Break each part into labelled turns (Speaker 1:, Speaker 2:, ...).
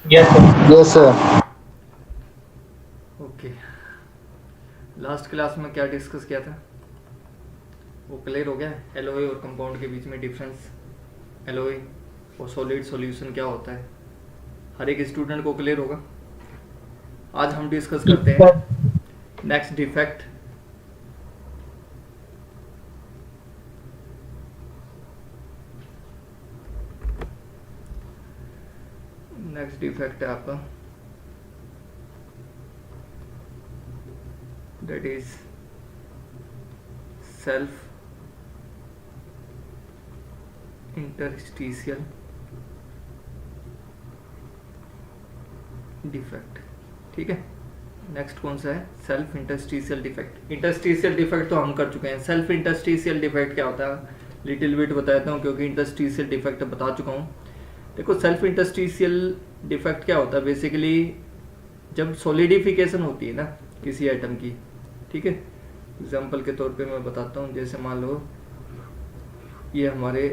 Speaker 1: Yes sir.
Speaker 2: Yes sir.
Speaker 3: Okay, last class में क्या discuss किया था वो क्लियर हो गया? एलओए और कंपाउंड के बीच में डिफरेंस, एलओए और सॉलिड सॉल्यूशन क्या होता है, हर एक स्टूडेंट को क्लियर होगा। आज हम डिस्कस करते हैं नेक्स्ट डिफेक्ट। नेक्स्ट डिफेक्ट है आपका, that is self interstitial defect. ठीक है, नेक्स्ट कौन सा है? Self interstitial defect. Interstitial defect तो हम कर चुके हैं। सेल्फ इंटरस्टिशियल डिफेक्ट क्या होता है लिटिल बिट बताता हूँ, क्योंकि इंटरस्टिशियल डिफेक्ट बता चुका हूँ। देखो, सेल्फ इंटरस्टिशियल डिफेक्ट क्या होता है बेसिकली, जब सॉलिडिफिकेशन होती है ना किसी आइटम की। ठीक है, एग्जांपल के तौर पे मैं बताता हूँ, जैसे मान लो ये हमारे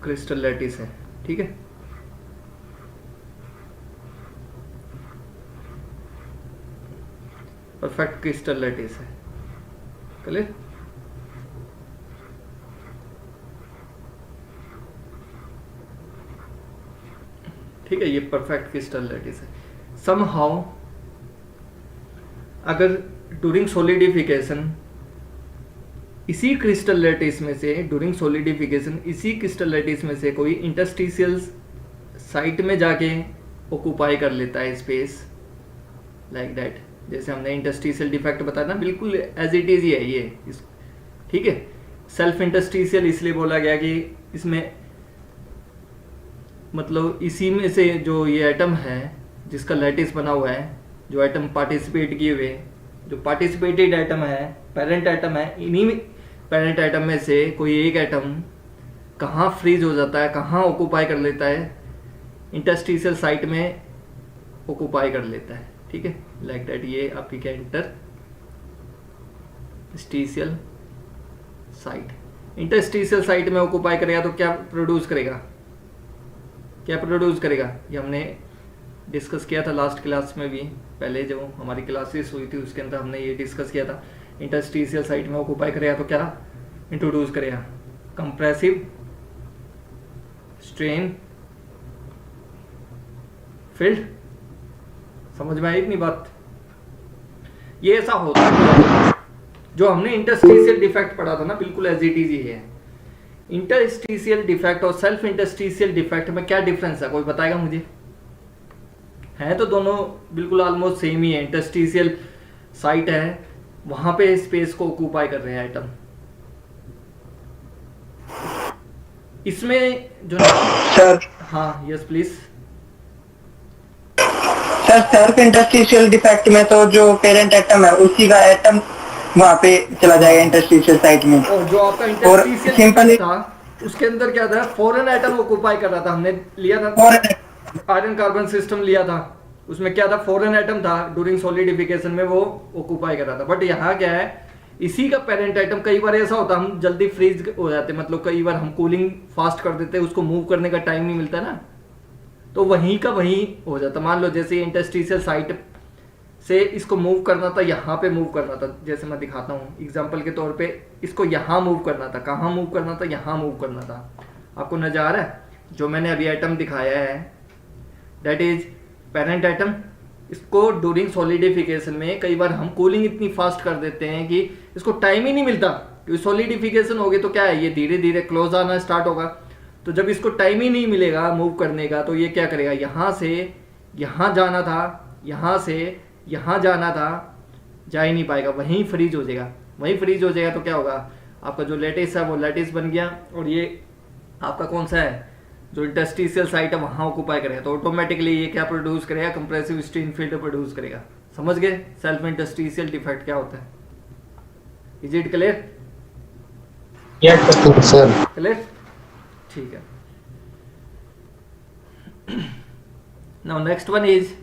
Speaker 3: क्रिस्टल लैटिस है। ठीक है, परफेक्ट क्रिस्टल लैटिस है, क्लियर? ठीक है, ये परफेक्ट क्रिस्टल लैटिस है। समहाउ अगर ड्यूरिंग सॉलिडिफिकेशन इसी क्रिस्टल लैटिस में से, ड्यूरिंग सॉलिडिफिकेशन इसी क्रिस्टल लैटिस में से कोई इंटरस्टिशियल साइट में जाके ऑक्यूपाई कर लेता है स्पेस, लाइक दैट। जैसे हमने इंटरस्टिशियल डिफेक्ट बताया ना, बिल्कुल एज इट इज ही है ये ठीक है। सेल्फ इंटरस्टिशियल इसलिए बोला गया कि इसमें मतलब इसी में से जो ये एटम है जिसका लैटिस बना हुआ है, जो एटम पार्टिसिपेट किए हुए, जो पार्टिसिपेटेड एटम है, पेरेंट एटम है, इन्हीं पेरेंट एटम में से कोई एक एटम कहाँ फ्रीज हो जाता है, कहाँ ऑक्यूपाई कर लेता है, इंटरस्टिशियल साइट में ऑक्यूपाई कर लेता है। ठीक है, लाइक दैट। ये आपकी क्या, इंटरस्टिशियल साइट। इंटरस्टिशियल साइट में ऑक्यूपाई करेगा तो क्या प्रोड्यूस करेगा, क्या प्रोड्यूस करेगा, ये हमने डिस्कस किया था लास्ट क्लास में भी। पहले जो हमारी क्लासेस हुई थी उसके अंदर हमने ये डिस्कस किया था। इंटरस्टिशियल साइट में ऑक्यूपाई करेगा तो क्या इंट्रोड्यूस करेगा, कंप्रेसिव स्ट्रेन फील्ड। समझ में आई इतनी बात? ये ऐसा होता है जो हमने इंटरस्टिशियल डिफेक्ट पढ़ा था ना, बिल्कुल एज इट इज ही है। इंटरस्टिशियल डिफेक्ट और सेल्फ इंटरस्टिशियल डिफेक्ट में क्या डिफरेंस है, कोई बताएगा मुझे? है तो दोनों बिल्कुल ऑलमोस्ट सेम ही है। इंटरस्टिशियल साइट है, वहां पे स्पेस को ऑक्यूपाई कर रहे हैं आइटम। इसमें जो
Speaker 1: सर
Speaker 3: हाँ, yes please.
Speaker 1: Sir self interstitial defect में तो जो पेरेंट एटम है उसी का एटम वहाँ पे चला जाएगा
Speaker 3: हाँ,
Speaker 1: इंटरस्टिशियल साइट में।
Speaker 3: और जो आपका
Speaker 1: और
Speaker 3: इंटरस्टिशियल डिफेक्ट
Speaker 1: सिंपली
Speaker 3: था उसके अंदर क्या था, फॉरेन आइटम ऑक्यूपाई कर रहा था। हमने लिया था
Speaker 1: और
Speaker 3: आयरन कार्बन सिस्टम लिया था, उसमें क्या था, फॉरेन एटम था, ड्यूरिंग सॉलिडिफिकेशन में वो ऑक्यूपाई कर रहा था। बट यहाँ क्या है, इसी का पेरेंट आइटम, कई बार ऐसा होता है हम जल्दी फ्रीज हो जाते, मतलब कई बार हम कूलिंग फास्ट कर देते हैं, उसको मूव करने का टाइम नहीं मिलता ना, तो वहीं का वहीं हो जाता। मान लो जैसे इंटरस्टिशियल साइट से इसको मूव करना था, यहाँ पे मूव करना था, जैसे मैं दिखाता हूँ एग्जाम्पल के तौर पे, इसको यहाँ मूव करना था, कहाँ मूव करना था, यहाँ मूव करना था। आपको नजर आ रहा है? जो मैंने अभी आइटम दिखाया है दैट इज पेरेंट एटम। इसको ड्यूरिंग सॉलिडिफिकेशन में कई बार हम कूलिंग इतनी फास्ट कर देते हैं कि इसको टाइम ही नहीं मिलता, क्योंकि सॉलिडिफिकेशन हो गई तो क्या है, ये धीरे धीरे क्लोज आना स्टार्ट होगा। तो जब इसको टाइम ही नहीं मिलेगा मूव करने का, तो ये क्या करेगा, यहाँ से यहाँ जाना था, यहाँ से यहाँ जाना था, जा ही नहीं पाएगा, वहीं फ्रीज हो जाएगा। वहीं फ्रीज हो जाएगा तो क्या होगा, आपका जो लेटिस है वो लेटिस बन गया, और ये आपका कौन सा है, जो इंटरस्टिशियल साइट है वहां ऑक्यूपाई करेगा, तो ऑटोमेटिकली ये क्या प्रोड्यूस करेगा, कंप्रेसिव स्ट्रेन फील्ड प्रोड्यूस करेगा। समझ गए सेल्फ इंटरस्टिशियल डिफेक्ट क्या होता है? Is it clear?
Speaker 2: Yes sir.
Speaker 3: Clear, ठीक है। Now next one is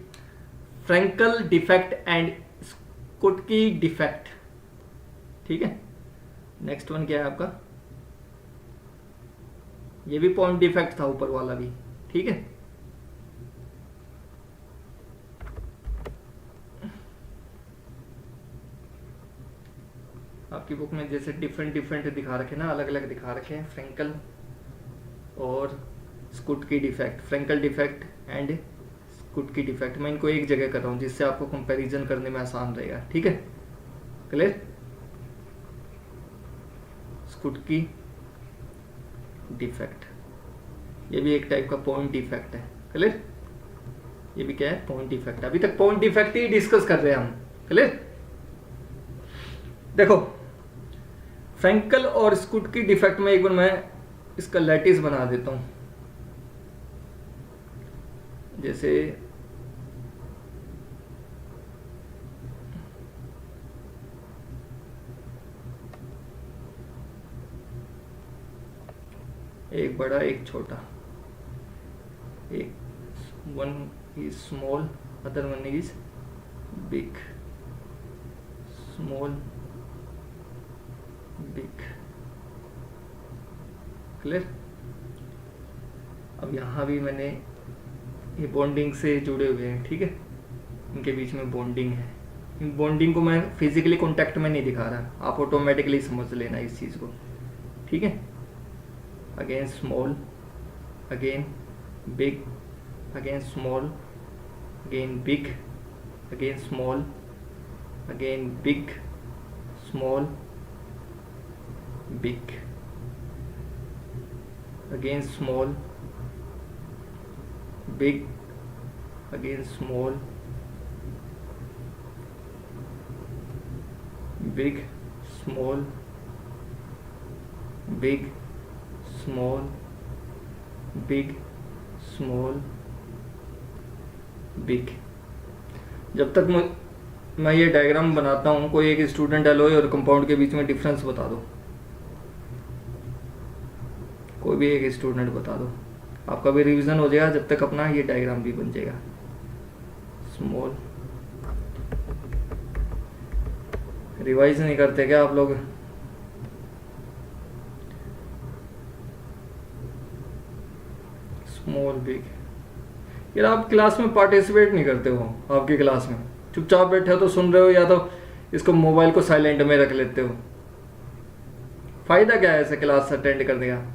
Speaker 3: Frenkel defect and Schottky defect. ठीक है, नेक्स्ट वन क्या है आपका, ये भी पॉइंट डिफेक्ट था ऊपर वाला भी। ठीक है, आपकी बुक में जैसे डिफरेंट डिफरेंट दिखा रखे ना, अलग अलग दिखा रखे हैं, फ्रेंकल और Schottky defect, Frenkel defect and Schottky defect. मैं इनको एक जगह कर रहा हूँ जिससे आपको कंपैरिजन करने में आसान रहेगा, ठीक है, क्लियर। स्कुटकी डिफेक्ट, ये भी एक टाइप का पॉइंट डिफेक्ट है, क्लियर। ये भी क्या है, पॉइंट डिफेक्ट। अभी तक पॉइंट डिफेक्ट ही डिस्कस कर रहे हैं हम, क्लियर। देखो फ्रेंकल और स्कुटकी डिफेक्ट में एक बार मैं इसका लैटिस बना देता हूं। जैसे एक बड़ा एक छोटा, एक one is small other one is big, small big, clear. अब यहाँ भी मैंने ये बॉन्डिंग से जुड़े हुए हैं, ठीक है, इनके बीच में बॉन्डिंग है। इन बॉन्डिंग को मैं फिजिकली कांटेक्ट में नहीं दिखा रहा, आप ऑटोमेटिकली समझ लेना इस चीज़ को, ठीक है। Again small, again big, again small, again big, again small, again big, small, big, again small, big, again small, big, small, big, small, big, small, big. जब तक मैं ये डायग्राम बनाता हूँ, कोई एक स्टूडेंट एलॉय और कंपाउंड के बीच में डिफरेंस बता दो, कोई भी एक स्टूडेंट बता दो, आपका भी रिवीजन हो जाएगा, जब तक अपना ये डायग्राम भी बन जाएगा। स्मॉल, रिवाइज नहीं करते क्या आप लोग? Small, big. यार आप क्लास में पार्टिसिपेट नहीं करते हो, आपकी क्लास में चुपचाप बैठे हो तो सुन रहे हो, या तो इसको मोबाइल को साइलेंट में रख लेते हो। फायदा क्या है ऐसे क्लास अटेंड करने का?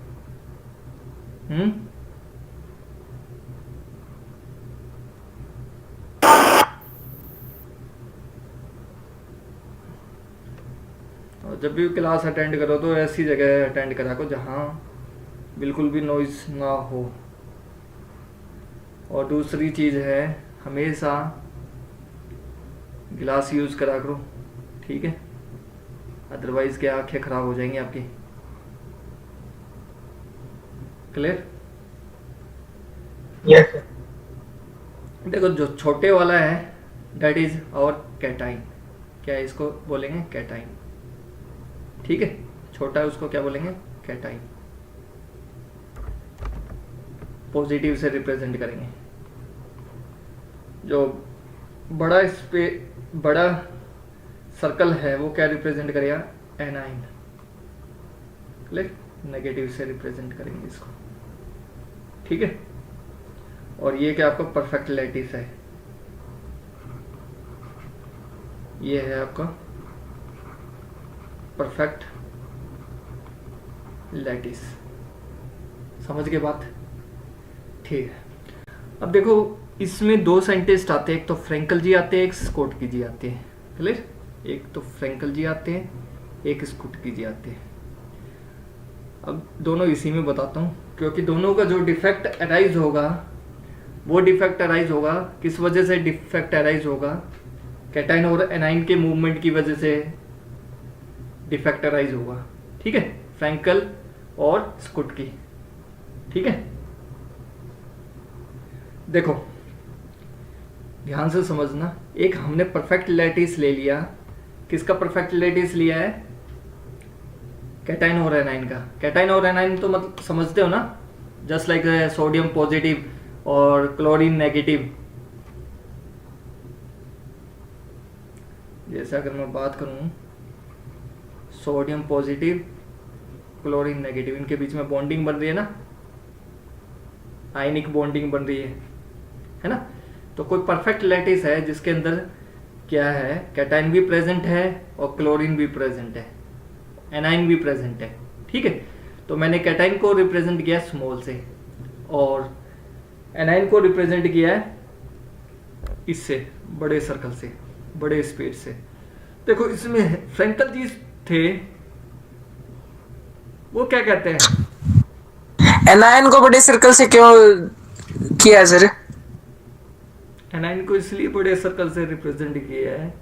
Speaker 3: और जब भी क्लास अटेंड करो तो ऐसी जगह अटेंड करा को जहाँ बिल्कुल भी नॉइज ना हो। और दूसरी चीज़ है, हमेशा गिलास यूज़ करा करो, ठीक है, अदरवाइज क्या आंखें खराब हो जाएंगी आपकी, क्लियर।
Speaker 2: Yes sir.
Speaker 3: देखो जो छोटे वाला है डेट इज और कैटाइन, क्या है इसको बोलेंगे? कैटाइन, ठीक है। छोटा है उसको क्या बोलेंगे? कैटाइन। पॉजिटिव से रिप्रेजेंट करेंगे। जो बड़ा इस पे बड़ा सर्कल है वो क्या रिप्रेजेंट करेगा? A9, clear. नेगेटिव से रिप्रेजेंट करेंगे इसको, ठीक है। और ये क्या आपका परफेक्ट लैटिस है, ये है आपका परफेक्ट लैटिस। समझ के बात? ठीक है। अब देखो इसमें दो साइंटिस्ट आते हैं, एक तो फ्रेंकल जी आते हैं, एक स्कोटकी जी आते हैं, क्लियर। एक तो फ्रेंकल जी आते हैं, एक स्कोटकी जी आते हैं। अब दोनों इसी में बताता हूँ, क्योंकि दोनों का जो डिफेक्ट अराइज होगा वो डिफेक्ट अराइज होगा किस वजह से? डिफेक्ट अराइज होगा कैटाइन और एनाइन के मूवमेंट की वजह से डिफेक्ट अराइज होगा, ठीक है। फ्रेंकल और स्कुटकी, ठीक है। देखो ध्यान से समझना, एक हमने परफेक्ट लैटिस ले लिया, किसका परफेक्ट लैटिस लिया है? कैटाइन और एनाइन का। कैटाइन और एनाइन तो मतलब समझते हो ना, जस्ट लाइक सोडियम पॉजिटिव और क्लोरीन नेगेटिव। जैसे अगर मैं बात करूं सोडियम पॉजिटिव क्लोरीन नेगेटिव, इनके बीच में बॉन्डिंग बन रही है ना, आयनिक बॉन्डिंग बन रही है ना। तो कोई परफेक्ट लैटिस है जिसके अंदर क्या है? कैटाइन भी प्रेजेंट है और क्लोरीन भी प्रेजेंट है, एनाइन भी प्रेजेंट है, ठीक है। तो मैंने कैटाइन को रिप्रेजेंट किया स्मॉल से और एनाइन को रिप्रेजेंट किया है इससे, बड़े सर्कल से, बड़े स्पीड से। देखो इसमें फ्रैंकल जी थे, वो क्या कहते हैं,
Speaker 4: एनायन को बड़े सर्कल से क्यों किया सर?
Speaker 3: एनाइन को इसलिए बड़े सर्कल से रिप्रेजेंट किया है।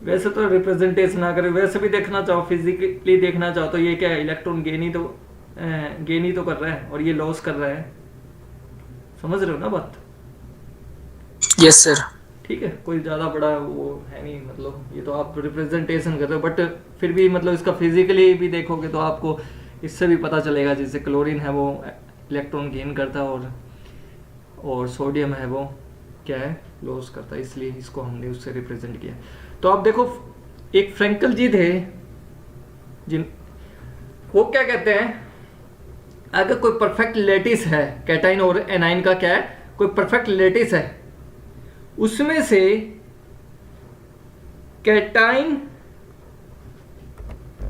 Speaker 3: वैसे तो रिप्रेजेंटेशन ना करे, वैसे भी देखना चाहो, फिजिकली देखना चाहो तो ये क्या है, इलेक्ट्रॉन गेन ही तो कर रहा है और ये लॉस कर रहा है। समझ रहे हो ना बात?
Speaker 4: Yes sir.
Speaker 3: ठीक है, कोई ज़्यादा बड़ा वो है नहीं, मतलब ये तो आप रिप्रेजेंटेशन कर रहे हो, बट फिर भी मतलब इसका फिजिकली भी देखोगे तो आपको इससे भी पता चलेगा। जैसे क्लोरीन है वो इलेक्ट्रॉन गेन करता है और सोडियम है वो क्या है, लॉस करता है, इसलिए इसको हमने उससे रिप्रेजेंट किया। तो आप देखो एक फ्रैंकल जी थे जिन, वो क्या कहते हैं, अगर कोई परफेक्ट लैटिस है, कैटाइन और एनाइन का क्या है, कोई परफेक्ट लैटिस है, उसमें से कैटाइन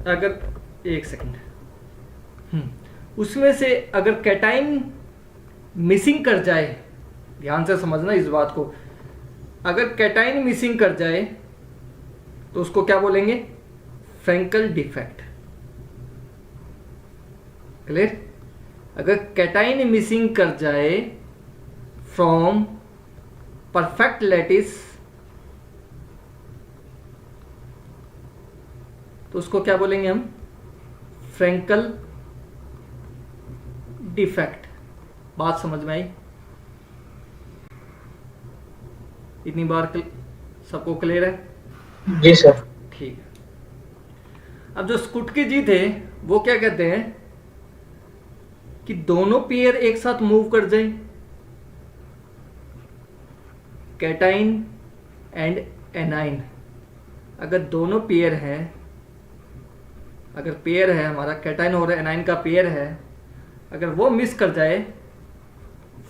Speaker 3: अगर एक सेकंड, उसमें से अगर कैटाइन मिसिंग कर जाए, ध्यान से समझना इस बात को, अगर कैटाइन मिसिंग कर जाए तो उसको क्या बोलेंगे, फ्रैंकल डिफेक्ट। क्लियर? अगर कैटाइन मिसिंग कर जाए फ्रॉम परफेक्ट लैटिस तो उसको क्या बोलेंगे हम, फ्रैंकल डिफेक्ट। बात समझ में आई? इतनी बार सबको क्लियर है?
Speaker 2: जी सर।
Speaker 3: ठीक है। अब जो स्कुटकी जी थे वो क्या कहते हैं कि दोनों पेयर एक साथ मूव कर जाए, कैटाइन एंड एनाइन। अगर दोनों पेयर हैं, अगर पेयर है हमारा कैटाइन और एनाइन का पेयर है, अगर वो मिस कर जाए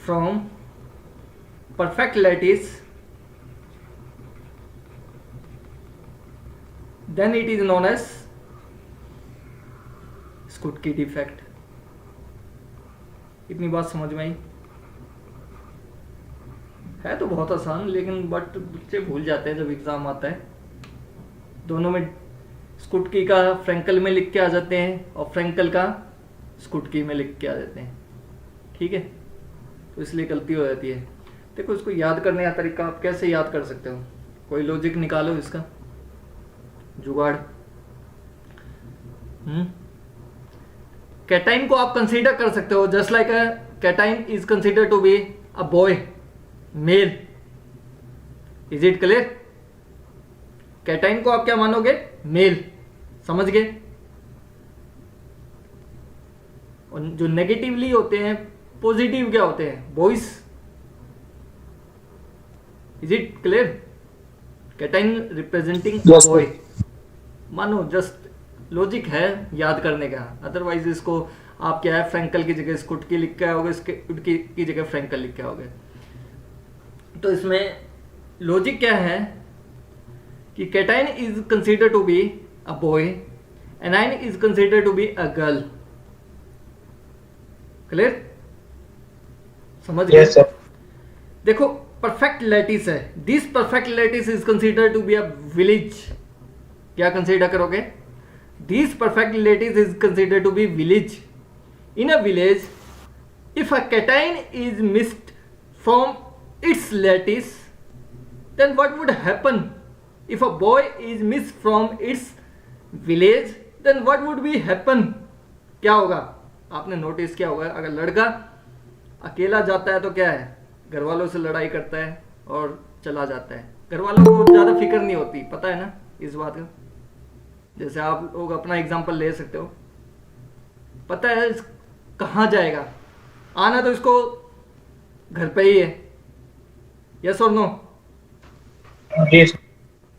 Speaker 3: from perfect lattice, then it is known as Schottky defect. इतनी बात समझ में आई? है तो बहुत आसान, लेकिन बट बच्चे भूल जाते हैं जब एग्जाम आता है। दोनों में स्कुटकी का फ्रैंकल में लिख के आ जाते हैं और फ्रैंकल का स्कुटकी में लिख के आ जाते हैं, ठीक है। तो इसलिए गलती हो जाती है। देखो इसको याद करने का तरीका आप कैसे याद कर सकते हो, कोई लॉजिक निकालो इसका जुगाड़। कैटाइन को आप कंसीडर कर सकते हो just like cation is consider to be a boy, male. Is it clear? Cation को आप क्या मानोगे, मेल। समझ गए? और जो नेगेटिवली होते हैं, पॉजिटिव क्या होते हैं, boys. Is it clear? Cation representing boy मानो, जस्ट लॉजिक है याद करने का। अदरवाइज इसको आप क्या है, फ्रैंकल की जगह स्कुटकी लिख के आओगे, स्कुटकी की जगह फ्रैंकल लिख के आओगे। तो इसमें लॉजिक क्या है कि cation is consider to be a boy, anion is consider to be a girl. Clear? समझ गए?
Speaker 2: Yes sir.
Speaker 3: देखो परफेक्ट लैटिस है, this perfect lattice is consider to be a village. क्या कंसीडर करोगे? This perfect lattice is consider to be village. In a village, if a cation is missed from its lattice, then what would happen? If a boy is missed from its village, then what would be happen? क्या होगा? आपने notice किया होगा, अगर लड़का अकेला जाता है तो क्या है, घर वालों से लड़ाई करता है और चला जाता है। घर वालों को ज़्यादा फिक्र नहीं होती, पता है ना इस बात का। जैसे आप लोग अपना एग्जांपल ले सकते हो, पता है कहाँ जाएगा, आना तो इसको घर पे ही है। यस और नो?
Speaker 2: जी सर।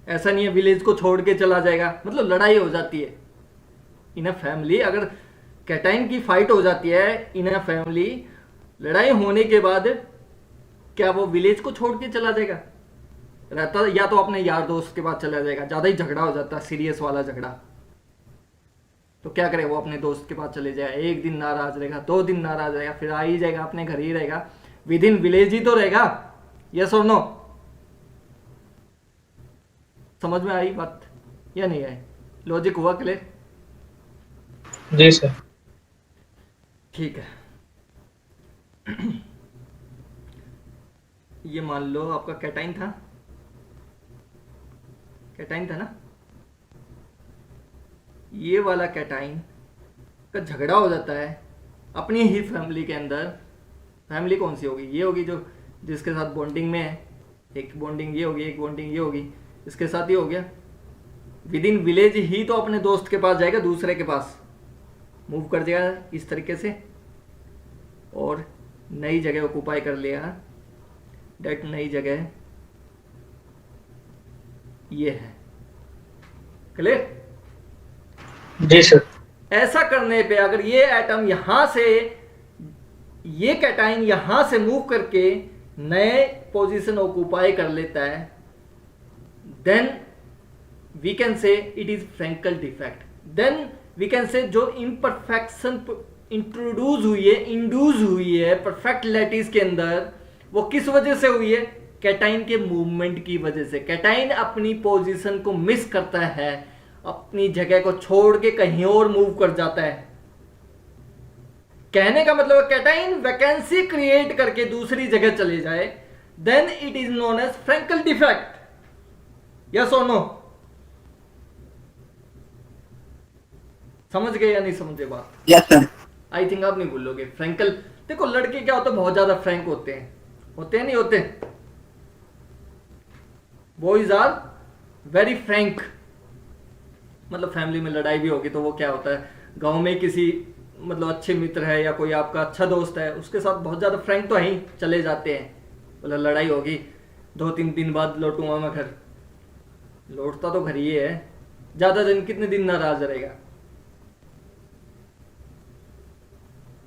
Speaker 3: ऐसा नहीं है विलेज को छोड़ के चला जाएगा, मतलब लड़ाई हो जाती है इन अ फैमिली। अगर कैटाइन की फाइट हो जाती है इन अ फैमिली, लड़ाई होने के बाद क्या वो विलेज को छोड़ के चला जाएगा? रहता या तो अपने यार दोस्त के पास चला जाएगा, ज्यादा ही झगड़ा हो जाता है, सीरियस वाला झगड़ा। तो क्या करे, वो अपने दोस्त के पास चले जाएगा, एक दिन नाराज रहेगा, 2 दिन नाराज रहेगा, फिर आ ही जाएगा, अपने घर ही रहेगा, विद इन विलेज ही तो रहेगा। यस और नो? समझ में आई बात या नहीं आई? लॉजिक हुआ क्लियर?
Speaker 2: जी सर।
Speaker 3: ठीक है। ये मान लो आपका कैटाइन था, कैटाइन था ना, ये वाला कैटाइन का झगड़ा हो जाता है अपनी ही फैमिली के अंदर। फैमिली कौन सी होगी? ये होगी जो जिसके साथ बॉन्डिंग में है, एक बॉन्डिंग ये होगी, एक बॉन्डिंग ये होगी, इसके साथ ही हो गया। विद इन विलेज ही तो अपने दोस्त के पास जाएगा, दूसरे के पास मूव कर जाएगा इस तरीके से, और नई जगह ऑक्यूपाई कर लिया। डेट नई जगह ये है। क्लियर?
Speaker 2: जी सर।
Speaker 3: ऐसा करने पे अगर ये एटम यहां से, ये कैटाइन यहां से मूव करके नए पोजीशन ऑक्यूपाई कर लेता है, then we can say it is Frenkel defect. Then we can say जो इम्परफेक्शन इंट्रोड्यूस हुई है, इंड्यूस हुई है परफेक्ट लैटिस के अंदर, वो किस वजह से हुई है? कैटाइन के मूवमेंट की वजह से। कैटाइन अपनी पोजीशन को मिस करता है, अपनी जगह को छोड़ के कहीं और मूव कर जाता है। कहने का मतलब कैटाइन वैकेंसी क्रिएट करके दूसरी जगह चले जाए, then it is known as Frenkel defect. Yes और नो? समझ गए या नहीं समझे बात?
Speaker 1: Yes sir.
Speaker 3: आई थिंक आप नहीं भूलोगे। फ्रैंकल, देखो लड़के क्या होते हैं, बहुत ज्यादा फ्रैंक होते हैं, होते हैं नहीं होते? Boys are very frank. मतलब फैमिली में लड़ाई भी होगी तो वो क्या होता है, गांव में किसी मतलब अच्छे मित्र है या कोई आपका अच्छा दोस्त है, उसके साथ बहुत ज्यादा फ्रैंक तो है ही, चले जाते हैं। बोला लड़ाई होगी, 2-3 दिन बाद लौटूंगा मैं घर। लौटता तो घर ही है, ज्यादा दिन कितने दिन नाराज रहेगा?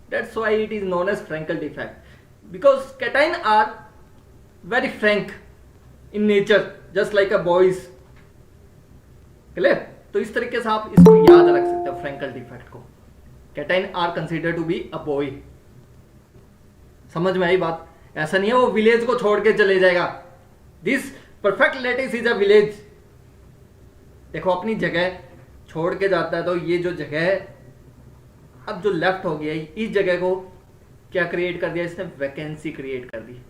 Speaker 3: That's why it is known as Frankel defect, because cation are very frank in nature, just like a boys. Clear? तो इस तरीके से आप इसको याद रख सकते हो फ्रैंकल डिफेक्ट को। Cation are consider to be a boy. समझ में आई बात? ऐसा नहीं है वो विलेज को छोड़ के चले जाएगा। This perfect lattice is a village. देखो अपनी जगह छोड़ के जाता है, तो ये जो जगह है अब जो लेफ्ट हो गया, इस जगह को क्या क्रिएट कर दिया इसने? वैकेंसी क्रिएट कर दी।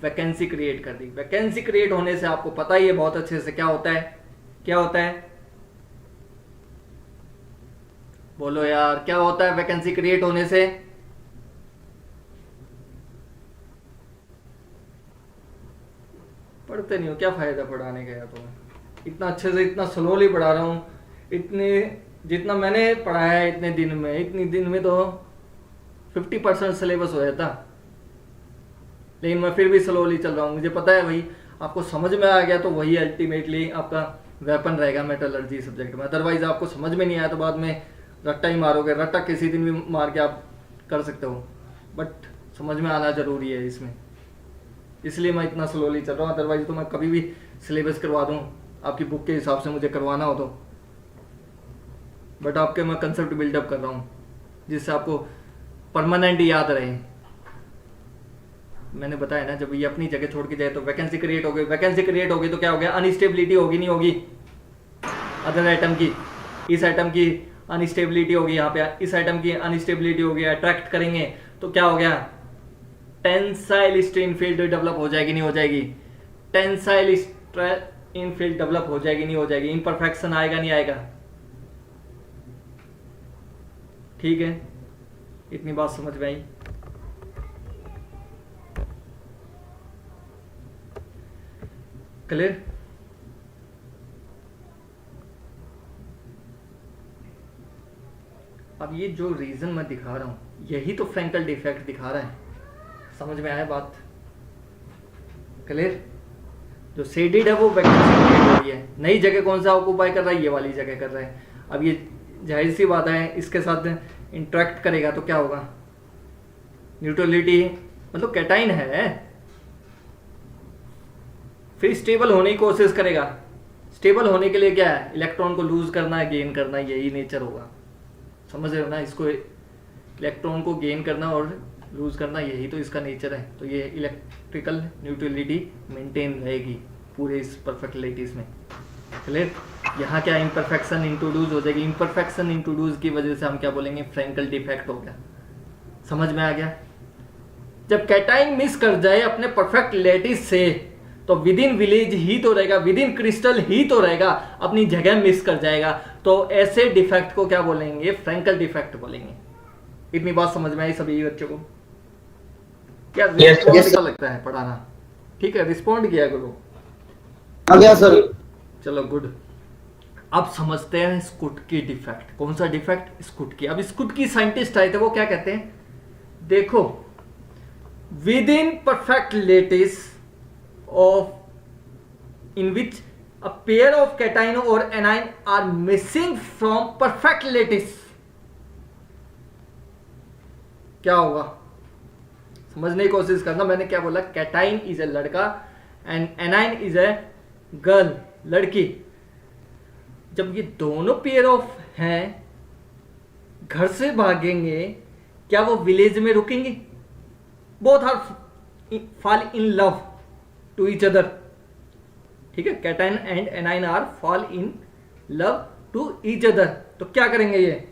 Speaker 3: वैकेंसी क्रिएट कर दी। वैकेंसी क्रिएट होने से आपको पता ही है बहुत अच्छे से क्या होता है, क्या होता है? बोलो यार, क्या होता है वैकेंसी क्रिएट होने से? पढ़ते नहीं हो, क्या फायदा पढ़ाने का? यार तुम्हें इतना अच्छे से, इतना स्लोली पढ़ा रहा हूं, इतने जितना मैंने पढ़ाया है इतने दिन में, इतनी दिन में तो 50% सिलेबस हो जाता, लेकिन मैं फिर भी स्लोली चल रहा हूँ। मुझे पता है भाई आपको समझ में आ गया तो वही अल्टीमेटली आपका वेपन रहेगा मेटलर्जी सब्जेक्ट में। अदरवाइज आपको समझ में नहीं आया तो बाद में रट्टा ही मारोगे। रट्टा किसी दिन भी मार के आप कर सकते हो, बट समझ में आना जरूरी है इसमें, इसलिए मैं इतना स्लोली चल रहा हूँ। अदरवाइज तो मैं कभी भी सिलेबस करवा दूँ आपकी बुक के हिसाब से, मुझे करवाना हो तो, बट आपके मैं कंसेप्ट बिल्डअप कर रहा हूँ जिससे आपको परमानेंट याद रहे। मैंने बताया ना, जब ये अपनी जगह छोड़ के जाए तो वैकेंसी क्रिएट हो गई। वैकेंसी क्रिएट हो गई तो क्या हो गया? अनस्टेबिलिटी होगी, नहीं होगी? अदर आइटम की, इस आइटम की अनस्टेबिलिटी होगी, यहाँ पे इस आइटम की अनस्टेबिलिटी होगी। अट्रैक्ट करेंगे तो क्या हो गया? टेंसाइल स्ट्रेन फील्ड डेवलप हो जाएगी, नहीं हो जाएगी? टेंसाइल स्ट्रेन फील्ड डेवलप हो जाएगी, नहीं हो जाएगी? इम्परफेक्शन आएगा, नहीं आएगा? ठीक है, इतनी बात समझ में आई? क्लियर? अब ये जो रीजन मैं दिखा रहा हूं यही तो फ्रैंकल डिफेक्ट दिखा रहा है। समझ में आया बात? क्लियर? जो सेडेड है वो वैकेंसी क्रिएट हो रही है, नई जगह कौन सा ऑक्यूपाई कर रहा है? ये वाली जगह कर रहा है। अब ये जाहिर सी बात है, इसके साथ इंटरेक्ट करेगा तो क्या होगा? न्यूट्रलिटी, मतलब कैटाइन है, फिर स्टेबल होने की कोशिश करेगा। स्टेबल होने के लिए क्या है, इलेक्ट्रॉन को लूज करना है, गेन करना है, यही नेचर होगा। समझ रहे हो ना, इसको इलेक्ट्रॉन को गेन करना और लूज करना, यही तो इसका नेचर है। तो ये इलेक्ट्रिकल न्यूट्रलिटी मेंटेन रहेगी पूरे इस परफेक्ट लैटिस में। क्लियर? यहाँ क्या इम्परफेक्शन इंट्रोड्यूस हो जाएगी, इम्परफेक्शन इंट्रोड्यूस की वजह से हम क्या बोलेंगे, फ्रैंकल डिफेक्ट हो गया। समझ में आ गया? जब कैटाइन मिस कर जाए अपने परफेक्ट लैटिस से तो विद इन विलेज ही तो रहेगा, विद इन क्रिस्टल ही तो रहेगा, अपनी जगह मिस कर जाएगा। तो ऐसे डिफेक्ट को क्या बोलेंगे, फ्रैंकल डिफेक्ट बोलेंगे। इतनी बात समझ में आई सभी बच्चों को? क्या रिस्पॉन्ड अच्छा लगता है पढ़ाना? ठीक है, रिस्पॉन्ड किया करो।
Speaker 1: आ गया सर।
Speaker 3: चलो गुड। अब समझते हैं स्कुटकी डिफेक्ट। कौन सा डिफेक्ट? स्कुटकी। अब स्कुटकी साइंटिस्ट आए थे, वो क्या कहते हैं, देखो within perfect lattice of in which a pair of cation और anion are missing from perfect lattice, क्या होगा समझने की कोशिश करना। मैंने क्या बोला, कैटाइन इज ए लड़का and anion is a girl, लड़की। जब ये दोनों पेयर ऑफ हैं, घर से भागेंगे, क्या वो विलेज में रुकेंगे? Both are fall in love to each other. ठीक है, cation and anion are fall in love to each other. तो क्या करेंगे ये,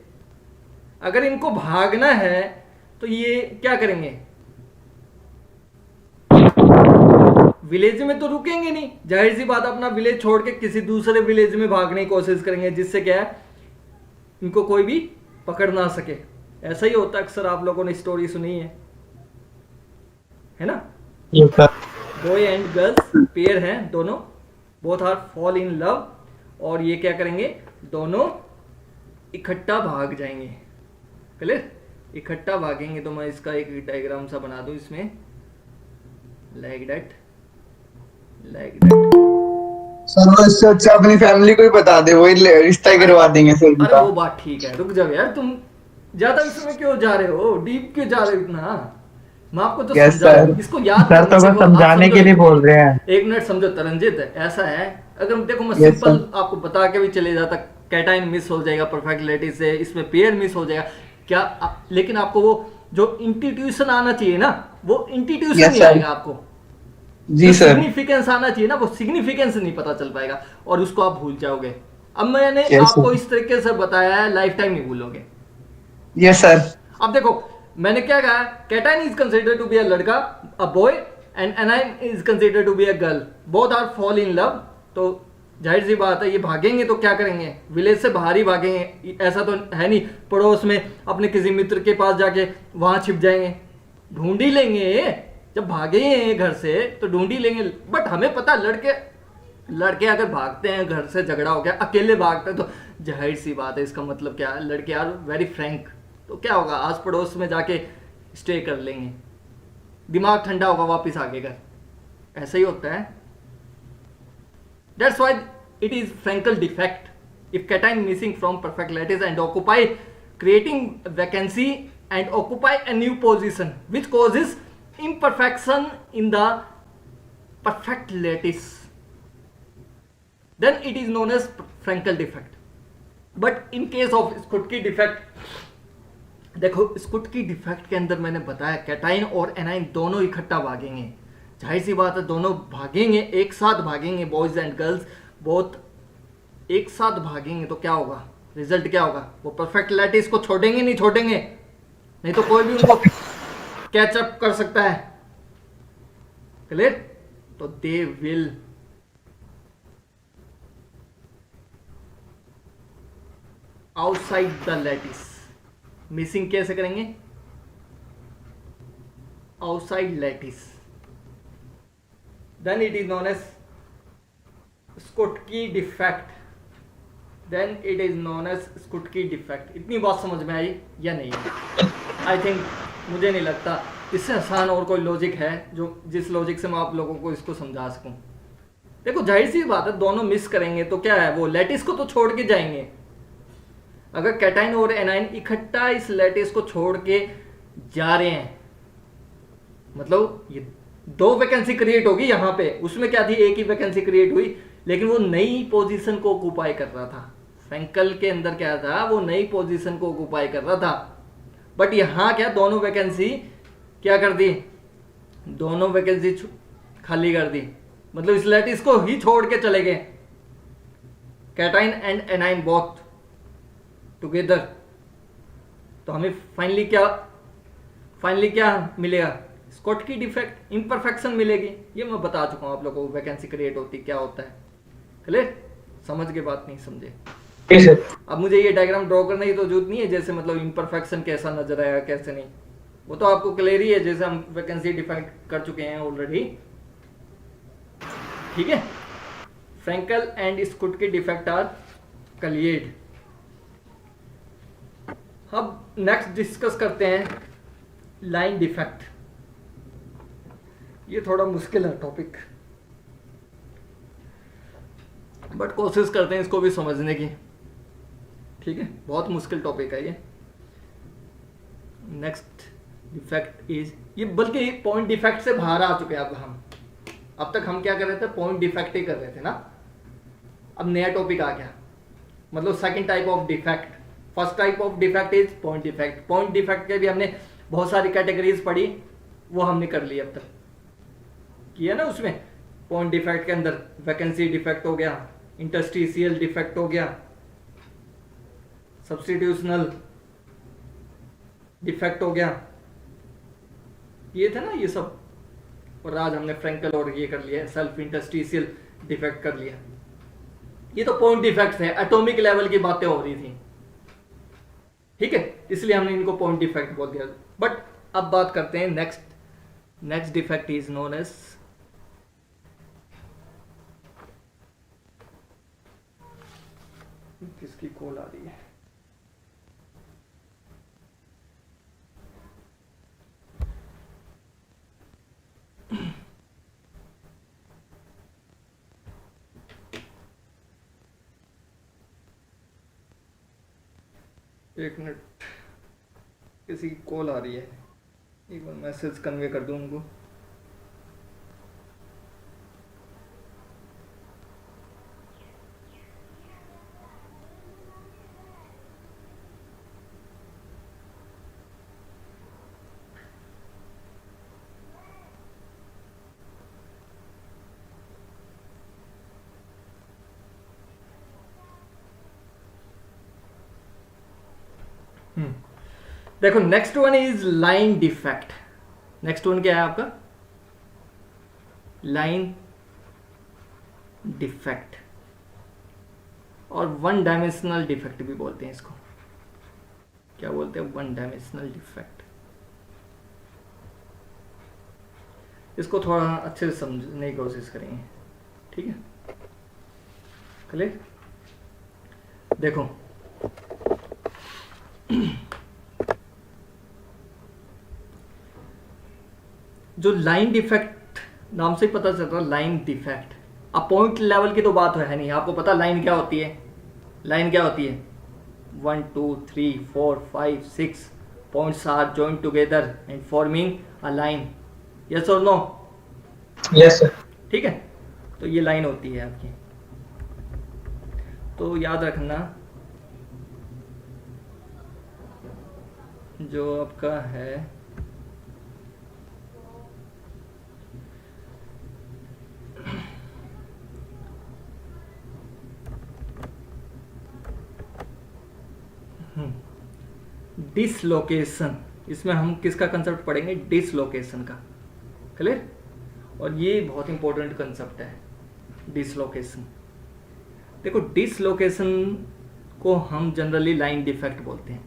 Speaker 3: अगर इनको भागना है तो ये क्या करेंगे, विलेज में तो रुकेंगे नहीं, जाहिर सी बात अपना विलेज छोड़ के किसी दूसरे विलेज में भागने की कोशिश करेंगे, जिससे क्या है, इनको कोई भी पकड़ ना सके। ऐसा ही होता है अक्सर, आप लोगों ने स्टोरी सुनी है ना? बॉय एंड गर्ल्स पेयर हैं दोनों, both are fall in love, और ये क्या करेंगे, दोनों इकट्ठा भाग जाएंगे। क्लियर? इकट्ठा भागेंगे। तो मैं इसका एक डायग्राम सा बना दूं इसमें, लाइक दैट।
Speaker 1: सर इससे अच्छा अपनी फैमिली को ही बता दे, वही रिश्ता ही करवा देंगे सर।
Speaker 3: अरे वो बात ठीक है, रुक जाओ यार, तुम ज्यादा इसमें क्यों जा रहे हो, डीप क्यों जा रहे हो इतना? मैं आपको तो समझा, इसको याद
Speaker 5: सर तो बस समझाने के लिए बोल रहे हैं।
Speaker 3: एक मिनट समझो तरंजित, ऐसा है, अगर देखो मैं सिंपल आपको बता के भी चले जाता, कैटाइन मिस हो जाएगा परफेक्ट लैटिस से, इसमें पेयर मिस हो जाएगा क्या, लेकिन आपको वो जो इंस्टीट्यूशन आना चाहिए ना, वो इंस्टीट्यूशन नहीं आएगा आपको जी सर। सिग्निफिकेंस आना चाहिए ना, वो सिग्निफिकेंस नहीं पता चल पाएगा और उसको आप भूल जाओगे। अब मैंने आपको इस तरीके से बताया है, लाइफ टाइम नहीं भूलोगे।
Speaker 1: Yes sir.
Speaker 3: अब देखो मैंने क्या कहा, cation is considered to be a लड़का, a boy, and anion is considered to be a girl, both are fall in love. तो जाहिर सी बात है, ये भागेंगे तो क्या करेंगे, विलेज से बाहर ही भागेंगे। ऐसा तो है नहीं पड़ोस में अपने किसी मित्र के पास जाके वहां छिप जाएंगे, ढूंढ ही लेंगे। जब भागे हैं घर से तो ढूंढ ही लेंगे। बट हमें पता, लड़के अगर भागते हैं, घर से झगड़ा हो गया, अकेले भागते हैं, तो जाहिर सी बात है, इसका मतलब क्या है, लड़के आर वेरी फ्रैंक, तो क्या होगा, आस पड़ोस में जाके स्टे कर लेंगे, दिमाग ठंडा होगा, वापस आगे घर। ऐसा ही होता है। That's why it is Frankel defect. If cation missing from perfect lattice and occupy, creating vacancy and occupy a new position, which causes imperfection in the perfect lattice, then it is known as Frankel defect. But in case of Schottky defect, देखो Schottky defect के अंदर मैंने बताया cation और A9 दोनों इकट्ठा भागेंगे। जाहिर सी बात है, दोनों भागेंगे, एक साथ भागेंगे, बॉयज एंड गर्ल्स बोथ एक साथ भागेंगे, तो क्या होगा, रिजल्ट क्या होगा, वो परफेक्ट लैटिस को छोड़ेंगे नहीं, छोड़ेंगे नहीं तो कोई भी उनको कैचअप कर सकता है। क्लियर? तो they will outside the lattice. Missing कैसे करेंगे, outside lattice, then it is known as Schottky defect, then it is known as Schottky defect। इतनी बात समझ में आई या नहीं? आई थिंक, मुझे नहीं लगता इससे आसान और कोई लॉजिक है जो जिस लॉजिक से मैं आप लोगों को इसको समझा सकूं। देखो जाहिर सी बात है, दोनों मिस करेंगे तो क्या है, वो लैटिस को तो छोड़ के जाएंगे। अगर कैटाइन और एनाइन इकट्ठा इस लैटिस को छोड़ के जा रहे हैं, मतलब ये दो वैकेंसी क्रिएट होगी यहाँ पे, उसमें क्या थी, एक ही वैकेंसी क्रिएट हुई, लेकिन वो नई पोजीशन को ऑक्युपाई कर रहा था। फ्रैंकल के अंदर क्या था, वो नई पोजीशन को ऑक्युपाई कर रहा था। बट यहाँ क्या, दोनों वैकेंसी क्या कर दी, दोनों वैकेंसी खाली कर दी, मतलब इस लैटिस को ही छोड़ के चले गए, cation and A9 both together. तो हमें फाइनली क्या मिलेगा, स्कॉटकी डिफेक्ट, इम्परफेक्शन मिलेगी। ये मैं बता चुका हूं आप लोगों को, वैकेंसी क्रिएट होती क्या होता है। क्लियर, समझ के बात नहीं समझे।
Speaker 2: जी सर।
Speaker 3: अब मुझे ये डायग्राम ड्रॉ करने की तो जरूरत नहीं है, जैसे मतलब इम्परफेक्शन कैसा नजर आएगा कैसे नहीं, वो तो आपको क्लियर ही है, जैसे हम वैकेंसी डिफाइन कर चुके हैं ऑलरेडी। ठीक है, Frenkel and Schottky defect are cleared. अब नेक्स्ट डिस्कस करते हैं लाइन डिफेक्ट। ये थोड़ा मुश्किल है टॉपिक, बट कोशिश करते हैं इसको भी समझने की। ठीक है, बहुत मुश्किल टॉपिक है ये। नेक्स्ट डिफेक्ट इज, ये बल्कि पॉइंट डिफेक्ट से बाहर आ चुके हैं अब हम। अब तक हम क्या कर रहे थे, पॉइंट डिफेक्ट ही कर रहे थे ना। अब नया टॉपिक आ गया, मतलब second type of defect. First type of defect is point defect. Point defect के भी हमने बहुत सारी कैटेगरीज पढ़ी, वो हमने कर ली अब तक, किया ना। उसमें पॉइंट डिफेक्ट के अंदर वैकेंसी डिफेक्ट हो गया, इंटरस्टिशियल डिफेक्ट हो गया, सब्स्टिट्यूशनल डिफेक्ट हो गया, ये थे ना ये सब। और आज हमने फ्रैंकल और ये कर लिया, सेल्फ इंटरस्टिशियल डिफेक्ट कर लिया। ये तो पॉइंट डिफेक्ट है, एटॉमिक लेवल की बातें हो रही थी। ठीक है, इसलिए हमने इनको पॉइंट डिफेक्ट बोल दिया। बट अब बात करते हैं next defect is known as किसकी कॉल आ रही है। एक मिनट, किसी की कॉल आ रही है, एक बार मैसेज कन्वे कर दूं उनको। देखो, next one is line defect. Next one क्या है आपका, लाइन डिफेक्ट, और वन डायमेंशनल डिफेक्ट भी बोलते हैं इसको। क्या बोलते हैं, वन डायमेंशनल डिफेक्ट। इसको थोड़ा अच्छे से समझने की कोशिश करेंगे। ठीक है, क्लियर। देखो, जो लाइन डिफेक्ट नाम से ही पता चलता है, लाइन डिफेक्ट। अब पॉइंट लेवल की तो बात है नहीं, आपको पता लाइन क्या होती है। लाइन क्या होती है, 1 2 3 4 5 6 points are joined together and forming a line. Yes और नो?
Speaker 2: Yes sir.
Speaker 3: ठीक है, तो ये लाइन होती है आपकी। तो याद रखना, जो आपका है डिसलोकेशन, इसमें हम किसका कंसेप्ट पढ़ेंगे, डिसलोकेशन का। क्लियर, और ये बहुत इंपॉर्टेंट कंसेप्ट है डिसलोकेशन। देखो, डिसलोकेशन को हम जनरली लाइन डिफेक्ट बोलते हैं।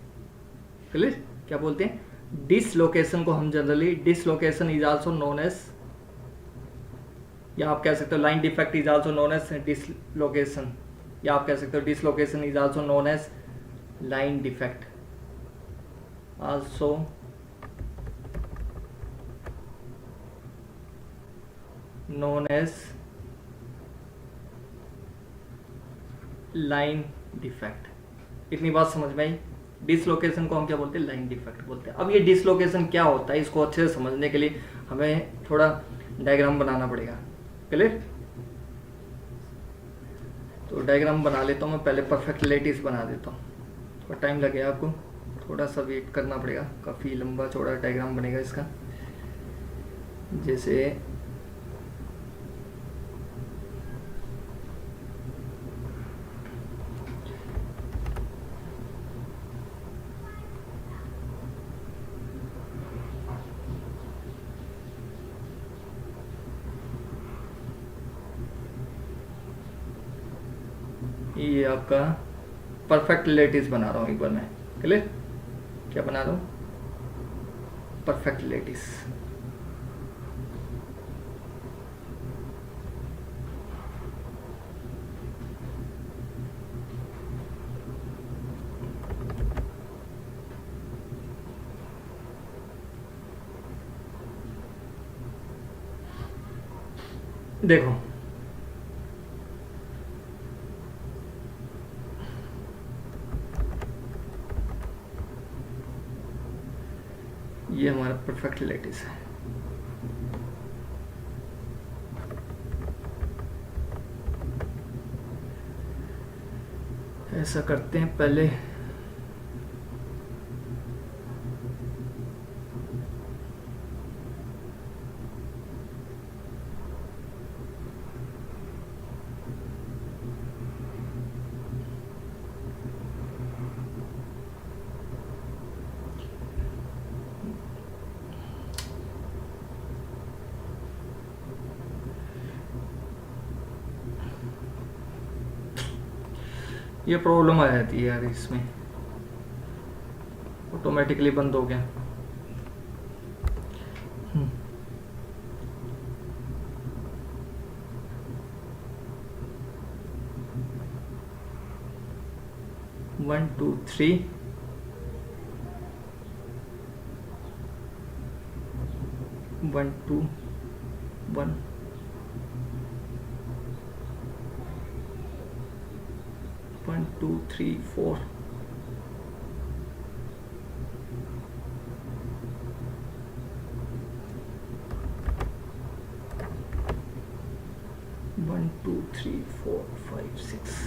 Speaker 3: क्लियर, क्या बोलते हैं, डिसलोकेशन को हम generally, dislocation is also known as, या आप कह सकते हो line defect is also known as dislocation, या आप कह सकते हो dislocation is also known as line defect also known as line defect. इतनी बात समझ में आई। डिसलोकेशन को हम क्या बोलते हैं, लाइन डिफेक्ट बोलते हैं। अब ये डिसलोकेशन क्या होता है, इसको अच्छे से समझने के लिए हमें थोड़ा डायग्राम बनाना पड़ेगा। क्लियर, तो डायग्राम बना लेता हूँ मैं, पहले परफेक्ट लेटिस बना देता हूँ। थोड़ा टाइम लगेगा आपको, थोड़ा सा वेट करना पड़ेगा, काफ़ी लंबा चौड़ा डायग्राम बनेगा इसका। जैसे ये आपका परफेक्ट लेटिस बना रहा हूँ एक बार मैं, क्लियर? क्या बना रहा हूँ? Perfect lattice. देखो ये हमारा परफेक्ट लेटिस है। ऐसा करते हैं पहले, ये प्रॉब्लम आ जाती है यार, इसमें ऑटोमेटिकली बंद हो गया। One two three, one two one, one two three four, one two three four five six.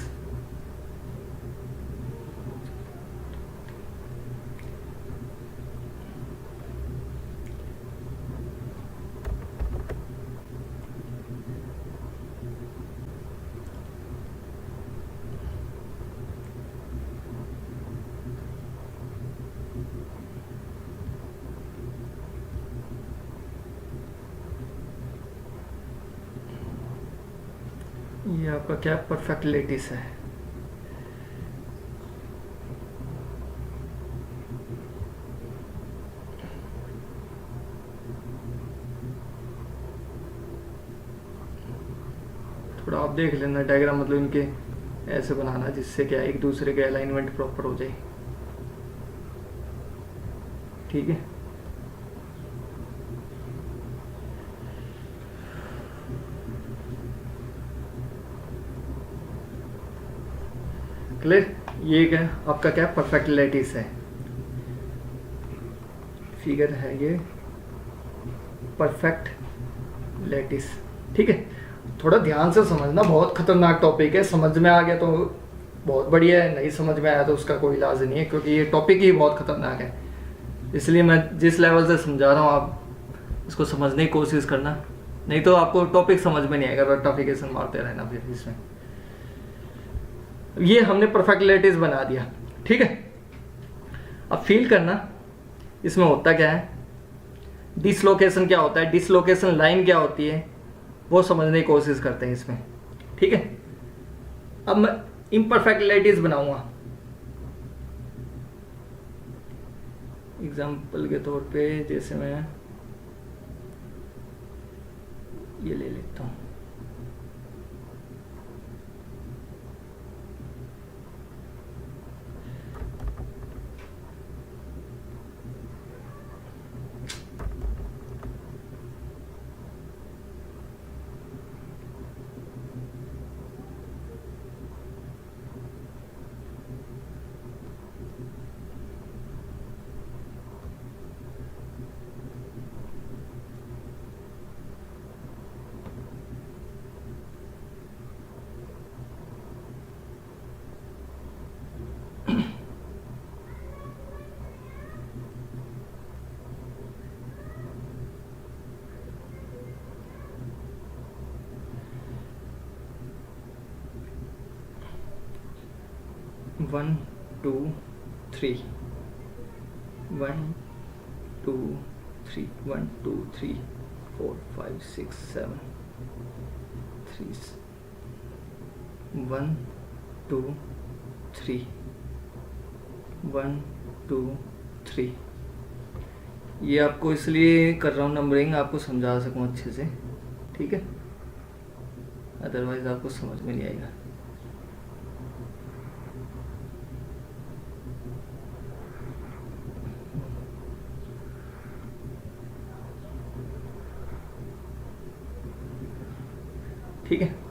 Speaker 3: ये आपका क्या परफेक्ट लेटिस है। थोड़ा आप देख लेना डायग्राम, मतलब इनके ऐसे बनाना जिससे क्या एक दूसरे के अलाइनमेंट प्रॉपर हो जाए, ठीक है? क्लियर? ये क्या आपका क्या परफेक्ट लेटिस है, फिगर है ये परफेक्ट लेटिस, ठीक है? थोड़ा ध्यान से समझना, बहुत खतरनाक टॉपिक है। समझ में आ गया तो बहुत बढ़िया है, नहीं समझ में आया तो उसका कोई इलाज नहीं है, क्योंकि ये टॉपिक ही बहुत खतरनाक है। इसलिए मैं जिस लेवल से समझा रहा हूँ आप उसको समझने की कोशिश करना, नहीं तो आपको टॉपिक समझ में नहीं आएगा, रट्टाफिकेशन मारते रहना फिर इसमें। ये हमने परफेक्ट लेटिस बना दिया, ठीक है? अब फील करना इसमें होता क्या है, डिसलोकेशन क्या होता है, डिसलोकेशन लाइन क्या होती है, वो समझने की कोशिश करते हैं इसमें, ठीक है? अब मैं इम्परफेक्ट लेटिस बनाऊंगा एग्जाम्पल के तौर पे। जैसे मैं ये ले लेता हूँ, 1 2 3 1 2 3 1 2 3 4 5 6 7 3 1 2 3 1 2 3। ये आपको इसलिए कर रहा हूँ नंबरिंग, आपको समझा सकूँ अच्छे से, ठीक है, अदरवाइज आपको समझ में नहीं आएगा। ठीक है,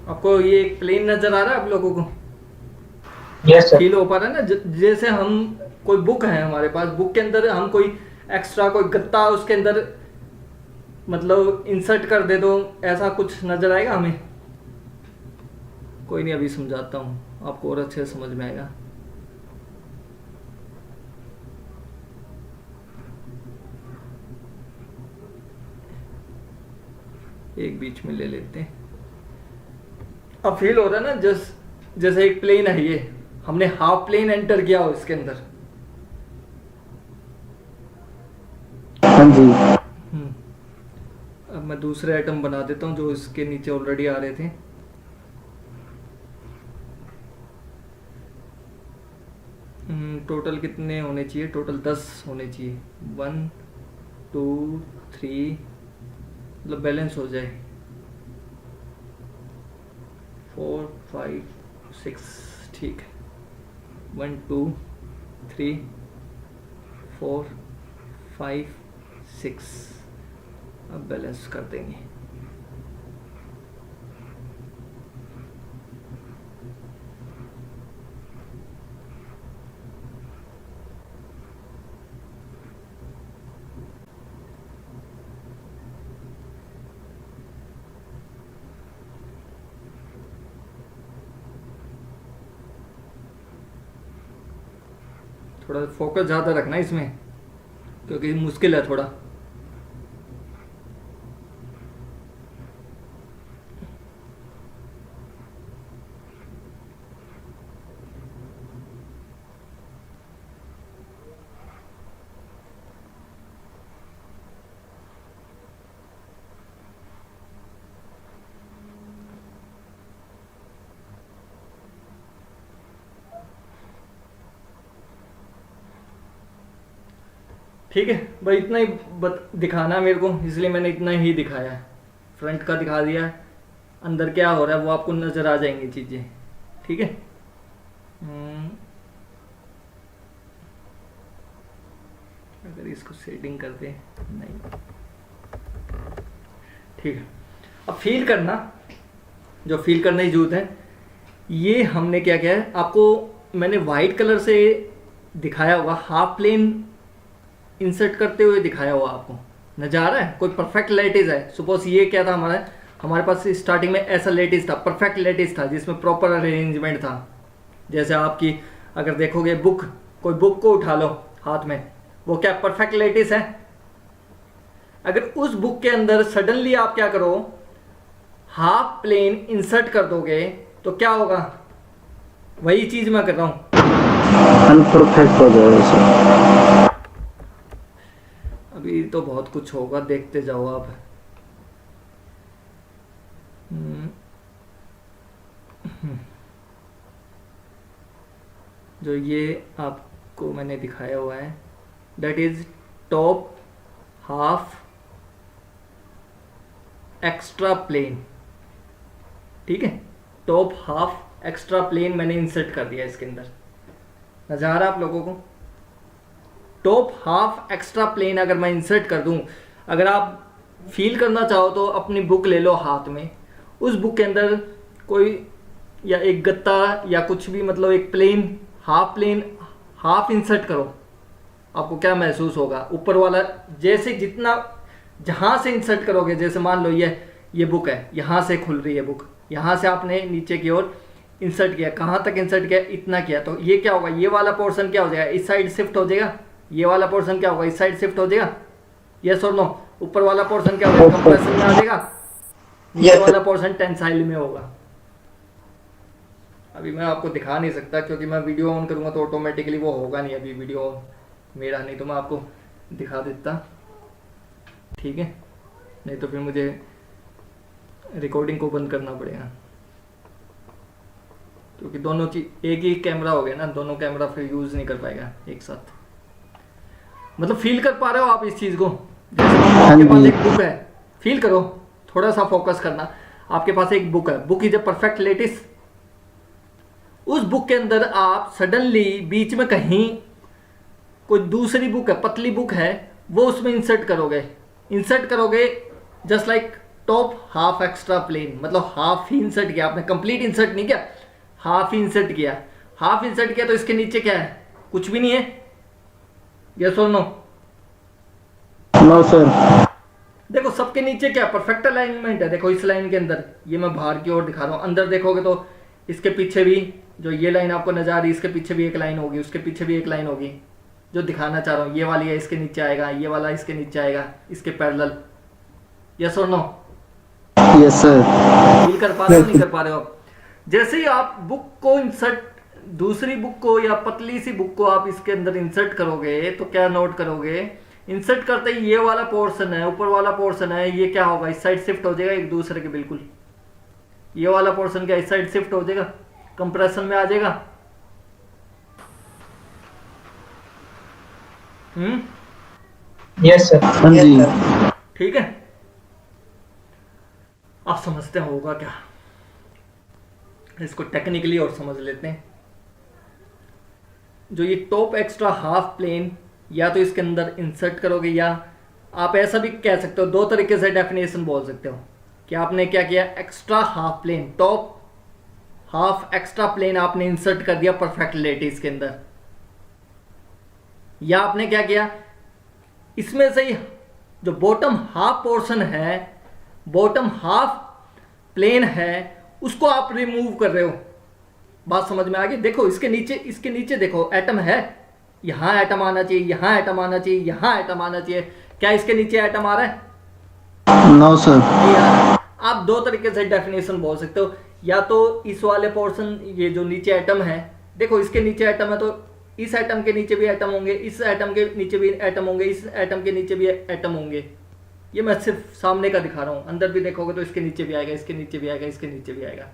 Speaker 3: आपको ये एक प्लेन नजर आ रहा है आप लोगों को?
Speaker 2: Yes sir.
Speaker 3: फील हो पा रहा है ना? जैसे हम कोई बुक है हमारे पास, बुक के अंदर हम कोई एक्स्ट्रा कोई गत्ता उसके अंदर मतलब इंसर्ट कर दे, तो ऐसा कुछ नजर आएगा हमें? कोई नहीं, अभी समझाता हूँ आपको और अच्छे से समझ में आएगा। एक बीच में ले लेते हैं। अब फील हो रहा है ना, जैसे एक प्लेन है, ये हमने हाफ प्लेन एंटर किया हो इसके अंदर।
Speaker 5: हाँ जी।
Speaker 3: अब मैं दूसरे आइटम बना देता हूँ जो इसके नीचे ऑलरेडी आ रहे थे। टोटल कितने होने चाहिए? टोटल 10 होने चाहिए। 1 2 3, मतलब बैलेंस हो जाए। 4 5 6, ठीक है। 1 2 3 4 5 6, अब बैलेंस कर देंगे। थोड़ा फोकस ज़्यादा रखना इसमें, क्योंकि मुश्किल है थोड़ा। ठीक है भाई, इतना ही दिखाना है मेरे को, इसलिए मैंने इतना ही दिखाया है। फ्रंट का दिखा दिया है, अंदर क्या हो रहा है वो आपको नज़र आ जाएंगी चीज़ें, ठीक है। अगर इसको सेटिंग करते नहीं, ठीक है। अब फील करना, जो फील करने की जरूरत है, ये हमने क्या किया है, आपको मैंने वाइट कलर से दिखाया हुआ हाफ प्लेन इंसर्ट करते हुए दिखाया हुआ, आपको नजर आ रहा है? कोई परफेक्ट लेटिस है, सपोज ये क्या था हमारे पास स्टार्टिंग में ऐसा लेटिस था, परफेक्ट लेटिस था जिसमें प्रॉपर अरेंजमेंट था। जैसे आपकी अगर देखोगे बुक, कोई बुक को उठा लो हाथ में, वो क्या परफेक्ट लेटिस है? अगर उस बुक के अंदर सडनली आप क्या करो, हाफ प्लेन इंसर्ट कर दोगे तो क्या होगा? वही चीज मैं कर रहा हूं,
Speaker 5: अनपरफेक्ट हो जाएगा सर।
Speaker 3: अभी तो बहुत कुछ होगा, देखते जाओ आप। जो ये आपको मैंने दिखाया हुआ है, that is top half extra plane. ठीक है, टॉप हाफ एक्स्ट्रा प्लेन मैंने इंसर्ट कर दिया इसके अंदर। नजर आ रहा आप लोगों को? टॉप हाफ एक्स्ट्रा प्लेन अगर मैं इंसर्ट कर दूं, अगर आप फील करना चाहो तो अपनी बुक ले लो हाथ में, उस बुक के अंदर कोई या एक गत्ता या कुछ भी, मतलब एक प्लेन हाफ इंसर्ट करो, आपको क्या महसूस होगा? ऊपर वाला जैसे जितना जहां से इंसर्ट करोगे, जैसे मान लो ये बुक है, यहां से खुल रही है बुक, यहां से आपने नीचे की ओर इंसर्ट किया, कहां तक इंसर्ट किया? इतना किया, तो ये क्या होगा? ये वाला पोर्शन क्या हो जाएगा? इस साइड शिफ्ट हो जाएगा। ये वाला पोर्शन क्या होगा? इस साइड शिफ्ट हो जाएगा। यस और नो? ऊपर वाला पोर्शन क्या हो जाएगा? कंप्रेशन में आ जाएगा। नीचे वाला पोर्शन टेंसाइल में होगा। अभी मैं आपको दिखा नहीं सकता क्योंकि मैं वीडियो ऑन करूंगा तो ऑटोमेटिकली वो होगा नहीं अभी वीडियो ऑन मेरा, नहीं तो मैं आपको दिखा देता। ठीक है, नहीं तो फिर मुझे रिकॉर्डिंग को बंद करना पड़ेगा, क्योंकि दोनों चीज एक ही कैमरा हो गया ना, दोनों कैमरा फिर यूज नहीं कर पाएगा एक साथ। मतलब फील कर पा रहे हो आप इस चीज को? जैसे आपके पास एक बुक है, फील करो, थोड़ा सा फोकस करना। आपके पास एक बुक है, book is a perfect lattice. उस बुक के अंदर आप सडनली बीच में कहीं कोई दूसरी बुक है, पतली बुक है, वो उसमें इंसर्ट करोगे just like top half extra plane, मतलब हाफ ही इंसर्ट किया आपने, कंप्लीट इंसर्ट नहीं किया, हाफ ही इंसर्ट किया। हाफ इंसर्ट किया तो इसके नीचे क्या है? कुछ भी नहीं है। यस और नो?
Speaker 5: No sir.
Speaker 3: देखो सबके नीचे क्या परफेक्ट अलाइनमेंट है। देखो इस लाइन के अंदर, ये मैं बाहर की ओर दिखा रहा हूं, अंदर देखोगे तो इसके पीछे भी जो ये लाइन आपको नजर आ रही है, इसके पीछे भी एक लाइन होगी, उसके पीछे भी एक लाइन होगी। जो दिखाना चाह रहा हूं ये वाली है, इसके नीचे आएगा, ये वाला इसके नीचे आएगा, इसके पैरेलल। यस और नो?
Speaker 5: Yes sir.
Speaker 3: फील कर पा रहे हो नहीं कर पा रहे हो? जैसे ही आप बुक को इंसर्ट, दूसरी बुक को या पतली सी बुक को आप इसके अंदर इंसर्ट करोगे तो क्या नोट करोगे? इंसर्ट करते ही ये वाला पोर्शन है, ऊपर वाला पोर्शन है, ये क्या होगा? इस साइड शिफ्ट हो जाएगा एक दूसरे के बिल्कुल। ये वाला पोर्शन क्या इस साइड शिफ्ट हो जाएगा, कंप्रेशन में आ जाएगा।
Speaker 2: Yes sir.
Speaker 5: हाँ जी।
Speaker 3: ठीक है, आप समझते होगा क्या? इसको टेक्निकली और समझ लेते हैं। जो ये टॉप एक्स्ट्रा हाफ प्लेन, या तो इसके अंदर इंसर्ट करोगे, या आप ऐसा भी कह सकते हो, दो तरीके से डेफिनेशन बोल सकते हो कि आपने क्या किया? Extra half plane, top half extra plane आपने इंसर्ट कर दिया परफेक्ट लेटिस के अंदर। या आपने क्या किया? इसमें से ही जो बॉटम हाफ पोर्शन है, बॉटम हाफ प्लेन है, उसको आप रिमूव कर रहे हो। बात समझ में आ गई? देखो इसके नीचे देखो एटम है, यहां एटम आना चाहिए, यहां एटम आना चाहिए, यहां एटम आना चाहिए। क्या इसके नीचे एटम आ रहा है?
Speaker 5: No sir.
Speaker 3: आप दो तरीके से डेफिनेशन बोल सकते हो। या तो इस वाले पोर्शन, ये जो नीचे एटम है, देखो इसके नीचे एटम है तो इस एटम के नीचे भी एटम होंगे, इस एटम के नीचे भी एटम होंगे, इस एटम के नीचे भी एटम होंगे। ये मैं सिर्फ सामने का दिखा रहा हूं, अंदर भी देखोगे तो इसके नीचे भी आएगा, इसके नीचे भी आएगा, इसके नीचे भी आएगा।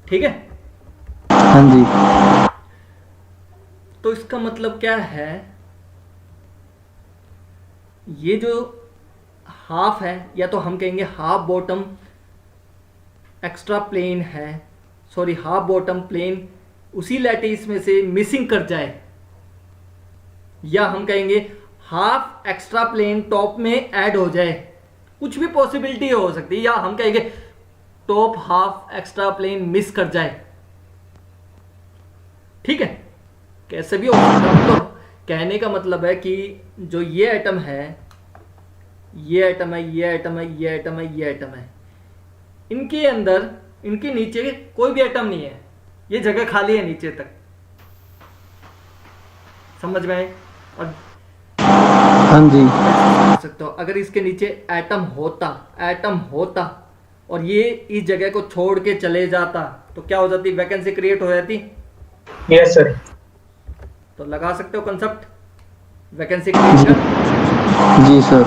Speaker 3: ठीक है?
Speaker 5: हाँ जी।
Speaker 3: तो इसका मतलब क्या है? ये जो हाफ है, या तो हम कहेंगे हाफ बॉटम एक्स्ट्रा प्लेन है, सॉरी हाफ बॉटम प्लेन उसी लैटिस में से मिसिंग कर जाए, या हम कहेंगे हाफ एक्स्ट्रा प्लेन टॉप में ऐड हो जाए। कुछ भी पॉसिबिलिटी हो सकती है। या हम कहेंगे top half extra plane miss कर जाए। ठीक है, कैसे भी हो सकता है। तो कहने का मतलब है कि जो ये एटम है, ये एटम है, ये एटम है, ये एटम है, ये एटम है, इनके अंदर, इनके नीचे कोई भी एटम नहीं है, ये जगह खाली है नीचे तक। समझ में आए? और
Speaker 5: हाँ जी।
Speaker 3: कर सकते हो। अगर इसके नीचे एटम होता और ये इस जगह को छोड़ के चले जाता तो क्या हो जाती, वैकेंसी क्रिएट हो जाती।
Speaker 2: Yes, sir.
Speaker 3: तो लगा सकते हो कंसेप्ट वैकेंसी क्रिएशन।
Speaker 5: जी सर।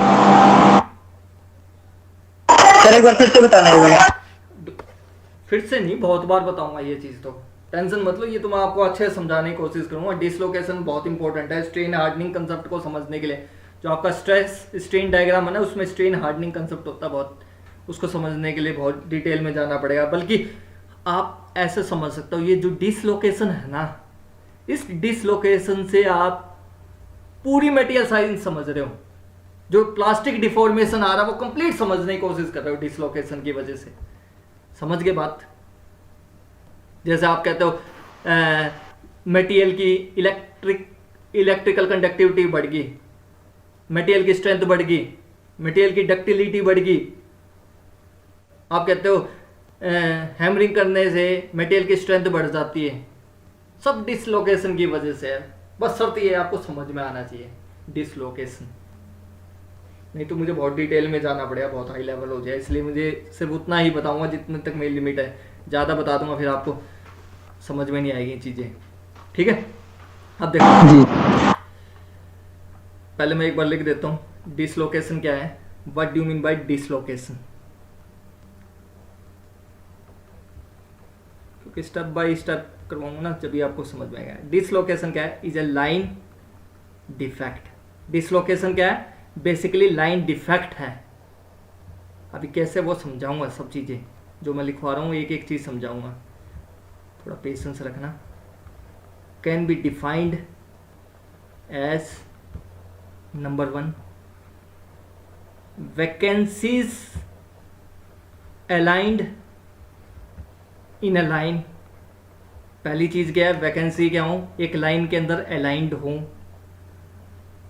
Speaker 1: सर एक बार फिर से बताना होगा।
Speaker 3: फिर से नहीं, बहुत बार बताऊंगा ये चीज, तो टेंशन मतलब ये तो मैं आपको अच्छे से समझाने की कोशिश करूंगा। डिसलोकेशन बहुत इंपॉर्टेंट है स्ट्रेन हार्डनिंग कंसेप्ट को समझने के लिए। जो आपका स्ट्रेस स्ट्रेन डायग्राम है ना, उसमें स्ट्रेन हार्डनिंग कंसेप्ट होता है बहुत, उसको समझने के लिए बहुत डिटेल में जाना पड़ेगा। बल्कि आप ऐसे समझ सकते हो, ये जो डिसलोकेशन है ना, इस डिसलोकेशन से आप पूरी मटेरियल साइंस समझ रहे हो। जो प्लास्टिक डिफॉर्मेशन आ रहा है वो कंप्लीट समझने की कोशिश कर रहे हो डिसलोकेशन की वजह से। समझ गए बात। जैसे आप कहते हो मटेरियल की इलेक्ट्रिकल कंडक्टिविटी बढ़ गई, मटेरियल की स्ट्रेंथ बढ़ गई, मटेरियल की डक्टिलिटी बढ़ गई। आप कहते हो हैमरिंग करने से मटेरियल की स्ट्रेंथ बढ़ जाती है, सब डिसलोकेशन की वजह से है। बस शर्त ये आपको समझ में आना चाहिए डिसलोकेशन, नहीं तो मुझे बहुत डिटेल में जाना पड़ेगा, बहुत हाई लेवल हो जाए। इसलिए मुझे सिर्फ उतना ही बताऊंगा जितने तक मेरी लिमिट है। ज़्यादा बता दूंगा फिर आपको समझ में नहीं आएगी चीज़ें। ठीक है, अब देखो
Speaker 5: जी।
Speaker 3: पहले मैं एक बार लिख देता हूँ डिसलोकेशन क्या है। What do you mean by dislocation, क्योंकि स्टेप बाय स्टेप करवाऊंगा ना, जब भी आपको समझ में आएगा। डिसलोकेशन क्या है, is a line defect. Dislocation क्या है, बेसिकली लाइन डिफेक्ट है। अभी कैसे वो समझाऊंगा, सब चीज़ें जो मैं लिखवा रहा हूँ एक एक चीज़ समझाऊंगा, थोड़ा पेशेंस रखना। Can be defined as number 1 vacancies aligned in a line. पहली चीज़ क्या है, वैकेंसी क्या हूँ, एक लाइन के अंदर अलाइंड हूँ।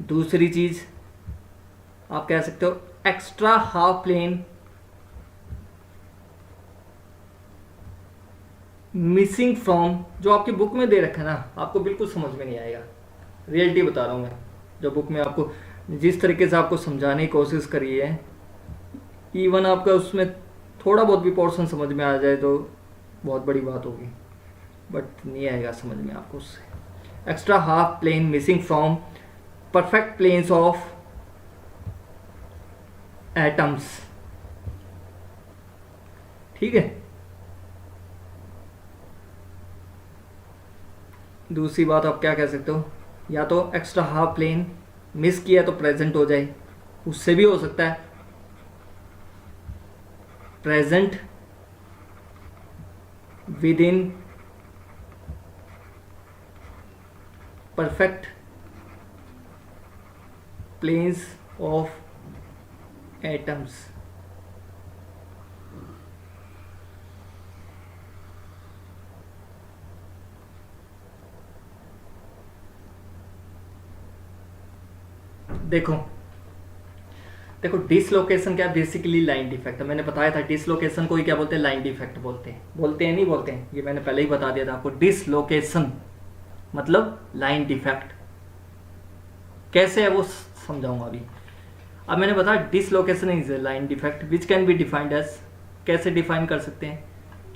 Speaker 3: दूसरी चीज़ आप कह सकते हो extra half plane missing from, जो आपकी बुक में दे रखा है ना, आपको बिल्कुल समझ में नहीं आएगा। रियलिटी बता रहा हूँ मैं, जो बुक में आपको जिस तरीके से आपको समझाने की कोशिश करी है, इवन आपका उसमें थोड़ा बहुत भी पोर्शन समझ में आ जाए तो बहुत बड़ी बात होगी, बट नहीं आएगा समझ में आपको उससे। Extra half plane missing from perfect planes of atoms. ठीक है, दूसरी बात आप क्या कह सकते हो, या तो एक्स्ट्रा हाफ प्लेन मिस किया तो प्रेजेंट हो जाए, उससे भी हो सकता है present within perfect planes of atoms. देखो देखो डिसलोकेशन क्या, बेसिकली लाइन डिफेक्ट। मैंने बताया था डिसलोकेशन को ही क्या बोलते हैं, लाइन डिफेक्ट बोलते हैं नहीं बोलते हैं, ये मैंने पहले ही बता दिया था आपको। डिसलोकेशन मतलब लाइन डिफेक्ट कैसे है वो समझाऊंगा अभी। अब मैंने बताया dislocation is a line defect which can be defined as, कैसे डिफाइन कर सकते हैं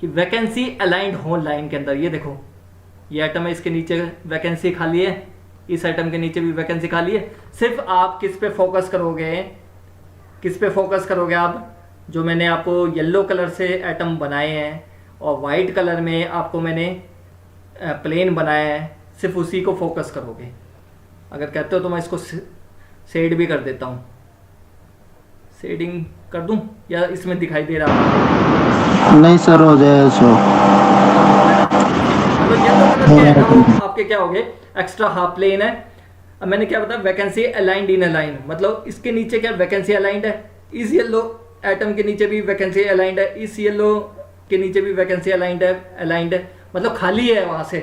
Speaker 3: कि वैकेंसी अलाइंड हो लाइन के अंदर। ये देखो ये एटम है, इसके नीचे वैकेंसी खाली है, इस एटम के नीचे भी वैकेंसी खाली है। सिर्फ आप किस पे फोकस करोगे आप, जो मैंने आपको येलो कलर से एटम बनाए हैं और वाइट कलर में आपको मैंने प्लेन बनाया है, सिर्फ उसी को फोकस करोगे। अगर कहते हो तो मैं इसको शेड भी कर देता हूँ, शेडिंग कर दूं या इसमें दिखाई दे रहा है?
Speaker 5: नहीं सर, हो जाए सो।
Speaker 3: तो येलो कलर के है ना, वो आपके क्या हो गए, एक्स्ट्रा हाफ प्लेन है। अब मैंने क्या बताया, vacancy aligned in a line, मतलब इसके नीचे क्या वैकेंसी अलाइंड है, इस येलो एटम के नीचे भी वैकेंसी अलाइंड है, इस येलो के नीचे भी वैकेंसी अलाइंड है, मतलब खाली है वहां से।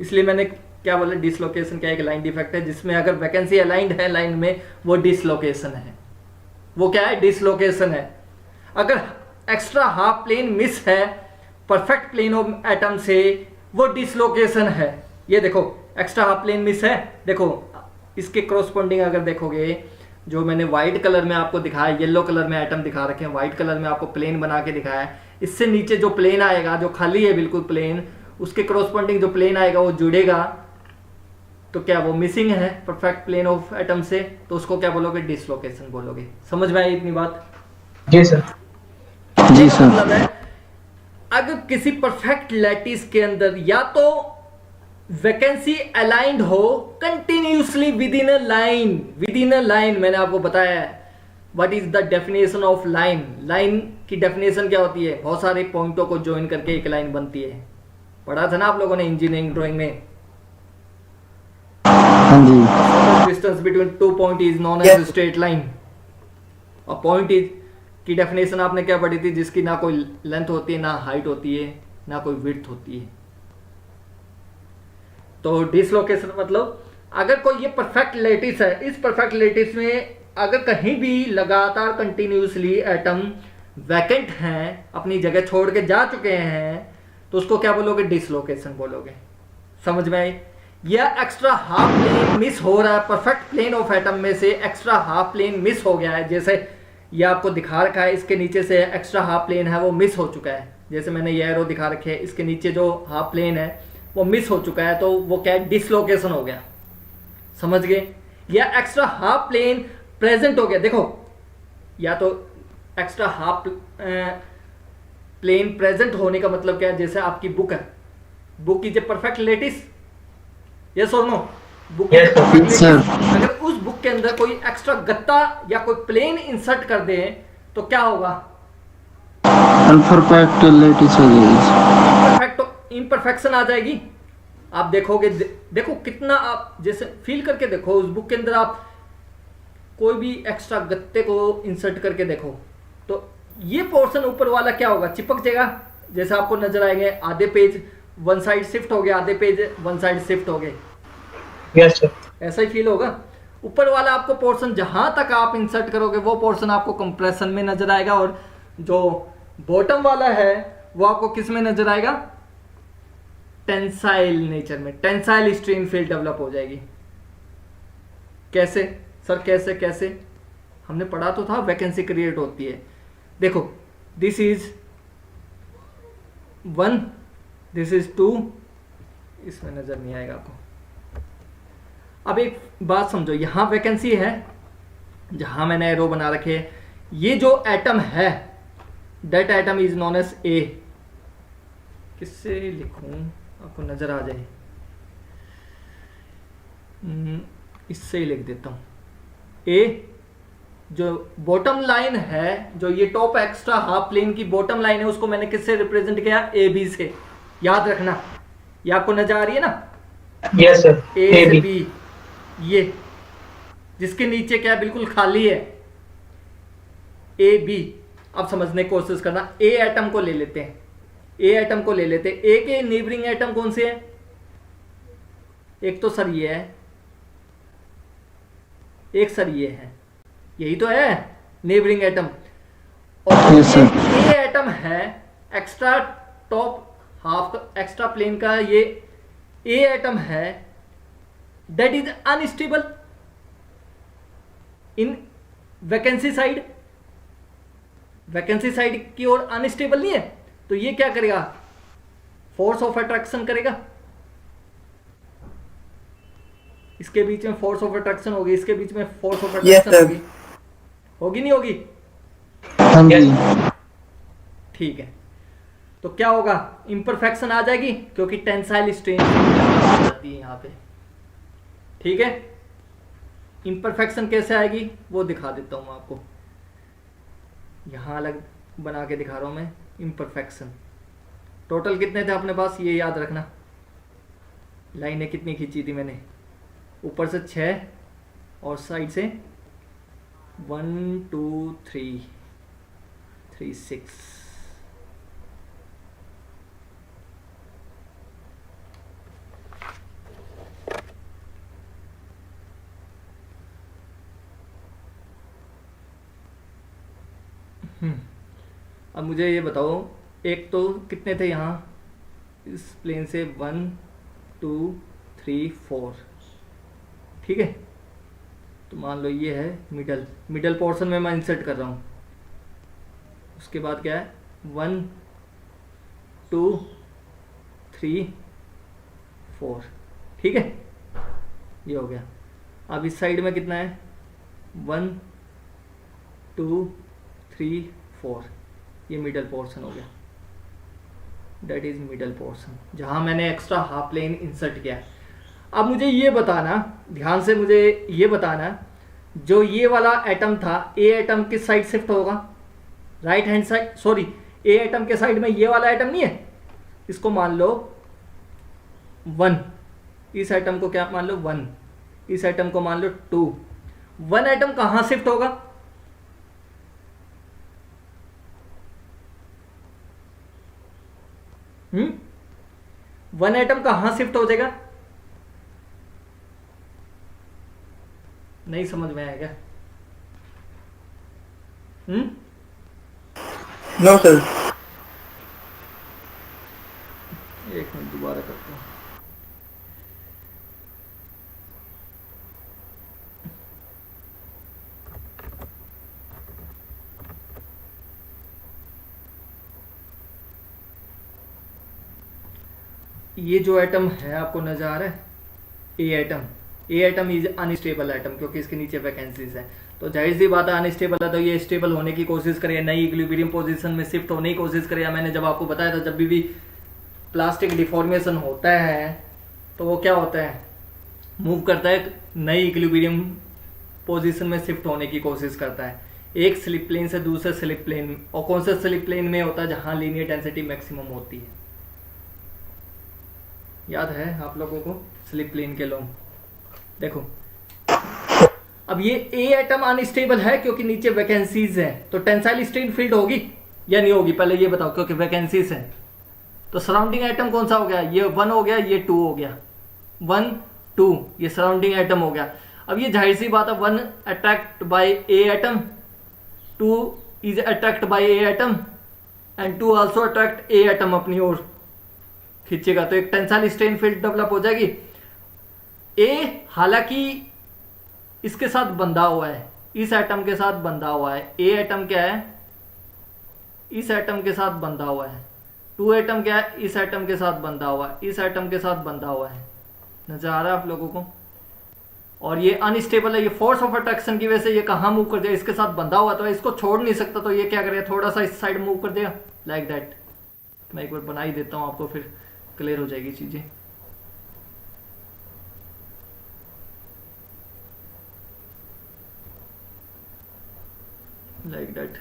Speaker 3: इसलिए मैंने क्या बोला, डिसलोकेशन क्या एक लाइन डिफेक्ट है, जिसमें अगर वैकेंसी अलाइंड है लाइन में वो डिसलोकेशन है। वो क्या है, डिसलोकेशन है। अगर एक्स्ट्रा हाफ प्लेन मिस है परफेक्ट प्लेन ऑफ एटम से, वो डिसलोकेशन है। ये देखो एक्स्ट्रा हाफ प्लेन मिस है, देखो इसके क्रॉसपोंडिंग अगर देखोगे, जो मैंने व्हाइट कलर में आपको दिखाया, येलो कलर में एटम दिखा रखे हैं, व्हाइट कलर में आपको प्लेन बना के दिखाया है, इससे नीचे जो प्लेन आएगा, जो खाली है बिल्कुल प्लेन, उसके क्रॉसपोंडिंग जो प्लेन आएगा वो जुड़ेगा, तो क्या वो मिसिंग है परफेक्ट प्लेन ऑफ एटम से, तो उसको क्या बोलोगे? डिसलोकेशन बोलोगे। समझ में आई इतनी बात?
Speaker 2: जी सर।
Speaker 5: जी सर।
Speaker 3: मतलब है अगर किसी परफेक्ट लैटिस के अंदर या तो वैकेंसी अलाइंड हो continuously with in a line, मैंने आपको बताया है what is the definition of line. Line की डेफिनेशन क्या होती है? बहुत सारे पॉइंटों को ज्वाइन करके एक लाइन बनती है। पढ़ा था ना आप लोगों ने इंजीनियरिंग ड्राइंग में?
Speaker 5: हाँ जी।
Speaker 3: Distance between two point is known as straight line. और पॉइंट इज की डेफिनेशन आपने क्या पढ़ी थी? जिसकी ना कोई लेंथ होती है, ना हाइट होती है, ना कोई विड्थ होती है। तो डिसलोकेशन मतलब अगर कोई ये परफेक्ट लैटिस है, इस परफेक्ट लैटिस में अगर कहीं भी लगातार कंटिन्यूसली एटम वैकेंट हैं, अपनी जगह छोड़ के जा चुके हैं, तो उसको क्या बोलोगे? डिसलोकेशन बोलोगे। समझ में आई? या एक्स्ट्रा हाफ प्लेन मिस हो रहा है, परफेक्ट प्लेन ऑफ एटम में से एक्स्ट्रा हाफ प्लेन मिस हो गया है, जैसे ये आपको दिखा रखा है, इसके नीचे से एक्स्ट्रा हाफ प्लेन है वो मिस हो चुका है, जैसे मैंने ये एरो दिखा रखे है, इसके नीचे जो हाफ प्लेन है वो मिस हो चुका है, तो वो क्या है? डिसलोकेशन हो गया। समझ गए? या एक्स्ट्रा हाफ प्लेन प्रेजेंट हो गया। देखो, या तो एक्स्ट्रा हाफ प्लेन प्रेजेंट होने का मतलब क्या है? जैसे आपकी बुक है, book is a perfect lattice, yes और नो? Book
Speaker 2: Yes,
Speaker 5: sir.
Speaker 3: अगर उस बुक के अंदर कोई एक्स्ट्रा गत्ता या कोई प्लेन इंसर्ट कर दे तो क्या होगा?
Speaker 5: अनपरफेक्ट लैटिस हो जाएगी।
Speaker 3: इम्परफेक्शन आ जाएगी। आप देखोगे, देखो कितना, आप जैसे फील करके देखो, उस बुक के अंदर आप कोई भी एक्स्ट्रा गत्ते को इंसर्ट करके देखो, तो ये पोर्शन ऊपर वाला क्या होगा? चिपक जाएगा। जैसे आपको नजर आएंगे आधे पेज वन साइड शिफ्ट हो गया, आधे पेज वन साइड शिफ्ट हो गए,
Speaker 2: यस सर।
Speaker 3: ऐसा ही फील होगा। ऊपर वाला आपको पोर्शन जहां तक आप इंसर्ट करोगे वो पोर्शन आपको कंप्रेशन में नजर आएगा, और जो बॉटम वाला है वो आपको किस में नजर आएगा? टेंसाइल नेचर में, टेंसाइल स्ट्रेन फील्ड डेवलप हो जाएगी। कैसे सर? कैसे हमने पढ़ा तो था, वैकेंसी क्रिएट होती है। देखो, दिस इज 1, दिस इज 2, इसमें नजर नहीं आएगा आपको। अब एक बात समझो, यहां वैकेंसी है, जहां मैंने एरो बना रखे, ये जो एटम है, that atom is known as a. किससे लिखूं आपको नजर आ जाए? इससे ही लिख देता हूं। ए जो बॉटम लाइन है, जो ये टॉप एक्स्ट्रा हाफ प्लेन की बॉटम लाइन है, उसको मैंने किससे रिप्रेजेंट किया? ए बी से। याद रखना, ये आपको नजर आ रही है ना?
Speaker 2: Yes sir.
Speaker 3: ए से बी, ये जिसके नीचे क्या बिल्कुल खाली है, ए बी। अब समझने की कोशिश करना। ए एटम को ले लेते हैं, ए एटम को ले लेते हैं। ए के नेबरिंग एटम कौन से हैं? एक तो सर ये है, एक सर ये है, यही तो है नेबरिंग एटम। और
Speaker 5: Yes, sir.
Speaker 3: ये ए एटम है extra top half extra plane का, ये ए एटम है, that is unstable in vacancy side. Vacancy side की ओर अनस्टेबल नहीं है, तो ये क्या करेगा? फोर्स ऑफ अट्रैक्शन करेगा। इसके बीच में फोर्स ऑफ अट्रैक्शन होगी, इसके बीच में फोर्स ऑफ अट्रैक्शन
Speaker 1: sir.
Speaker 3: होगी, होगी नहीं होगी?
Speaker 5: हाँ जी।
Speaker 3: ठीक है, तो क्या होगा? इम्परफेक्शन आ जाएगी, क्योंकि टेंसाइल स्ट्रेन आती है यहाँ पे। ठीक है, इम्परफेक्शन कैसे आएगी वो दिखा देता हूं आपको। यहां अलग बना के दिखा रहा हूं मैं। इम्परफेक्शन टोटल कितने थे अपने पास, ये याद रखना। लाइनें कितनी खींची थी मैंने? ऊपर से 6 और साइड से 1 2 3 6। अब मुझे ये बताओ, एक तो कितने थे यहाँ इस प्लेन से? 1 2 3 4, ठीक है। तो मान लो ये है मिडल पोर्शन में मैं इंसर्ट कर रहा हूँ। उसके बाद क्या है 1 2 3 4, ठीक है, ये हो गया। अब इस साइड में कितना है 1 2 3 4, ये मिडल पोर्शन हो गया, दैट इज मिडल पोर्शन जहां मैंने एक्स्ट्रा हाफ प्लेन इंसर्ट किया है। अब मुझे ये बताना, ध्यान से मुझे ये बताना, जो ये वाला एटम था ए एटम किस साइड शिफ्ट होगा, राइट हैंड साइड, सॉरी ए एटम के साइड में ये वाला एटम नहीं है, इसको मान लो 1, इस एटम को क्या मान लो 1, इस एटम को मान लो 2। 1 एटम कहां शिफ्ट होगा, वन एटम कहां शिफ्ट हो जाएगा, नहीं समझ में आएगा?
Speaker 1: No sir.
Speaker 3: एक मिनट दोबारा करता हूं। ये जो एटम है आपको नजर आ रहा है ए एटम इज अनस्टेबल एटम, क्योंकि इसके नीचे वैकेंसीज है। तो जाहिर सी बात है अनस्टेबल है तो ये स्टेबल होने की कोशिश करेगा, नई इक्विलिब्रियम पोजीशन में शिफ्ट होने की कोशिश करेगा। मैंने जब आपको बताया था जब भी प्लास्टिक डिफॉर्मेशन होता है तो वो क्या होता है, मूव करता है, नई इक्विलिब्रियम पोजीशन में शिफ्ट होने की कोशिश करता है, एक स्लिप प्लेन से दूसरे स्लिप प्लेन में। और कौन सा स्लिप प्लेन में होता है, जहां लीनियर डेंसिटी मैक्सिमम होती है। याद है आप लोगों को स्लिप प्लेन के लॉ? देखो अब ये ए एटम अनस्टेबल है क्योंकि नीचे वैकेंसीज है, तो टेंसाइल स्ट्रेन फील्ड होगी या नहीं होगी, पहले ये बताओ, क्योंकि वैकेंसीज है। तो सराउंडिंग एटम कौन सा हो गया, ये 1 हो गया, ये 2 हो गया, 1 2, ये सराउंडिंग एटम हो गया। अब ये जाहिर सी बात है 1 attract by a atom, 2 is attract by a atom and 2 also attract a atom अपनी ओर खींचेगा, तो एक टेंसाइल स्ट्रेन फील्ड डेवलप हो जाएगी। ए हालांकि इसके साथ बंधा हुआ है, इस एटम के साथ बंधा हुआ है, ए एटम क्या है, इस एटम के साथ बंधा हुआ है, 2 एटम क्या है, इस एटम के साथ बंधा हुआ है, इस एटम के साथ बंधा हुआ है। नजर आ रहा है आप लोगों को? और ये अनस्टेबल है, ये फोर्स ऑफ अट्रैक्शन की वजह से ये कहां मूव कर जाए, इसके साथ बंधा हुआ तो इसको छोड़ नहीं सकता, तो ये क्या करेगा, थोड़ा सा इस साइड मूव कर देगा, लाइक दैट। मैं एक बार बना ही देता हूं आपको, फिर क्लियर हो जाएगी चीजें। like that,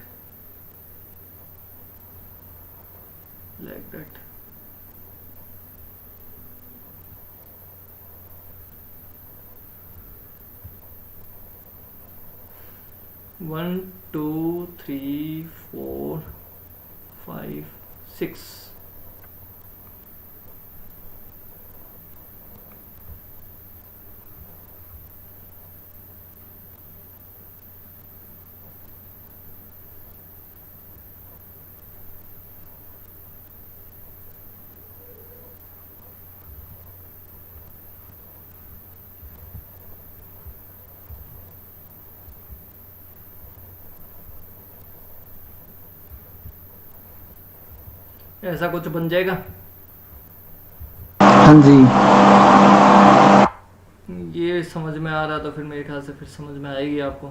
Speaker 3: like that। One 2 3 4 5 6, ऐसा कुछ बन जाएगा।
Speaker 5: हाँ जी।
Speaker 3: ये समझ में आ रहा तो फिर मेरे ख्याल से फिर समझ में आएगी आपको।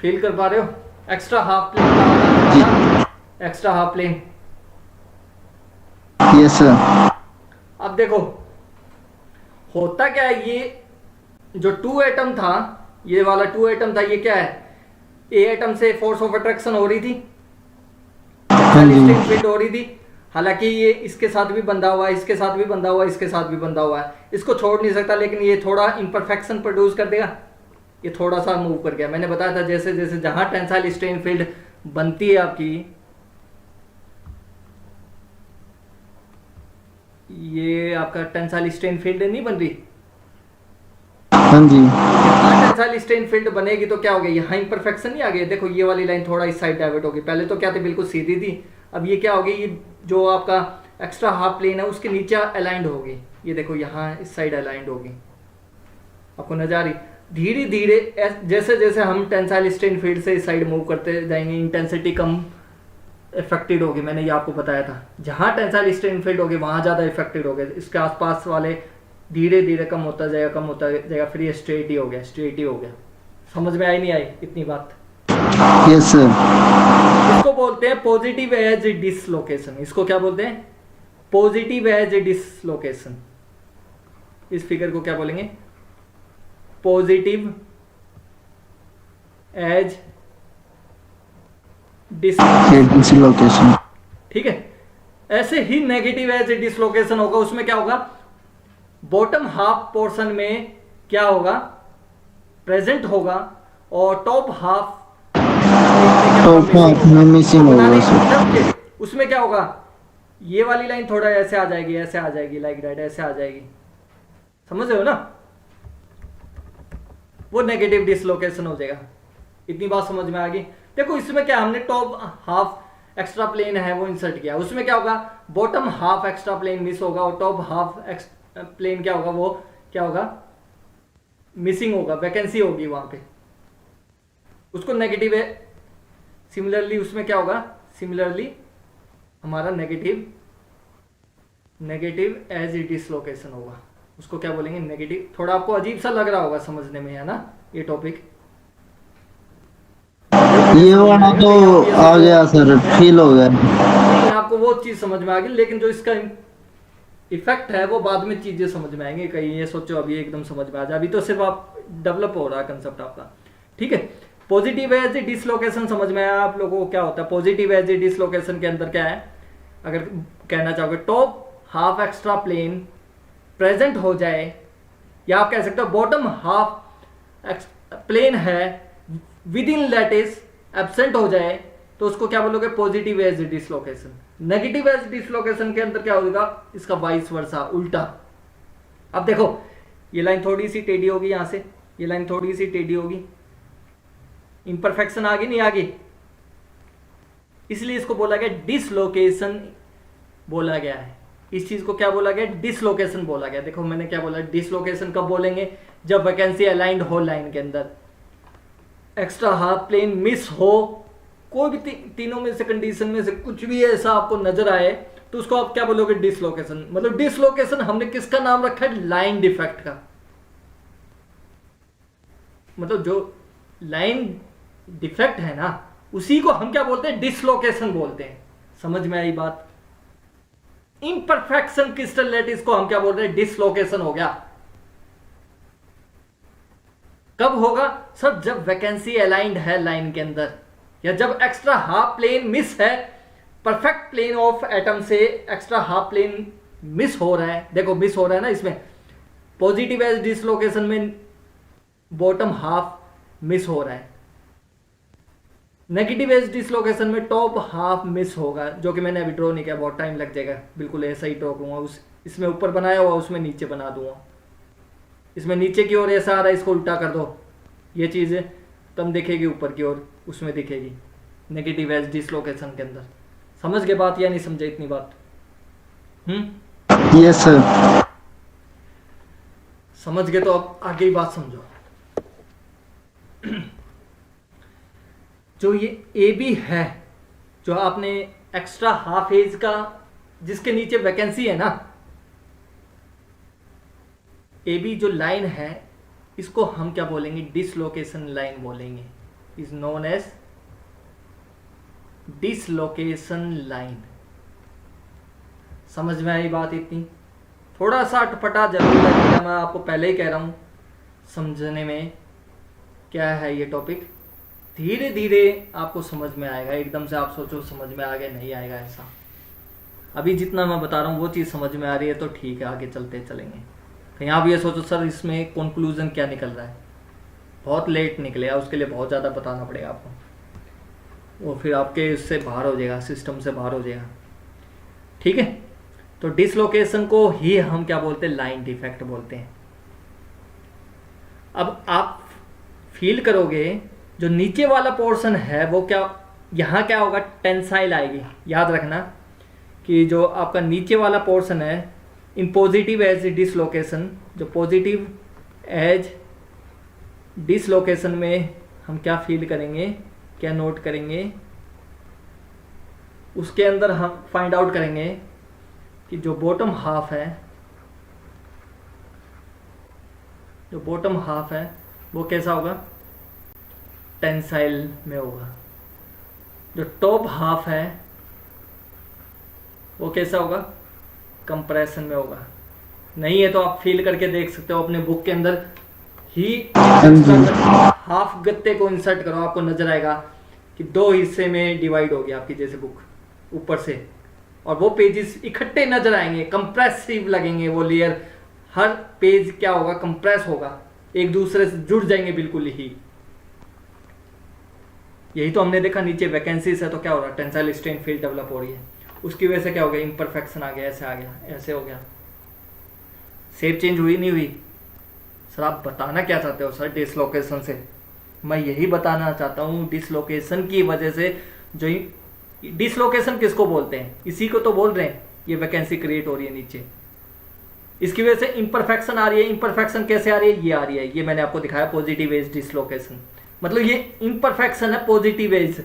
Speaker 3: फील कर पा रहे हो? Extra half plane, extra half plane.
Speaker 5: Yes sir.
Speaker 3: अब देखो होता क्या है, ये जो 2 एटम था, ये वाला 2 एटम था, ये क्या है, ए एटम से फोर्स ऑफ अट्रैक्शन हो रही थी, फील्ड हो रही थी। हालांकि ये इसके साथ भी बंधा हुआ है, इसके साथ भी बंधा हुआ है, इसके साथ भी बंधा हुआ है, इसको छोड़ नहीं सकता, लेकिन ये थोड़ा इम्परफेक्शन प्रोड्यूस कर देगा, ये थोड़ा सा मूव कर गया। मैंने बताया था जैसे जैसे जहां टेंसाइल स्ट्रेन फील्ड बनती है आपकी, ये आपका टेंसाइल स्ट्रेन फील्ड नहीं बन रही,
Speaker 5: हाँ जी
Speaker 3: यहाँ टेंसाइल स्ट्रेन फील्ड बनेगी तो क्या हो गया, यहाँ इम्परफेक्शन नहीं आ गया। देखो ये वाली लाइन थोड़ा इस साइड डाइवर्ट होगी, पहले तो क्या थी बिल्कुल सीधी थी, अब ये क्या होगी, ये जो आपका एक्स्ट्रा हाफ प्लेन है उसके नीचे अलाइंड होगी। ये देखो यहाँ इस साइड अलाइंड होगी, आपको नजर आ रही। धीरे धीरे जैसे जैसे हम टेंसाइल स्ट्रेन फील्ड से इस साइड मूव करते जाएंगे, इंटेंसिटी कम इफेक्टेड होगी। मैंने ये आपको बताया था, जहाँ टेंसाइल स्ट्रेन फील्ड होगी वहाँ ज़्यादा इफेक्टेड होगे, इसके आसपास वाले धीरे धीरे कम होता जाएगा, कम होता जाएगा, फिर ये स्ट्रेट ही हो गया, स्ट्रेट ही हो गया। समझ में आई नहीं आई इतनी बात?
Speaker 5: Yes sir.
Speaker 3: इसको बोलते हैं पॉजिटिव एज डिसलोकेशन। इसको क्या बोलते हैं? Positive edge dislocation. इस फिगर को क्या बोलेंगे? Positive edge
Speaker 5: dislocation.
Speaker 3: ठीक है। ऐसे ही नेगेटिव एज डिसलोकेशन होगा, उसमें क्या होगा, बॉटम हाफ पोर्शन में क्या होगा, प्रेजेंट होगा, और टॉप हाफ
Speaker 5: में मिसिंग होगा सर।
Speaker 3: उसमें क्या होगा, ये वाली लाइन थोड़ा ऐसे आ जाएगी, ऐसे आ जाएगी, लाइक दैट, ऐसे आ जाएगी। समझ रहे हो ना? वो नेगेटिव डिसलोकेशन हो जाएगा। इतनी बात समझ में आ गई? देखो इसमें क्या, हमने टॉप हाफ एक्स्ट्रा प्लेन है वो इंसर्ट किया, उसमें क्या होगा, bottom half extra plane miss होगा और टॉप हाफ प्लेन क्या होगा, वो क्या होगा, मिसिंग होगा, वैकेंसी होगी वहां पे, उसको नेगेटिव है। सिमिलरली उसमें क्या होगा, सिमिलरली हमारा नेगेटिव एज डिसलोकेशन होगा, उसको क्या बोलेंगे, नेगेटिव। थोड़ा आपको अजीब सा लग रहा होगा समझने में, है ना ये टॉपिक?
Speaker 5: ये वाला तो आ गया सर, फील हो गया।
Speaker 3: लेकिन आपको वो चीज समझ में आ गई, लेकिन जो इसका इफेक्ट है वो बाद में चीजें समझ में आएंगे। कहीं ये सोचो अभी एकदम समझ में आ जाए, अभी तो सिर्फ आप डेवलप हो रहा है कंसेप्ट आपका। ठीक है। पॉजिटिव एज डिसलोकेशन समझ में आया आप लोगों को? क्या होता है पॉजिटिव एज डिसलोकेशन के अंदर? क्या है, अगर कहना चाहोगे, top half extra plane present हो जाए, या आप कह सकते हो बॉटम हाफ प्लेन है विद इन लैटिस एब्सेंट हो जाए, तो उसको क्या बोलोगे, positive edge dislocation. Negative edge dislocation के अंदर क्या होगा, इसका वाइस वर्सा, उल्टा। अब देखो ये लाइन थोड़ी सी टेढ़ी होगी, यहां से ये लाइन थोड़ी सी टेढ़ी होगी, इंपरफेक्शन आ गई, नहीं आ गई, इसलिए इसको बोला गया डिसलोकेशन बोला गया है। इस चीज को क्या बोला गया, डिसलोकेशन बोला गया। देखो मैंने क्या बोला, डिसलोकेशन कब बोलेंगे, जब वैकेंसी अलाइंड हो लाइन के अंदर, एक्स्ट्रा हाफ प्लेन मिस हो, कोई भी तीनों में से कंडीशन में से कुछ भी ऐसा आपको नजर आए, तो उसको आप क्या बोलोगे, डिसलोकेशन। मतलब डिसलोकेशन हमने किसका नाम रखा है, लाइन डिफेक्ट का। मतलब जो लाइन डिफेक्ट है ना, उसी को हम क्या बोलते हैं, डिसलोकेशन बोलते हैं। समझ में आई बात? इम्परफेक्शन क्रिस्टल लैटिस को हम क्या बोल रहे हैं, डिसलोकेशन हो गया। कब होगा सर, जब वैकेंसी अलाइंड है लाइन के अंदर, या जब एक्स्ट्रा हाफ प्लेन मिस है, परफेक्ट प्लेन ऑफ एटम से एक्स्ट्रा हाफ प्लेन मिस हो रहा है। देखो मिस हो रहा है ना, इसमें पॉजिटिव एज डिसलोकेशन में बॉटम हाफ मिस हो रहा है, नेगेटिव एज डिसलोकेशन में टॉप हाफ मिस होगा, जो कि मैंने अभी ड्रॉ नहीं किया, बहुत टाइम लग जाएगा, बिल्कुल ऐसा ही ड्रॉ करूंगा। इसमें ऊपर बनाया हुआ उसमें नीचे बना दूंगा, इसमें नीचे की ओर ऐसा आ रहा है, इसको उल्टा कर दो, ये चीज़ तब दिखेगी ऊपर की ओर, उसमें दिखेगी नेगेटिव एज डिसलोकेशन के अंदर। समझ गए बात या नहीं समझे इतनी बात?
Speaker 5: Yes sir.
Speaker 3: समझ गए तो अब आगे ही बात समझो। जो ये ए बी है, जो आपने एक्स्ट्रा हाफ एज का, जिसके नीचे वैकेंसी है ना, ए बी जो लाइन है, इसको हम क्या बोलेंगे, डिसलोकेशन लाइन बोलेंगे। Is known as dislocation line. समझ में आई बात इतनी? थोड़ा सा अटपटा जरूर लगेगा, मैं आपको पहले ही कह रहा हूं, समझने में क्या है ये टॉपिक, धीरे धीरे आपको समझ में आएगा। एकदम से आप सोचो समझ में आ गया, नहीं आएगा ऐसा। अभी जितना मैं बता रहा हूँ वो चीज़ समझ में आ रही है तो ठीक है, आगे चलते चलेंगे। कहीं आप ये सोचो सर इसमें कंक्लूजन क्या निकल रहा है, बहुत लेट निकलेगा, उसके लिए बहुत ज़्यादा बताना पड़ेगा आपको, वो फिर आपके इससे बाहर हो जाएगा, सिस्टम से बाहर हो जाएगा। ठीक है, तो डिसलोकेशन को ही हम क्या बोलते हैं, लाइन डिफेक्ट बोलते हैं। अब आप फील करोगे जो नीचे वाला पोर्शन है वो क्या, यहाँ क्या होगा, टेंसाइल आएगी। याद रखना कि जो आपका नीचे वाला पोर्शन है इन पॉजिटिव एज डिसलोकेशन, जो पॉजिटिव एज डिसलोकेशन में हम क्या फील करेंगे, क्या नोट करेंगे, उसके अंदर हम फाइंड आउट करेंगे कि जो बॉटम हाफ है, जो बॉटम हाफ है वो कैसा होगा, टेंसाइल में होगा। जो टॉप हाफ है वो कैसा होगा, कंप्रेशन में होगा। नहीं है तो आप फील करके देख सकते हो अपने बुक के अंदर ही, हाफ गत्ते को इंसर्ट करो, आपको नजर आएगा कि 2 हिस्से में डिवाइड हो गया आपकी जैसे बुक ऊपर से, और वो पेजेस इकट्ठे नजर आएंगे, कंप्रेसिव लगेंगे वो लेयर। हर पेज क्या होगा, कंप्रेस होगा, एक दूसरे से जुड़ जाएंगे बिल्कुल ही। यही तो हमने देखा, नीचे वैकेंसीज है तो क्या हो रहा है, टेंसाइल स्ट्रेन फील्ड डेवलप हो रही है, उसकी वजह से क्या हो गया, इम्परफेक्शन आ गया, ऐसे आ गया, ऐसे हो गया। शेप चेंज हुई नहीं हुई? सर आप बताना क्या चाहते हो सर डिसलोकेशन से? मैं यही बताना चाहता हूँ डिसलोकेशन की वजह से, जो डिसलोकेशन किसको बोलते हैं, इसी को तो बोल रहे हैं, ये वैकेंसी क्रिएट हो रही है नीचे, इसकी वजह से इम्परफेक्शन आ रही है। इम्परफेक्शन कैसे आ रही है, ये आ रही है, ये मैंने आपको दिखाया पॉजिटिव एज डिसलोकेशन, मतलब ये इम्परफेक्शन है पॉजिटिव एज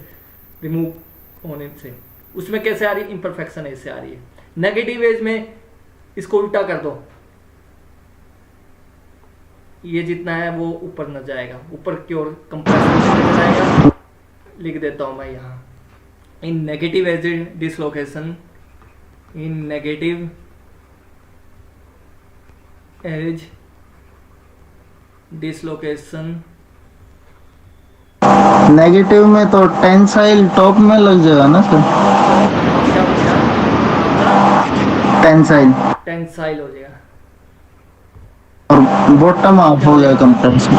Speaker 3: रिमूव होने से, उसमें कैसे आ रही है, इम्परफेक्शन ऐसे आ रही है। नेगेटिव एज में इसको उल्टा कर दो, ये जितना है वो ऊपर न जाएगा, ऊपर की ओर कंप्रेशन जाएगा। लिख देता हूं मैं यहाँ, इन नेगेटिव एज डिसलोकेशन, इन नेगेटिव एज डिसलोकेशन।
Speaker 5: नेगेटिव में तो टेंसाइल टॉप में लग जाएगा ना सर,
Speaker 3: क्या हो गया,
Speaker 5: टेंसाइल,
Speaker 3: टेंसाइल हो जाएगा,
Speaker 5: और बॉटम ऑफ हो गया कंप्रेशन,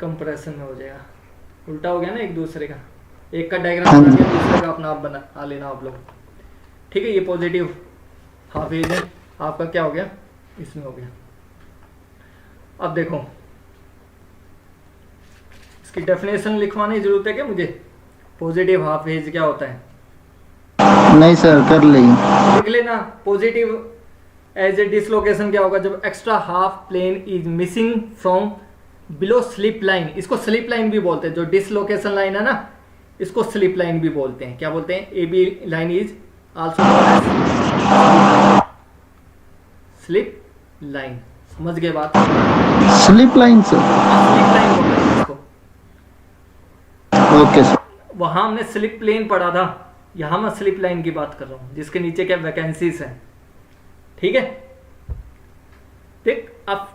Speaker 3: कंप्रेशन में हो जाएगा। उल्टा हो गया ना एक दूसरे का, एक का डायग्राम बना दिया, दूसरे का अपना आप बना लेना आप लोग, ठीक है। ये पॉजिटिव हाफ एज है, आपका क्या हो गया, इसमें हो गया। अब देखो इसकी डेफिनेशन लिखवाने की जरूरत है क्या मुझे, पॉजिटिव हाफ एज क्या होता है?
Speaker 5: नहीं सर कर लेंगे,
Speaker 3: लिख लेना। पॉजिटिव एज ए डिसलोकेशन क्या होगा, जब extra half plane is missing from below slip line, इसको स्लिप लाइन भी बोलते हैं, जो डिसलोकेशन लाइन है ना इसको स्लिप लाइन भी बोलते हैं। क्या बोलते हैं, A B line is also slip line. समझ गए बात?
Speaker 5: Slip line sir,
Speaker 3: slip line बोलते हैं इसको।
Speaker 5: Okay sir.
Speaker 3: वहां हमने स्लिप प्लेन पढ़ा था, यहां मैं स्लिप लाइन की बात कर रहा हूं, जिसके नीचे क्या वैकेंसीज है, ठीक है। देख अब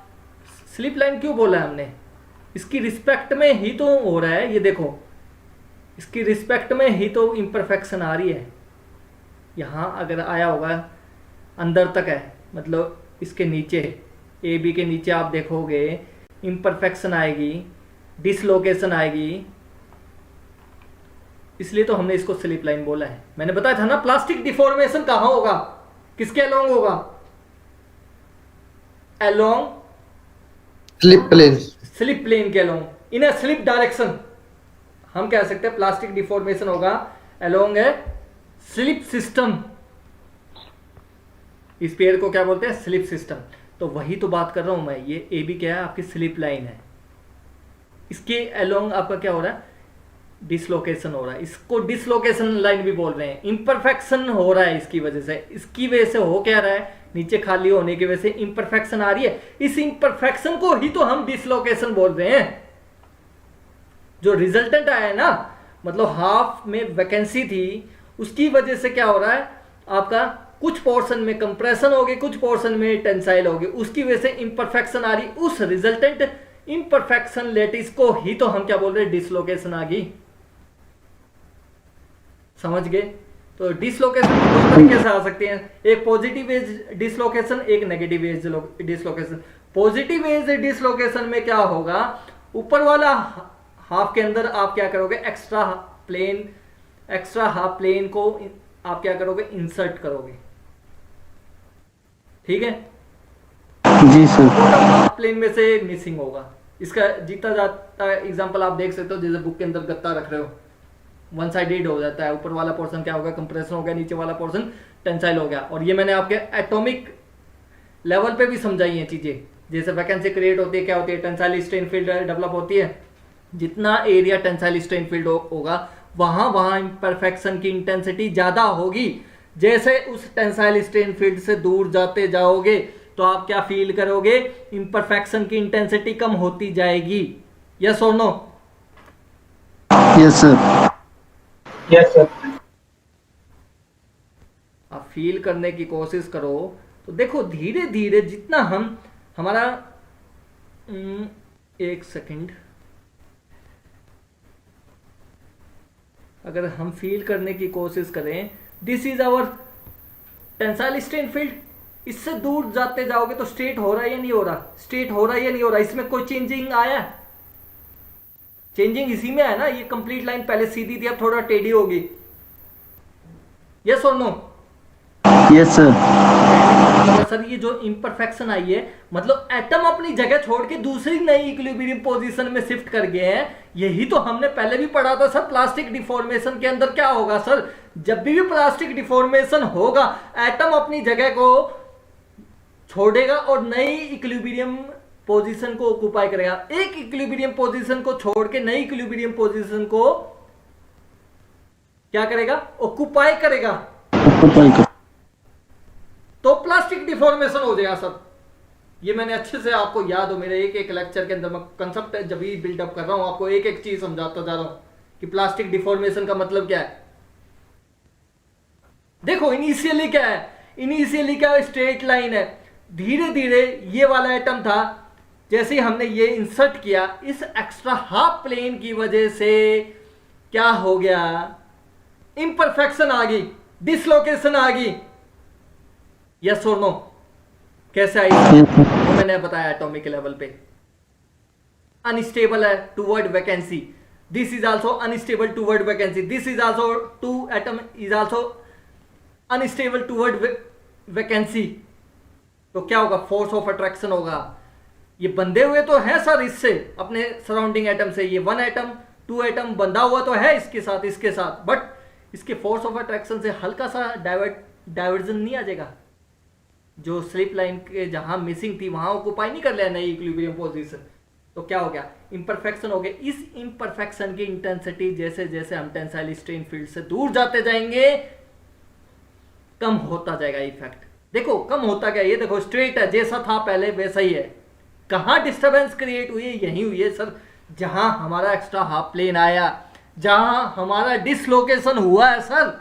Speaker 3: स्लिप लाइन क्यों बोला है हमने, इसकी रिस्पेक्ट में ही तो हो रहा है, ये देखो इसकी रिस्पेक्ट में ही तो इम्परफेक्शन आ रही है। यहां अगर आया होगा अंदर तक है, मतलब इसके नीचे ए बी के नीचे आप देखोगे इम्परफेक्शन आएगी, डिसलोकेशन आएगी, इसलिए तो हमने इसको स्लिप लाइन बोला है। मैंने बताया था ना प्लास्टिक डिफॉर्मेशन कहां होगा, किसके अलोंग होगा, अलोंग स्लिप प्लेन के अलोंग, इन अ स्लिप डायरेक्शन। हम कह सकते हैं प्लास्टिक डिफॉर्मेशन होगा अलोंग ए स्लिप सिस्टम, इस पेड़ को क्या बोलते हैं, स्लिप सिस्टम। तो वही तो बात कर रहा हूं मैं, ये ए बी क्या है, आपकी स्लिप लाइन है, इसके अलोंग आपका क्या हो रहा है, डिसलोकेशन हो रहा है, इसको डिसलोकेशन लाइन भी बोल रहे हैं। इम्परफेक्शन हो रहा है इसकी वजह से, इसकी वजह से हो क्या रहा है, नीचे खाली होने की वजह से इम्परफेक्शन आ रही है, इस इम्परफेक्शन को ही तो हम डिसलोकेशन बोल रहे हैं। जो रिजल्टेंट आया है ना, मतलब हाफ में वैकेंसी थी, उसकी वजह से क्या हो रहा है आपका, कुछ पोर्शन में कंप्रेशन होगी, कुछ पोर्शन में टेंसाइल होगी, उसकी वजह से इम्परफेक्शन आ रही, उस रिजल्टेंट इम्परफेक्शन लेटिस को ही तो हम क्या बोल रहे हैं, डिसलोकेशन आ गई। समझ गए? तो डिसलोकेशन दो तरीके से आ सकती हैं, एक पॉजिटिव एज डिसलोकेशन, एक negative edge dislocation. Positive edge dislocation में क्या होगा, ऊपर वाला हाफ के अंदर आप क्या करोगे, एक्स्ट्रा हाफ प्लेन को आप क्या करोगे, इंसर्ट करोगे, ठीक है।
Speaker 5: जी सर।
Speaker 3: हाफ प्लेन में से मिसिंग होगा। इसका जीता जाता एग्जांपल आप देख सकते हो, जैसे बुक के अंदर गत्ता रख रहे हो, वन साइडेड हो जाता है, ऊपर वाला पोर्शन क्या होगा, कंप्रेशन हो गया, नीचे वाला पोर्शन टेंसाइल हो गया। और ये मैंने आपके एटॉमिक लेवल पे भी समझाई हैं चीजें, जैसे वैकेंसी क्रिएट होती है, क्या होती है, टेंसाइल स्ट्रेन फील्ड डेवलप होती है। जितना एरिया टेंसाइल स्ट्रेन फील्ड होगा वहां वहां इम्परफेक्शन की इंटेंसिटी ज्यादा होगी। जैसे उस टेंसाइल स्ट्रेन फील्ड से दूर जाते जाओगे तो आप क्या फील करोगे, इम्परफेक्शन की इंटेंसिटी कम होती जाएगी। यस और no?
Speaker 5: Yes sir.
Speaker 2: Yes sir.
Speaker 3: आप फील करने की कोशिश करो तो देखो धीरे धीरे जितना हम हमारा एक सेकंड, अगर हम फील करने की कोशिश करें, this is our tensile strain field, इससे दूर जाते जाओगे तो स्ट्रेट हो रहा है या नहीं हो रहा, स्ट्रेट हो रहा है या नहीं हो रहा, इसमें कोई चेंजिंग आया? चेंजिंग इसी में है ना, ये कंप्लीट लाइन पहले सीधी थी अब थोड़ा टेढ़ी होगी। यस और नो?
Speaker 5: Yes sir.
Speaker 3: सर ये जो इम्परफेक्शन आई है मतलब एटम अपनी जगह छोड़ के दूसरी नई इक्विलिब्रियम पोजीशन में शिफ्ट कर गए हैं। यही तो हमने पहले भी पढ़ा था सर, प्लास्टिक डिफॉर्मेशन के अंदर क्या होगा सर, जब भी प्लास्टिक डिफॉर्मेशन होगा एटम अपनी जगह को छोड़ेगा और नई इक्विलिब्रियम पोजीशन को ऑक्युपाई करेगा। एक इक्विलिब्रियम पोजीशन को छोड़ के नई इक्विलिब्रियम पोजीशन को क्या करेगा, ऑक्युपाई करेगा, तो प्लास्टिक डिफॉर्मेशन हो जाएगा सर। ये मैंने अच्छे से आपको याद हो, मेरे एक एक लेक्चर के अंदर मैं कंसेप्ट जब भी बिल्डअप कर रहा हूं आपको एक एक चीज समझाता जा रहा हूं कि प्लास्टिक डिफॉर्मेशन का मतलब क्या है। देखो इनिशियली क्या है, इनिशियली क्या है, स्ट्रेट लाइन है, धीरे धीरे ये वाला एटम था, जैसे ही हमने ये इंसर्ट किया इस एक्स्ट्रा हाफ प्लेन की वजह से क्या हो गया, इंपरफेक्शन आ गई, डिसलोकेशन आ गई। यस और नो? कैसे आई? वो मैंने बताया एटॉमिक लेवल पे अनस्टेबल है toward vacancy, this is also unstable toward vacancy, this is also two atom is also unstable toward vacancy. तो क्या होगा, फोर्स ऑफ अट्रैक्शन होगा। ये बंधे हुए तो है सर इससे, अपने सराउंडिंग एटम से, ये वन एटम टू एटम बंधा हुआ तो है इसके साथ, बट इसके फोर्स ऑफ अट्रैक्शन से हल्का सा डाइवर्जन नहीं आ जाएगा, जो स्लिप लाइन के जहां मिसिंग थी वहां ऑक्युपाई नहीं कर लिया नई इक्विलिब्रियम पोजीशन, तो क्या हो गया, इंपरफेक्शन हो गया। इस इंपरफेक्शन की इंटेंसिटी जैसे जैसे हम टेंसाइल स्ट्रेन फील्ड से दूर जाते जाएंगे कम होता जाएगा इफेक्ट। देखो कम होता गया, ये देखो स्ट्रेट है, जैसा था पहले वैसा ही है। कहां डिस्टर्बेंस क्रिएट हुई है, यही हुई है सर जहां हमारा एक्स्ट्रा हाफ प्लेन आया, जहां हमारा डिसलोकेशन हुआ है सर।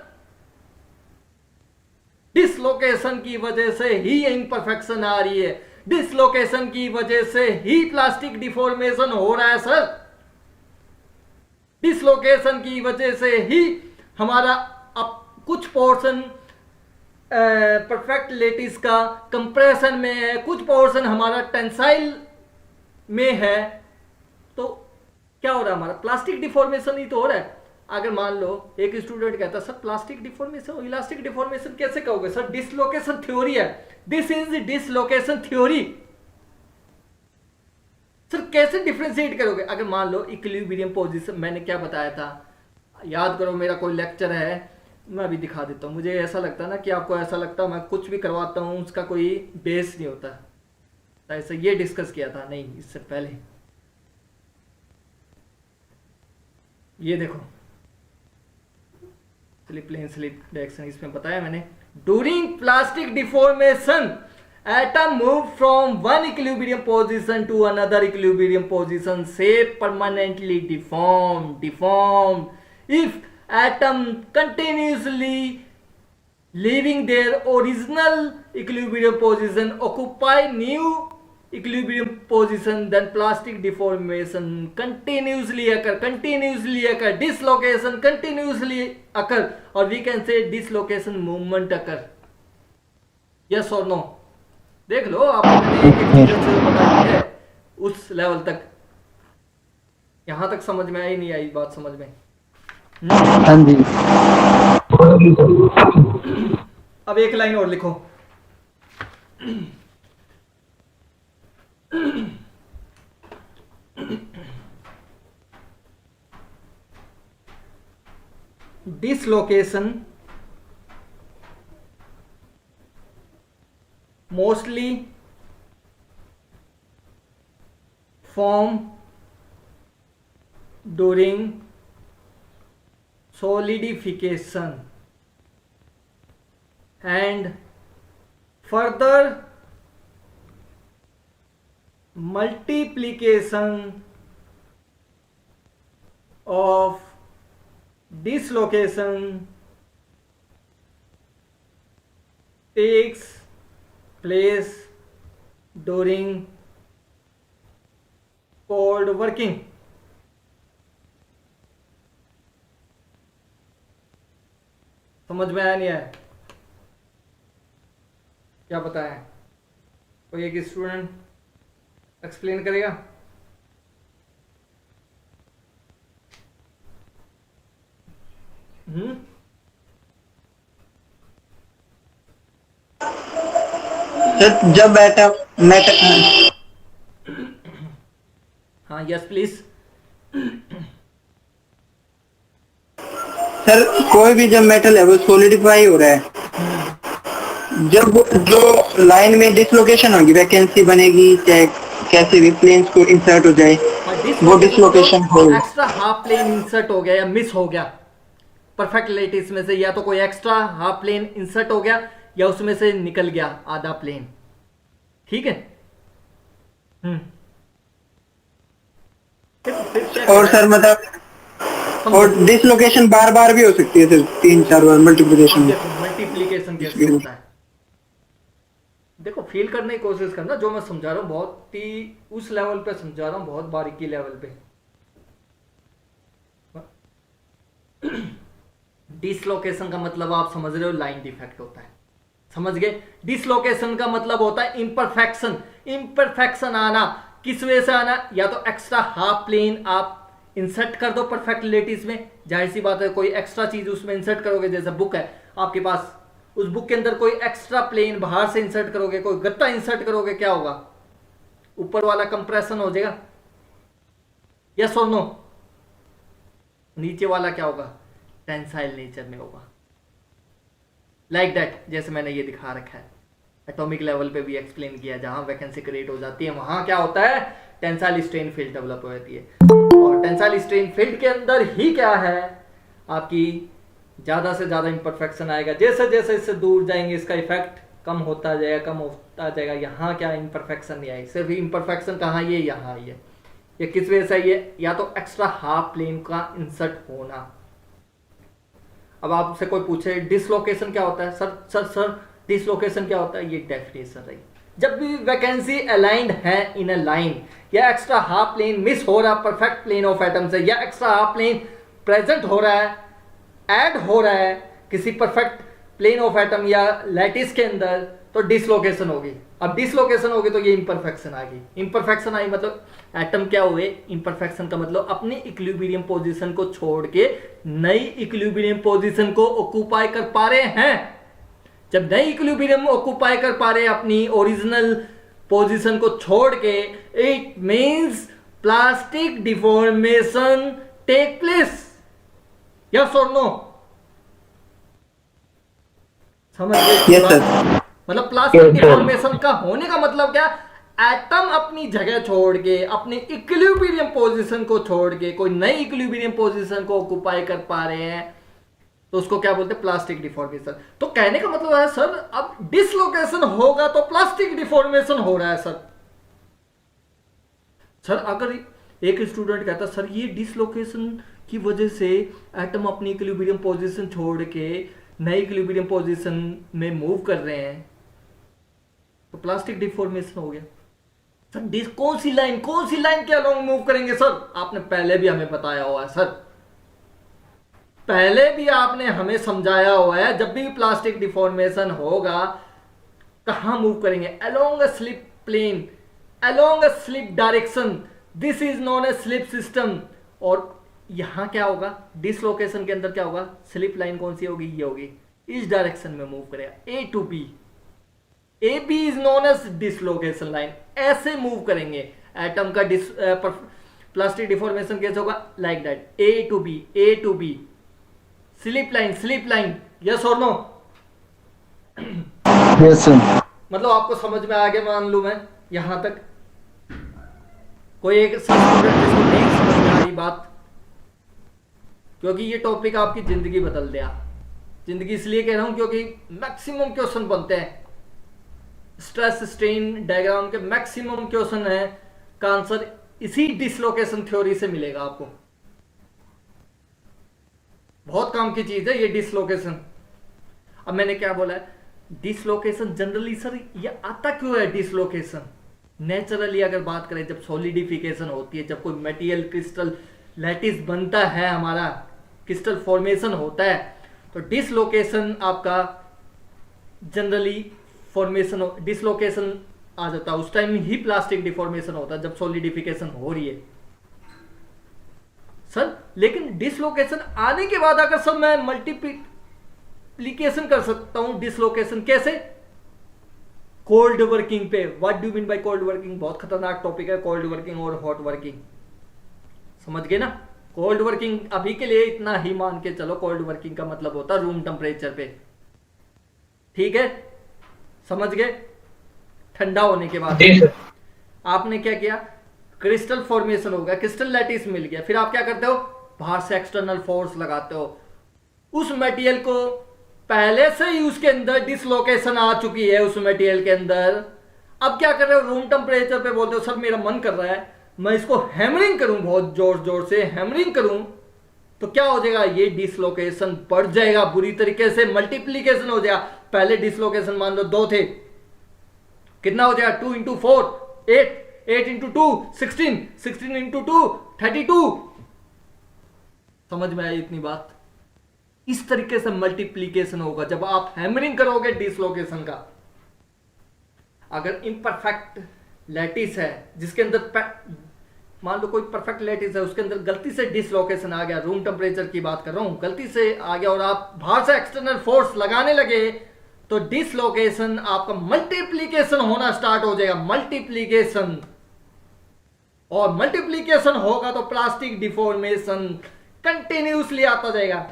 Speaker 3: डिसलोकेशन की वजह से ही इंपरफेक्शन आ रही है, डिसलोकेशन की वजह से ही प्लास्टिक डिफॉर्मेशन हो रहा है सर। डिसलोकेशन की वजह से ही हमारा अब कुछ पोर्शन परफेक्ट लेटिस का कंप्रेशन में है, कुछ पोर्शन हमारा टेंसाइल में है, तो क्या हो रहा है, हमारा प्लास्टिक डिफॉर्मेशन ही तो हो रहा है। अगर मान लो एक स्टूडेंट कहता है sir plastic deformation, elastic deformation कैसे कहोगे सर, डिसलोकेशन थ्योरी है, this is dislocation theory. Sir कैसे डिफरेंशिएट करोगे, अगर मान लो इक्विलिब्रियम पोजीशन, मैंने क्या बताया था, याद करो, मेरा कोई लेक्चर है, मैं अभी दिखा देता हूं। मुझे ऐसा लगता है ना कि आपको ऐसा लगता है मैं कुछ भी करवाता हूं उसका कोई बेस नहीं होता, तो ऐसे ये डिस्कस किया था नहीं इससे पहले। ये देखो स्लिप प्लेन स्लिप डायरेक्शन, इसमें बताया मैंने, during plastic deformation atom move from one equilibrium position to another equilibrium position से permanently deformed if atom continuously leaving their original equilibrium position occupy new equilibrium position, then plastic deformation continuously occur, dislocation continuously occur, or we can say dislocation movement occur. Yes or no? देख लो आपने एक एक चीज से बताई है उस level तक, यहां तक समझ में आई नहीं आई बात समझ में?
Speaker 5: हाँ जी।
Speaker 3: अब एक लाइन और लिखो, dislocation mostly form during solidification and further multiplication of dislocation takes place during cold working. समझ में आया नहीं आया? क्या बताया? कोई एक स्टूडेंट एक्सप्लेन करेगा?
Speaker 1: सर जब एटम मेटल
Speaker 3: हाँ यस प्लीज।
Speaker 1: सर कोई भी जब मेटल है वो सॉलिडिफाई हो रहा है, जब जो लाइन में डिसलोकेशन होगी, वैकेंसी बनेगी, चाहे कैसे भी प्लेन्स को इंसर्ट हो जाए, वो डिसलोकेशन हो
Speaker 3: एक्स्ट्रा हाफ प्लेन इंसर्ट हो गया या मिस हो गया परफेक्ट लेटिस में से, या तो कोई एक्स्ट्रा हाफ प्लेन इंसर्ट हो गया या उसमें से निकल गया आधा प्लेन। ठीक है।
Speaker 1: और सर मतलब और डिसलोकेशन बार बार भी हो सकती है सर, 3-4 बार मल्टीप्लिकेशन
Speaker 3: मल्टीप्लीकेशन कैसे होता है देखो, फील करने की कोशिश करना। जो मैं समझा रहा हूं बहुत ही उस लेवल पे समझा रहा हूं, बहुत बारीकी लेवल पे। डिसलोकेशन का मतलब आप समझ रहे हो, लाइन डिफेक्ट होता है, समझ गए। डिसलोकेशन का मतलब होता है इम्परफेक्शन। इम्परफेक्शन आना किस वजह से आना, या तो एक्स्ट्रा हाफ प्लेन आप इंसर्ट कर दो परफेक्ट लेटिस में, जाहिर सी बात है कोई एक्स्ट्रा चीज उसमें इंसर्ट करोगे, जैसे बुक है आपके पास, उस बुक के अंदर कोई एक्स्ट्रा प्लेन बाहर से इंसर्ट करोगे, कोई गत्ता इंसर्ट करोगे, क्या होगा, ऊपर वाला कंप्रेशन हो जाएगा, यस और नो। नीचे वाला क्या होगा, टेंसाइल नेचर में होगा, लाइक दैट। जैसे मैंने ये दिखा रखा है, एटॉमिक लेवल पे भी एक्सप्लेन किया, जहां वैकेंसी क्रिएट हो जाती है वहां क्या होता है, टेंसाइल स्ट्रेन फील्ड डेवलप हो जाती है। और टेंसाइल स्ट्रेन फील्ड के अंदर ही क्या है, आपकी ज्यादा से ज्यादा इंपरफेक्शन आएगा। जैसे जैसे इससे दूर जाएंगे इसका इफेक्ट कम होता जाएगा, कम होता जाएगा। यहाँ क्या इंपरफेक्शन नहीं आई, सिर्फ इंपरफेक्शन कहाँ ये यहाँ आई है। ये किस वजह से ये, या तो एक्स्ट्रा हाफ प्लेन का इंसर्ट होना। अब आपसे कोई पूछे डिसलोकेशन क्या होता है, सर डिसलोकेशन क्या होता है, ये डेफिनेशन रही। जब भी वैकेंसी अलाइंड है इन अ लाइन, या एक्स्ट्रा हाफ प्लेन मिस हो रहा परफेक्ट प्लेन ऑफ एटम से, या एक्स्ट्रा हाफ प्लेन प्रेजेंट हो रहा है, ऐड हो रहा है किसी परफेक्ट प्लेन ऑफ एटम या लैटिस के अंदर, तो डिसलोकेशन होगी। अब डिसलोकेशन होगी तो ये इंपरफेक्शन आ गई। इंपरफेक्शन आई मतलब एटम क्या हुए, इंपरफेक्शन का मतलब अपनी इक्विलिब्रियम पोजीशन को छोड़ के नई इक्विलिब्रियम पोजीशन को ऑक्यूपाई कर पा रहे हैं। जब नई इक्विलिब्रियम ऑक्यूपाई कर पा रहे हैं अपनी ओरिजिनल पोजीशन को छोड़ के, it means plastic deformation take place, yes और नो, समझ गए?
Speaker 1: Yes sir.
Speaker 3: मतलब प्लास्टिक डिफॉर्मेशन का होने का मतलब क्या, एटम अपनी जगह छोड़ के, अपनी इक्विलिब्रियम पोजीशन को छोड़ के कोई नई इक्विलिब्रियम पोजीशन को ऑक्यूपाई कर पा रहे हैं, तो उसको क्या बोलते हैं, प्लास्टिक डिफॉर्मेशन। तो कहने का मतलब है सर, अब डिसलोकेशन होगा तो प्लास्टिक डिफॉर्मेशन हो रहा है सर। अगर एक स्टूडेंट कहता सर ये डिसलोकेशन की वजह से एटम अपनी इक्विलिब्रियम पोजीशन छोड़ के नई इक्विलिब्रियम पोजीशन में मूव कर रहे हैं, तो प्लास्टिक डिफॉर्मेशन हो गया। सर कौन सी लाइन के अलोंग मूव करेंगे सर, आपने पहले भी हमें बताया हुआ है सर, पहले भी आपने हमें समझाया हुआ है, जब भी प्लास्टिक डिफॉर्मेशन होगा कहां मूव करेंगे, along a slip plane, along a slip direction, this is known as slip system. और यहां क्या होगा, डिसलोकेशन के अंदर क्या होगा, स्लिप लाइन कौन सी होगी, ये होगी, इस डायरेक्शन में मूव करेगा, A to B, A B is known as dislocation line. ऐसे मूव करेंगे एटम का प्लास्टिक डिफॉर्मेशन कैसे होगा, like that, A to B, A to B, slip line, yes और नो।
Speaker 5: Yes sir.
Speaker 3: मतलब आपको समझ में आ गया, मान लू मैं यहां तक। कोई एक स्टूडेंट जिसको नहीं समझ में आ रही बात, क्योंकि ये टॉपिक आपकी जिंदगी बदल दिया। जिंदगी इसलिए कह रहा हूं क्योंकि मैक्सिमम क्वेश्चन बनते हैं स्ट्रेस स्ट्रेन डायग्राम के, मैक्सिमम क्वेश्चन है का आंसर इसी डिसलोकेशन थ्योरी से मिलेगा आपको। बहुत काम की चीज है ये डिसलोकेशन। अब मैंने क्या बोला है, डिसलोकेशन जनरली सर ये आता क्यों है डिसलोकेशन? नेचुरली अगर बात करें, जब सॉलिडिफिकेशन होती है, जब कोई मटेरियल क्रिस्टल लैटिस बनता है, हमारा क्रिस्टल फॉर्मेशन होता है, तो डिसलोकेशन आपका जनरली फॉर्मेशन डिसलोकेशन आ जाता है। उस टाइम ही प्लास्टिक डिफॉर्मेशन होता है जब सॉलिडिफिकेशन हो रही है सर। लेकिन डिसलोकेशन आने के बाद अगर सर मैं मल्टीप्लिकेशन कर सकता हूं डिसलोकेशन कैसे, कोल्ड वर्किंग पे। What do mean by cold working? बहुत खतरनाक टॉपिक है कोल्ड वर्किंग और हॉट वर्किंग, समझ गए ना। कोल्ड वर्किंग अभी के लिए इतना ही मान के चलो, कोल्ड वर्किंग का मतलब होता है रूम टेम्परेचर पे, ठीक है, समझ गए। ठंडा होने के बाद आपने क्या किया, क्रिस्टल फॉर्मेशन हो गया, क्रिस्टल लैटिस मिल गया, फिर आप क्या करते हो, बाहर से एक्सटर्नल फोर्स लगाते हो। उस मटेरियल को पहले से ही उसके अंदर डिसलोकेशन आ चुकी है उस मटेरियल के अंदर। अब क्या कर रहे हो, रूम टेम्परेचर पे बोलते हो सर मेरा मन कर रहा है मैं इसको हैमरिंग करूं, बहुत जोर जोर से हैमरिंग करूं, तो क्या हो जाएगा, ये डिसलोकेशन बढ़ जाएगा बुरी तरीके से, मल्टीप्लीकेशन हो जाएगा। पहले डिसलोकेशन मान लो 2 थे, कितना हो जाएगा, 2 into 4 8, 8 into 2 16, 16 into 2 32। समझ में आई इतनी बात? इस तरीके से मल्टीप्लीकेशन होगा जब आप हैमरिंग करोगे डिसलोकेशन का। अगर इम्परफेक्ट लैटिस है जिसके अंदर मान लो कोई परफेक्ट लैटिस है, उसके अंदर गलती से डिसलोकेशन आ गया, रूम टेम्परेचर की बात कर रहा हूं, गलती से आ गया और आप बाहर से एक्सटर्नल फोर्स लगाने लगे, तो डिसलोकेशन आपका मल्टीप्लीकेशन होना स्टार्ट हो जाएगा, मल्टीप्लीकेशन। और मल्टीप्लीकेशन होगा तो प्लास्टिक डिफॉर्मेशन कंटिन्यूसली आता जाएगा।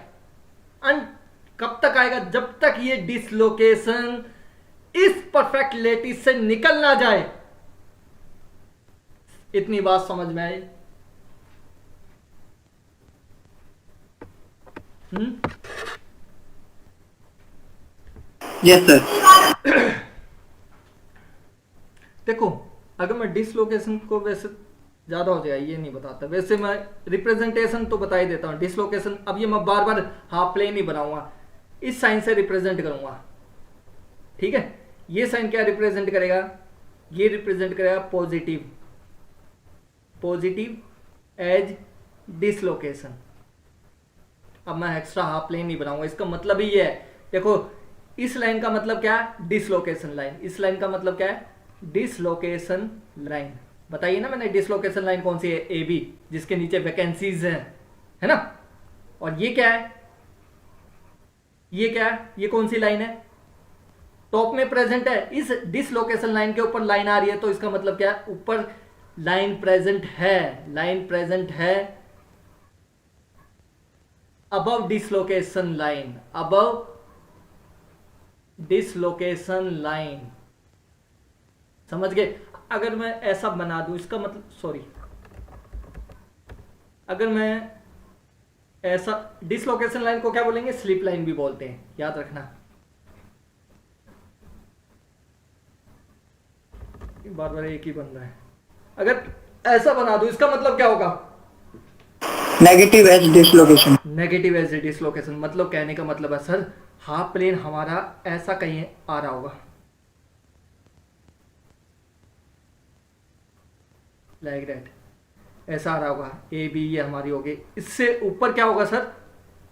Speaker 3: कब तक आएगा, जब तक ये डिसलोकेशन इस परफेक्ट लैटिस से निकल ना जाए। इतनी बात समझ में आई?
Speaker 1: Yes sir.
Speaker 3: देखो अगर मैं डिसलोकेशन को, वैसे ज्यादा हो जाएगा ये नहीं बताता, वैसे मैं रिप्रेजेंटेशन तो बता ही देता हूं। डिसलोकेशन अब ये मैं बार बार हाफ प्लेन ही बनाऊंगा, इस साइन से रिप्रेजेंट करूंगा, ठीक है। ये साइन क्या रिप्रेजेंट करेगा, ये रिप्रेजेंट करेगा पॉजिटिव, पॉजिटिव एज डिसलोकेशन। अब मैं एक्स्ट्रा हाफ प्लेन नहीं बनाऊंगा, इसका मतलब ही ये है, देखो इस लाइन का मतलब क्या है, डिसलोकेशन लाइन, इस लाइन का मतलब क्या है, डिसलोकेशन लाइन। बताइए ना मैंने, डिसलोकेशन लाइन कौन सी है, ए बी, जिसके नीचे वैकेंसीज हैं, है ना। और ये क्या है, ये क्या है, ये कौन सी लाइन है, टॉप में प्रेजेंट है, इस डिसलोकेशन लाइन के ऊपर लाइन आ रही है, तो इसका मतलब क्या है, ऊपर लाइन प्रेजेंट है, लाइन प्रेजेंट है above dislocation line, above dislocation line, समझ गए। अगर मैं ऐसा बना दूं, इसका मतलब, सॉरी, अगर मैं ऐसा, डिसलोकेशन लाइन को क्या बोलेंगे, स्लिप लाइन भी बोलते हैं, याद रखना। बार बार एक ही बन रहा है। अगर ऐसा बना दूं, इसका मतलब क्या होगा,
Speaker 1: negative edge dislocation,
Speaker 3: negative edge dislocation. मतलब कहने का मतलब है सर हाफ प्लेन हमारा ऐसा कहीं आ रहा होगा, लाइक दैट, ऐसा आ रहा होगा, ए बी ये हमारी होगी। इससे ऊपर क्या होगा सर,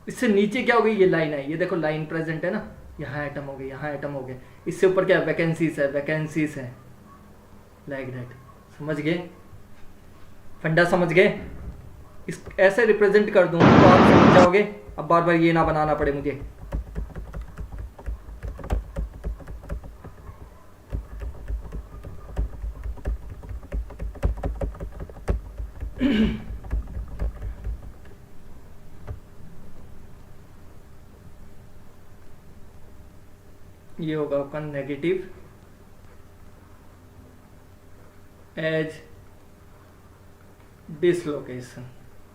Speaker 3: इससे नीचे क्या होगी, ये लाइन है, ये देखो लाइन प्रेजेंट है ना, यहाँ एटम हो गए, यहाँ एटम हो गए। इससे ऊपर क्या है, वैकेंसीज है, वैकेंसीज है, लाइक दैट। समझ गए, फंडा समझ गए। इस ऐसे रिप्रेजेंट कर दूं तो आप समझ जाओगे, अब बार बार ये ना बनाना पड़े मुझे। ये होगा आपका नेगेटिव एज डिसलोकेशन,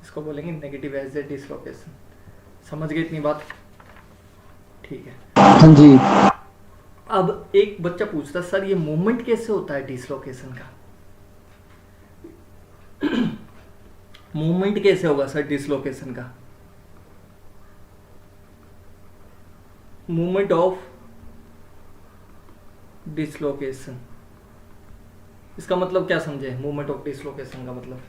Speaker 3: इसको बोलेंगे नेगेटिव एज ए डिसलोकेशन। समझ गए इतनी बात? ठीक है।
Speaker 5: हाँ जी।
Speaker 3: अब एक बच्चा पूछता सर ये मूवमेंट कैसे होता है डिसलोकेशन का? मूवमेंट कैसे होगा सर डिसलोकेशन का? मूवमेंट ऑफ डिसलोकेशन, इसका मतलब क्या समझे? मूवमेंट ऑफ डिसलोकेशन का मतलब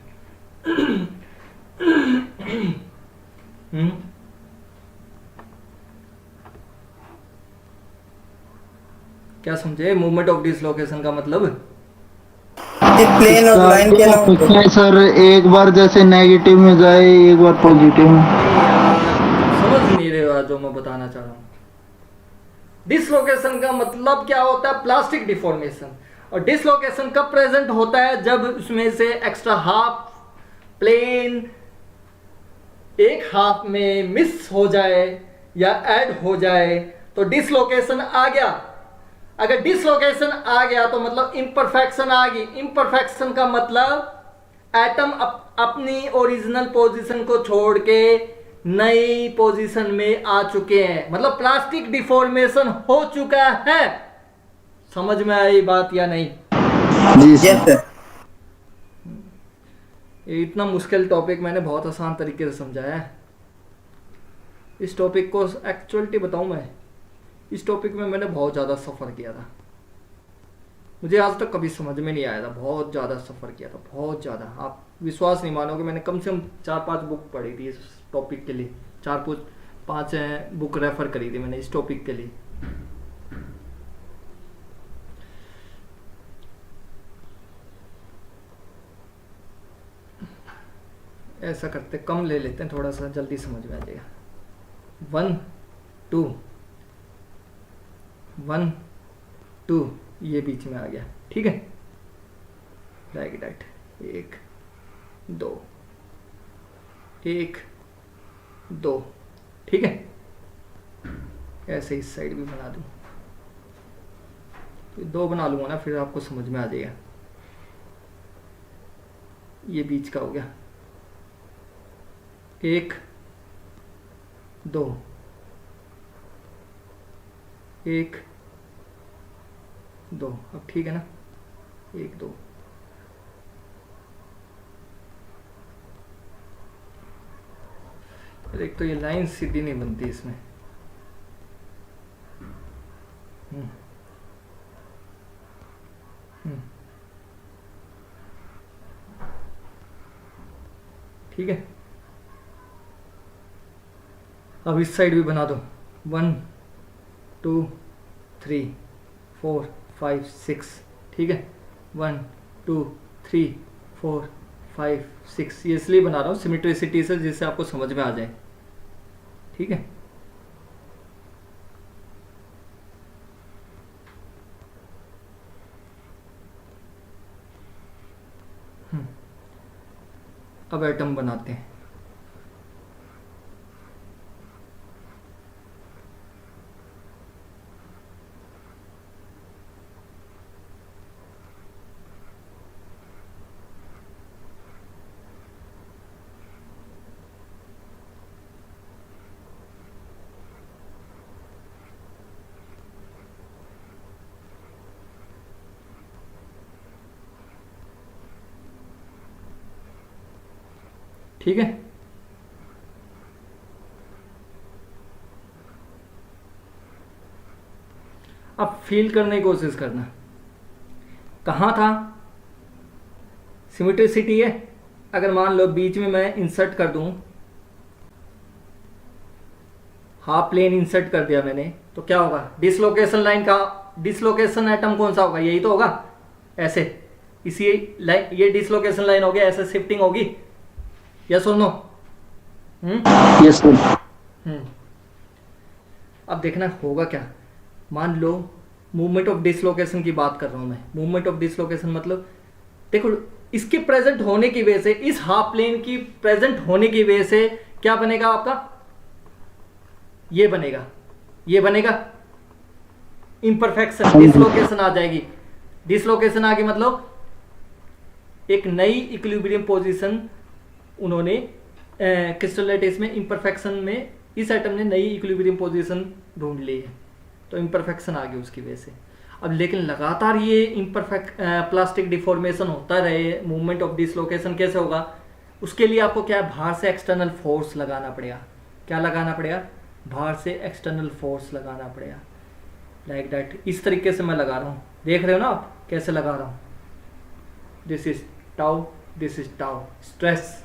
Speaker 3: क्या समझे? मूवमेंट ऑफ डिसलोकेशन का मतलब
Speaker 1: इस प्लेन और लाइन के अलावा
Speaker 5: कुछ नहीं सर, एक बार जैसे नेगेटिव में जाए, एक बार पॉजिटिव में।
Speaker 3: समझ नहीं रहे हो जो मैं बताना चाह रहा हूं। डिसलोकेशन का मतलब क्या होता है? Plastic deformation. और डिसलोकेशन कब प्रेजेंट होता है? जब उसमें से एक्स्ट्रा हाफ प्लेन एक हाफ में मिस हो जाए या ऐड हो जाए तो डिसलोकेशन आ गया। अगर डिसलोकेशन आ गया तो मतलब इम्परफेक्शन आ गई। इम्परफेक्शन का मतलब एटम अपनी ओरिजिनल पोजीशन को छोड़ के नई पोजीशन में आ चुके हैं, मतलब प्लास्टिक डिफॉर्मेशन हो चुका है। समझ में आई बात या नहीं?
Speaker 5: जी
Speaker 1: यस सर।
Speaker 3: ये इतना मुश्किल टॉपिक मैंने बहुत आसान तरीके से समझाया है। इस टॉपिक को एक्चुअलिटी बताऊं मैं, इस टॉपिक में मैंने बहुत ज़्यादा सफ़र किया था। मुझे आज तक कभी समझ में नहीं आया था, बहुत ज़्यादा सफ़र किया था, बहुत ज़्यादा। आप विश्वास नहीं मानोगे, मैंने कम से कम 4-5 बुक पढ़ी थी इस टॉपिक के लिए। 4-5 बुक रेफ़र करी थी मैंने इस टॉपिक के लिए। ऐसा करते, कम ले लेते हैं, थोड़ा सा जल्दी समझ में आ जाएगा। 1 2 1 2 ये बीच में आ गया, ठीक है। लाइक दैट, 1 2 1 2, ठीक है। ऐसे इस साइड भी बना दूं, तो 2 बना लूंगा ना, फिर आपको समझ में आ जाएगा। ये बीच का हो गया, 1 2 1 2, अब ठीक है ना। 1 2 एक तो ये लाइन सीधी नहीं बनती इसमें। ठीक है, अब इस साइड भी बना दो। 1 2 3 4 5 6, ठीक है। 1 2 3 4 5 6, ये इसलिए बना रहा हूँ सिमेट्रिसिटी से, जिससे आपको समझ में आ जाए, ठीक है। अब एटम बनाते हैं। ठीक है, अब फील करने की कोशिश करना। कहाँ था? सिमेट्रिसिटी है। अगर मान लो बीच में मैं इंसर्ट कर दूं, हाफ प्लेन इंसर्ट कर दिया मैंने, तो क्या होगा? डिसलोकेशन लाइन का डिसलोकेशन एटम कौन सा होगा? यही तो होगा, ऐसे। इसी लाइन, ये डिसलोकेशन लाइन होगी, ऐसे शिफ्टिंग होगी। यस और नो?
Speaker 5: Yes sir.
Speaker 3: अब देखना होगा क्या। मान लो मूवमेंट ऑफ डिसलोकेशन की बात कर रहा हूं मैं। मूवमेंट ऑफ डिसलोकेशन मतलब देखो इसके प्रेजेंट होने की वजह से, इस हाफ प्लेन की प्रेजेंट होने की वजह से क्या बनेगा आपका, ये बनेगा इम्परफेक्शन, डिसलोकेशन आ जाएगी। डिसलोकेशन आ गई मतलब एक नई इक्विलिब्रियम पोजीशन उन्होंने क्रिस्टल लैटिस में, इम्परफेक्शन में इस एटम ने नई इक्विलिब्रियम पोजीशन ढूंढ ली है, तो इम्परफेक्शन आ गई उसकी वजह से। अब लेकिन लगातार ये इम्परफेक्ट प्लास्टिक डिफॉर्मेशन होता रहे, मूवमेंट ऑफ डिसलोकेशन कैसे होगा, उसके लिए आपको क्या है, बाहर से एक्सटर्नल फोर्स लगाना पड़ेगा। क्या लगाना पड़ेगा, बाहर से एक्सटर्नल फोर्स लगाना पड़ेगा, लाइक दैट। इस तरीके से मैं लगा रहा हूँ, देख रहे हो ना आप कैसे लगा रहा हूँ, this is tau, this is tau, stress.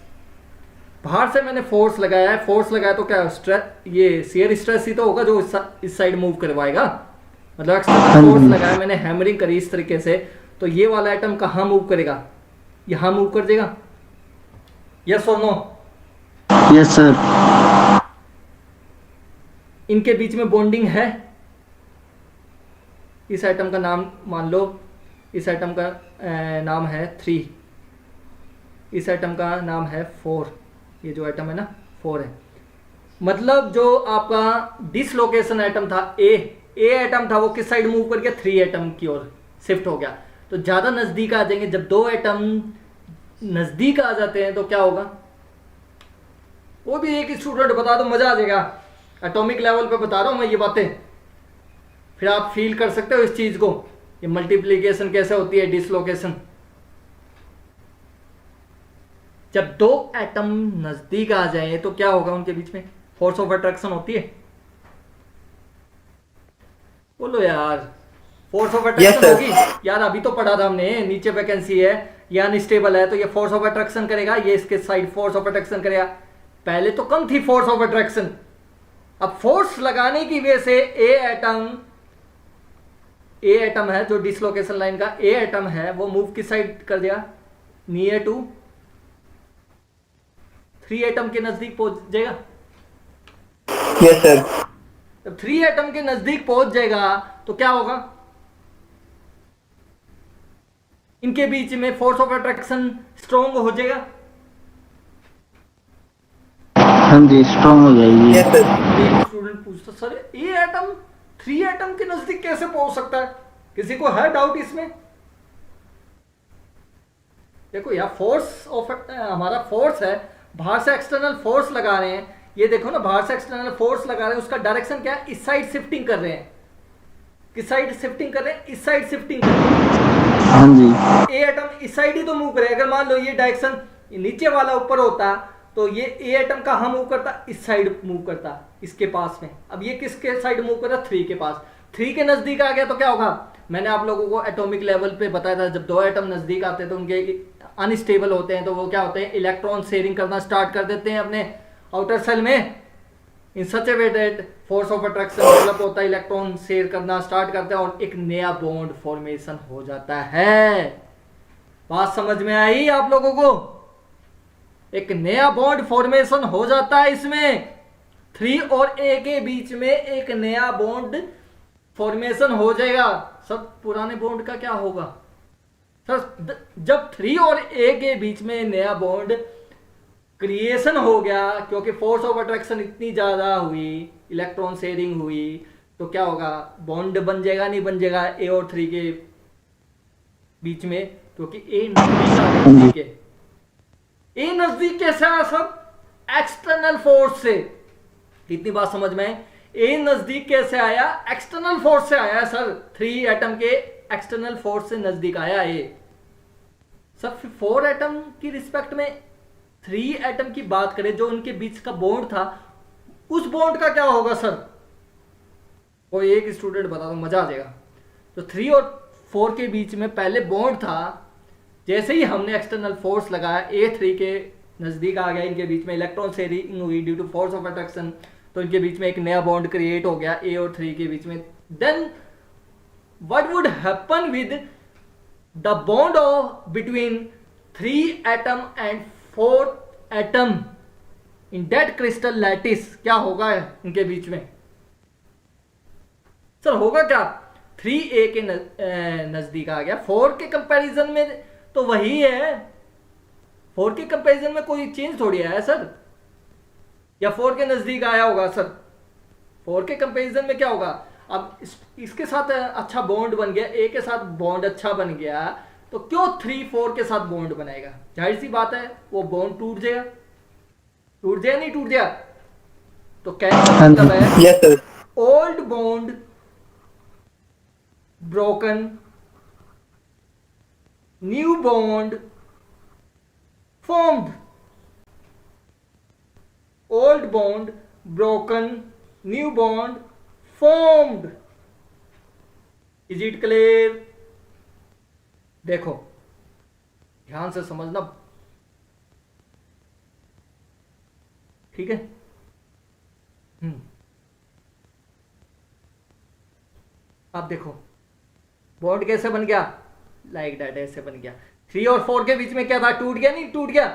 Speaker 3: बाहर से मैंने फोर्स लगाया है, फोर्स लगाया तो क्या स्ट्रेस, ये शियर स्ट्रेस ही तो होगा जो इस साइड मूव करवाएगा, मतलब एक्सटर्नल फोर्स लगाया मैंने, हैमरिंग करी इस तरीके से, तो ये वाला एटम कहाँ मूव करेगा, यहाँ मूव कर देगा। यस और नो?
Speaker 5: Yes sir.
Speaker 3: इनके बीच में बॉन्डिंग है। इस एटम का नाम मान लो, इस एटम का नाम है 3, इस एटम का नाम है 4, ये जो एटम है ना 4 है। मतलब जो आपका डिसलोकेशन एटम था, ए एटम था, वो किस साइड मूव कर गया, 3 एटम की ओर शिफ्ट हो गया। तो ज़्यादा नज़दीक आ जाएंगे, जब 2 एटम नज़दीक आ जाते हैं तो क्या होगा, वो भी एक स्टूडेंट बता दो, मज़ा आ जाएगा। एटॉमिक लेवल पे बता रहा हूँ मैं ये बातें, फिर आप फील कर सकते हो इस चीज़ को, ये मल्टीप्लिकेशन कैसे होती है, डिसलोकेशन। जब 2 एटम नज़दीक आ जाए तो क्या होगा, उनके बीच में फोर्स ऑफ अट्रैक्शन होती है। बोलो यार, फोर्स ऑफ अट्रैक्शन होगी यार, अभी तो पढ़ा था हमने, नीचे वैकेंसी है, ये अनस्टेबल है तो ये फोर्स ऑफ अट्रैक्शन करेगा, ये इसके साइड फोर्स ऑफ अट्रैक्शन करेगा। पहले तो कम थी फोर्स ऑफ अट्रैक्शन, अब फोर्स लगाने की वजह से ए एटम है जो डिसलोकेशन लाइन का ए एटम है, वो मूव किस साइड कर दिया, नियर टू 3 एटम के नजदीक पहुंच जाएगा।
Speaker 1: Yes sir.
Speaker 3: जब 3 एटम के नजदीक पहुंच जाएगा तो क्या होगा, इनके बीच में फोर्स ऑफ अट्रैक्शन स्ट्रॉन्ग हो जाएगा।
Speaker 5: हाँ जी, स्ट्रॉन्ग हो जाएगी।
Speaker 1: Yes sir.
Speaker 3: एक स्टूडेंट पूछता, सर ए एटम 3 एटम के नजदीक कैसे पहुंच सकता है, किसी को है डाउट इसमें? देखो यार, फोर्स ऑफ हमारा फोर्स है, बाहर से एक्सटर्नल फोर्स लगा रहे हैं, ये देखो ना, बाहर से एक्सटर्नल फोर्स लगा रहे हैं, उसका डायरेक्शन क्या है, इस साइड शिफ्टिंग कर रहे हैं। किस साइड शिफ्टिंग कर रहे हैं, इस साइड शिफ्टिंग कर रहे हैं।
Speaker 5: हाँ जी।
Speaker 3: ए एटम इस साइड ही तो मूव करे, अगर मान लो ये डायरेक्शन नीचे वाला ऊपर होता तो ये ए एटम कहाँ मूव करता, इस साइड मूव करता, इसके पास में। अब ये किसके साइड मूव कर रहा, 3 के पास, 3 के नजदीक आ गया तो क्या होगा, मैंने आप लोगों को एटॉमिक लेवल पे बताया था, जब 2 एटम नजदीक आते हैं तो उनके अनस्टेबल होते हैं, तो वो क्या होते हैं, इलेक्ट्रॉन शेयरिंग करना स्टार्ट कर देते हैं अपने आउटर सेल में, in such a way that force of attraction develop होता है, इलेक्ट्रॉन शेयर करना स्टार्ट करते हैं और एक नया बॉन्ड फॉर्मेशन हो जाता है। बात समझ में आई आप लोगों को, एक नया बॉन्ड फॉर्मेशन हो जाता है इसमें, 3 और ए के बीच में एक नया बॉन्ड फॉर्मेशन हो जाएगा। सब पुराने बॉन्ड का क्या होगा सर, जब 3 और ए के बीच में नया बॉन्ड क्रिएशन हो गया, क्योंकि फोर्स ऑफ अट्रैक्शन इतनी ज्यादा हुई, इलेक्ट्रॉन शेयरिंग हुई, तो क्या होगा, बॉन्ड बन जाएगा, नहीं बन जाएगा ए और 3 के बीच में, क्योंकि ए नजदीक है। ए नजदीक कैसे आया सब, एक्सटर्नल फोर्स से। इतनी बात समझ में, ए नजदीक कैसे आया, एक्सटर्नल फोर्स से आया सर, 3 एटम के एक्सटर्नल फोर्स से नजदीक आया ए। सर 4 एटम की रिस्पेक्ट में 3 एटम की बात करें, जो उनके बीच का बॉन्ड था, उस बॉन्ड का क्या होगा सर, वो एक स्टूडेंट बता दो, मजा आ जाएगा। तो 3 और 4 के बीच में पहले बॉन्ड था, जैसे ही हमने एक्सटर्नल फोर्स लगाया, A3 के नजदीक आ गया, इनके बीच में इलेक्ट्रॉन शेयरिंग हुई due to force of attraction, तो इनके बीच में एक नया बॉन्ड क्रिएट हो गया ए और 3 के बीच में। Then what would happen with the bond of between 3 atom and 4 atom in that crystal lattice, क्या होगा इनके बीच में सर, होगा क्या, 3A के नजदीक आ गया, 4 के कंपैरिजन में तो वही है। 4 के कंपैरिजन में कोई चेंज थोड़ी आया सर, या 4 के नजदीक आया होगा सर। 4 के कंपैरिजन में क्या होगा, अब इसके साथ अच्छा बॉन्ड बन गया, ए के साथ बॉन्ड अच्छा बन गया, तो क्यों 3 4 के साथ बॉन्ड बनाएगा? जाहिर सी बात है वो बॉन्ड टूट जाएगा, टूट जाए नहीं टूट जाए। तो कहने का मतलब है
Speaker 1: yes sir,
Speaker 3: old bond broken, new bond formed, old bond broken, new bond formed. Is it clear? देखो ध्यान से समझना, ठीक है। अब देखो बॉन्ड कैसे बन गया, लाइक दैट, ऐसे बन गया। 3 और 4 के बीच में क्या था, टूट गया नहीं टूट गया?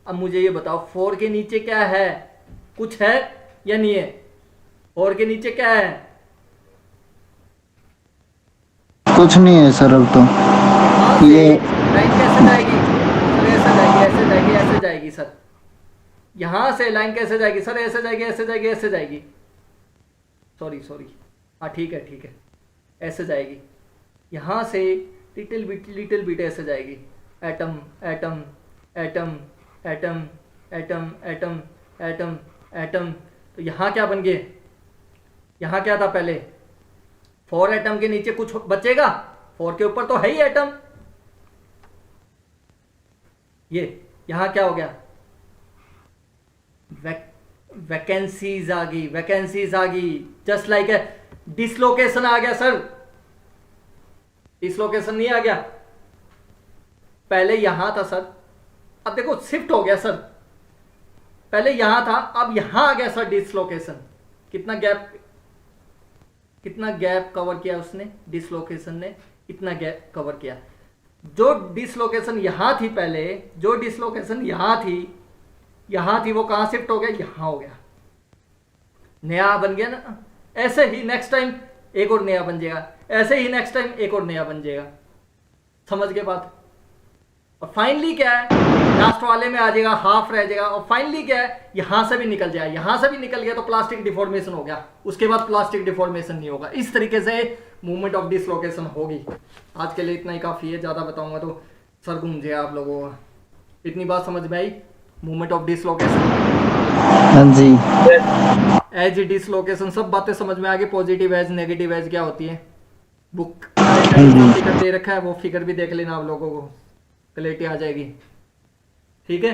Speaker 3: अब मुझे ये बताओ 4 के नीचे क्या है, कुछ है या नहीं है? 4 के नीचे क्या है?
Speaker 5: कुछ नहीं है सर अब तो। ये
Speaker 3: लाइन कैसे जाएगी सर? ऐसे जाएगी, ऐसे जाएगी, ऐसे जाएगी सर। यहां से लाइन कैसे जाएगी सर? ऐसे जाएगी, ऐसे जाएगी, ऐसे जाएगी। सॉरी हाँ ठीक है, ऐसे जाएगी। यहां से लिटिल बिट ऐसे जाएगी। Atom atom atom atom atom atom atom atom. तो यहां क्या बन गए? यहां क्या था पहले? 4 एटम के नीचे कुछ बचेगा? 4 के ऊपर तो है ही एटम। ये यहां क्या हो गया? वैकेंसीज आ गई, वैकेंसीज आ गई। जस्ट लाइक ए डिसलोकेशन आ गया सर। डिसलोकेशन नहीं आ गया? पहले यहां था सर, अब देखो शिफ्ट हो गया सर। पहले यहां था, अब यहां आ गया सर डिसलोकेशन। कितना गैप कवर किया उसने, डिसलोकेशन ने इतना गैप कवर किया। जो डिसलोकेशन यहां थी पहले, जो डिसलोकेशन यहां थी वो कहां शिफ्ट हो गया? यहां हो गया, नया बन गया ना। ऐसे ही नेक्स्ट टाइम एक और नया बन जाएगा, ऐसे ही नेक्स्ट टाइम एक और नया बन जाएगा। समझ गए बात? और फाइनली क्या है, लास्ट वाले में आ जाएगा, हाफ रह जाएगा। और फाइनली क्या है, यहां से भी निकल जाए, यहां से भी निकल गया तो प्लास्टिक डिफॉर्मेशन हो गया। उसके बाद प्लास्टिक डिफॉर्मेशन नहीं होगा। इस तरीके से मूवमेंट ऑफ डिसलोकेशन होगी। आज के लिए इतना ही काफी है, ज्यादा बताऊंगा तो सर घूम जाए आप लोगों का। इतनी बात समझ में आई? मूवमेंट ऑफ डिसलोकेशन,
Speaker 5: हाँ जी,
Speaker 3: एज डिसलोकेशन, सब बातें समझ में आ गई। पॉजिटिव एज, नेगेटिव एज क्या होती है, बुक फिगर दे रखा है, वो फिगर भी देख लेना, आप लोगों को क्लैरिटी आ जाएगी। ठीक है,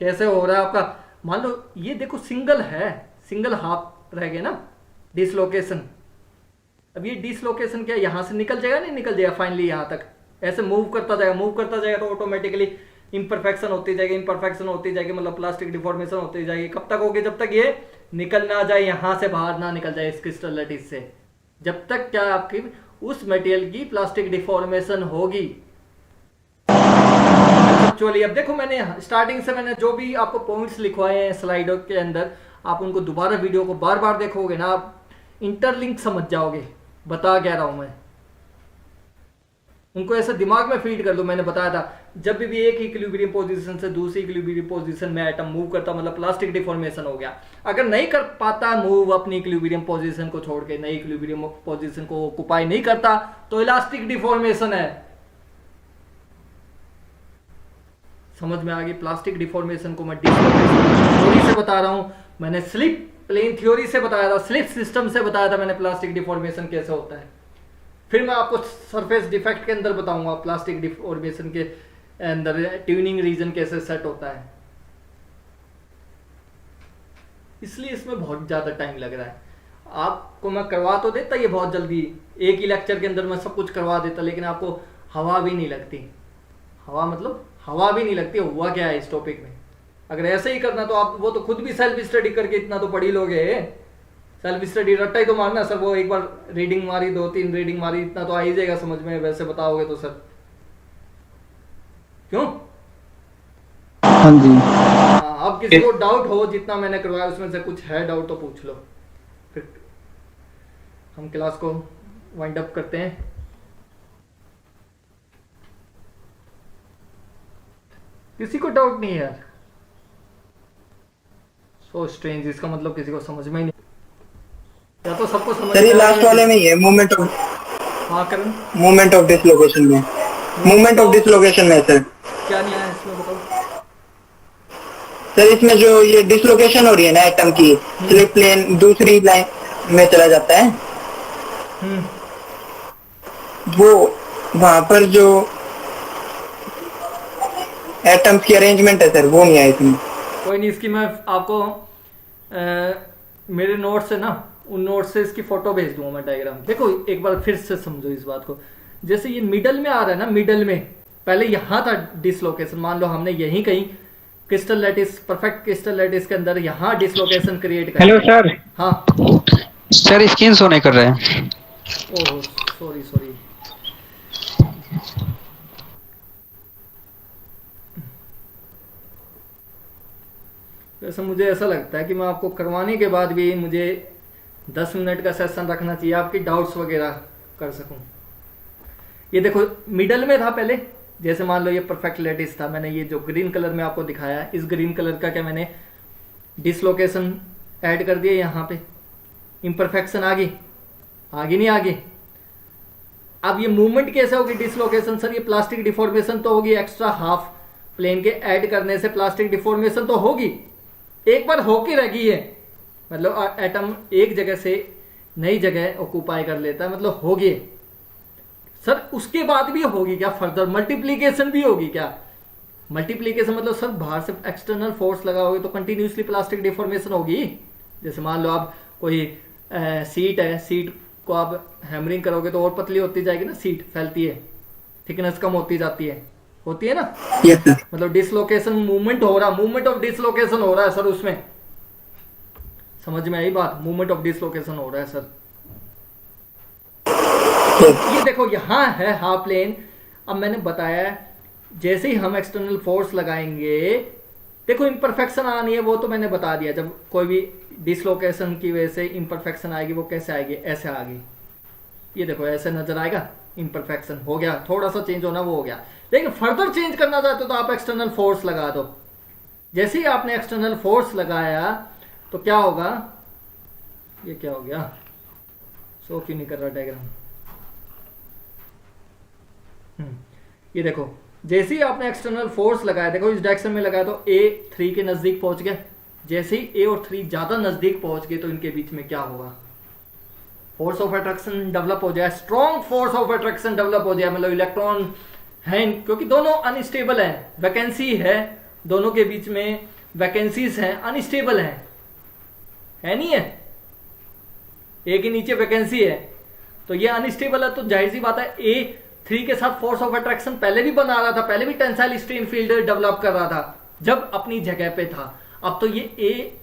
Speaker 3: कैसे हो रहा है आपका? मान लो ये देखो सिंगल है, सिंगल हाफ रह गया ना डिसलोकेशन। अब ये डिसलोकेशन क्या यहां से निकल जाएगा? नहीं निकल जाएगा, फाइनली यहां तक ऐसे मूव करता जाएगा तो ऑटोमेटिकली इंपरफेक्शन होती जाएगी, इंपरफेक्शन होती जाएगी, मतलब प्लास्टिक डिफॉर्मेशन होती जाएगी। कब तक होगी? जब तक ये निकल ना जाए, यहां से बाहर ना निकल जाए इस क्रिस्टल लैटिस से। जब तक क्या आपकी उस मटेरियल की प्लास्टिक डिफॉर्मेशन होगी। एक्चुअली अब देखो मैंने स्टार्टिंग से मैंने जो भी आपको पॉइंट्स लिखवाए हैं स्लाइडों के अंदर, आप उनको दोबारा वीडियो को बार बार देखोगे ना, आप इंटरलिंक समझ जाओगे। बता क्या रहा हूं मैं, उनको ऐसे दिमाग में फीड कर दो। मैंने बताया था जब भी एक इक्विलिब्रियम पोजीशन से दूसरी इक्विलिब्रियम पोजीशन में एटम मूव करता, मतलब प्लास्टिक डिफॉर्मेशन हो गया। अगर नहीं कर पाता मूव अपनी इक्विलिब्रियम पोजीशन को छोड़ के, नई इक्विलिब्रियम पोजीशन को ऑक्युपाई नहीं करता, तो इलास्टिक डिफॉर्मेशन है। समझ में आ गई? प्लास्टिक डिफॉर्मेशन को मैं डिफॉर्मेशन थ्योरी से बता रहा हूं। मैंने स्लिप प्लेन थ्योरी से बताया था, स्लिप सिस्टम से बताया था मैंने प्लास्टिक डिफॉर्मेशन कैसे होता है। फिर मैं आपको सरफेस डिफेक्ट के अंदर बताऊंगा प्लास्टिक डिफॉर्मेशन के अंदर ट्यूनिंग रीजन कैसे सेट होता है। इसलिए इसमें बहुत ज्यादा टाइम लग रहा है। आपको मैं करवा तो देता ये बहुत जल्दी, एक ही लेक्चर के अंदर मैं सब कुछ करवा देता, लेकिन आपको हवा भी नहीं लगती। हवा मतलब हवा भी नहीं लगती। हुआ क्या है इस टॉपिक में? अगर ऐसे ही करना तो आप वो तो खुद भी सेल्फ स्टडी करके इतना तो पढ़ ही लोगे। सेल्फ स्टडी रट्टा ही तो मारना सर, वो एक बार रीडिंग मारी, 2-3 रीडिंग मारी, इतना तो आ ही जाएगा समझ में। वैसे बताओगे तो सर क्यों?
Speaker 5: हाँ जी।
Speaker 3: अब किसी को डाउट हो जितना मैंने करवाया उसमें से कुछ है डाउट तो पूछ लो, फिर हम क्लास को वाइंड अप करते हैं। किसी को डाउट नहीं है यार। सो स्ट्रेंज, इसका मतलब किसी को समझ में ही नहीं, या तो सबको समझ
Speaker 1: सर ये
Speaker 3: में आ
Speaker 1: लास्ट
Speaker 3: गया
Speaker 1: वाले में ही है,
Speaker 3: हाँ करण,
Speaker 1: मूवमेंट ऑफ डिसलोकेशन में, मूवमेंट ऑफ डिसलोकेशन में सर।
Speaker 3: क्या नहीं आया इसमें बताओ।
Speaker 1: सर इसमें जो ये डिसलोकेशन हो रही है ना एटम की, स्लिप प्लेन दूसरी लाइन में चला जाता है, वो वहां पर जो एटम्स की अरेंजमेंट है सर वो नहीं है इसमें।
Speaker 3: कोई नहीं, इसकी मैं आपको मेरे नोट से ना, उन नोट से इसकी फोटो भेज दूंगा मैं डायग्राम। देखो एक बार फिर से समझो इस बात को। जैसे ये मिडल में आ रहा है ना, मिडल में पहले यहाँ था डिसलोकेशन, मान लो हमने यहीं कहीं crystal lattice, perfect crystal lattice के अंदर यहाँ डिसलोकेशन क्रिएट कर।
Speaker 6: Hello sir.
Speaker 3: हाँ
Speaker 6: सर स्क्रीन शो नहीं कर रहे हैं।
Speaker 3: Oh sorry sorry. वैसे मुझे ऐसा लगता है कि मैं आपको करवाने के बाद भी मुझे 10 मिनट का सेशन रखना चाहिए, आपकी डाउट्स वगैरह कर सकूं। ये देखो मिडल में था पहले, जैसे मान लो ये परफेक्ट लैटिस था, मैंने ये जो ग्रीन कलर में आपको दिखाया है, इस ग्रीन कलर का क्या मैंने डिसलोकेशन ऐड कर दिया यहाँ पे, इम्परफेक्शन आ गई नहीं आगे। अब ये मूवमेंट कैसे होगी डिसलोकेशन? सर ये प्लास्टिक डिफॉर्मेशन तो होगी, एक्स्ट्रा हाफ प्लेन के ऐड करने से प्लास्टिक डिफॉर्मेशन तो होगी, एक बार होके रह गई है, मतलब एटम एक जगह से नई जगह ऑक्यूपाई कर लेता है, मतलब होगी। सर उसके बाद भी होगी क्या? फर्दर मल्टीप्लीकेशन भी होगी क्या? मल्टीप्लीकेशन मतलब सर बाहर से एक्सटर्नल फोर्स लगाओगे तो कंटिन्यूसली प्लास्टिक डिफॉर्मेशन होगी। जैसे मान लो आप कोई सीट है, सीट को आप हैमरिंग करोगे तो और पतली होती जाएगी ना, सीट फैलती है, थिकनेस कम होती जाती है, होती है ना।
Speaker 1: Yes sir.
Speaker 3: मतलब डिसलोकेशन मूवमेंट हो रहा, मूवमेंट ऑफ डिसलोकेशन हो रहा है सर उसमें, समझ में आई बात? मूवमेंट ऑफ डिसलोकेशन हो रहा है सर। ये देखो यहाँ है हाफ प्लेन। अब मैंने बताया जैसे ही हम एक्सटर्नल फोर्स लगाएंगे, देखो इम्परफेक्शन आनी है, वो तो मैंने बता दिया। जब कोई भी डिसलोकेशन की वजह से इम्परफेक्शन आएगी, वो कैसे आएगी? ऐसे आएगी, ये देखो ऐसे नजर आएगा, इम्परफेक्शन हो गया, थोड़ा सा चेंज होना वो हो गया। लेकिन फर्दर चेंज करना चाहते हो तो आप एक्सटर्नल फोर्स लगा दो। जैसे ही आपने एक्सटर्नल फोर्स लगाया तो क्या होगा? ये क्या हो गया? शो क्यों नहीं कर रहा डायग्राम? ये देखो जैसे ही आपने एक्सटर्नल फोर्स लगाया, देखो इस डायरेक्शन में लगाया तो ए 3 के नजदीक पहुंच गया। जैसे ही ए और 3 ज्यादा नजदीक पहुंच गए तो इनके बीच में क्या होगा? फोर्स ऑफ अट्रैक्शन डेवलप हो जाए, strong force of attraction develop हो जाए। मतलब इलेक्ट्रॉन है, क्योंकि दोनों अनस्टेबल है, वैकेंसी है दोनों के बीच में, वैकेंसीज हैं, अनस्टेबल है नहीं है, ए के नीचे वैकेंसी है तो ये अनस्टेबल है। तो जाहिर सी बात है ए 3 के साथ फोर्स ऑफ अट्रैक्शन पहले भी बना रहा था, पहले भी टेंसाइल स्ट्रेन फील्ड डेवलप कर रहा था जब अपनी जगह पे था। अब तो ये ए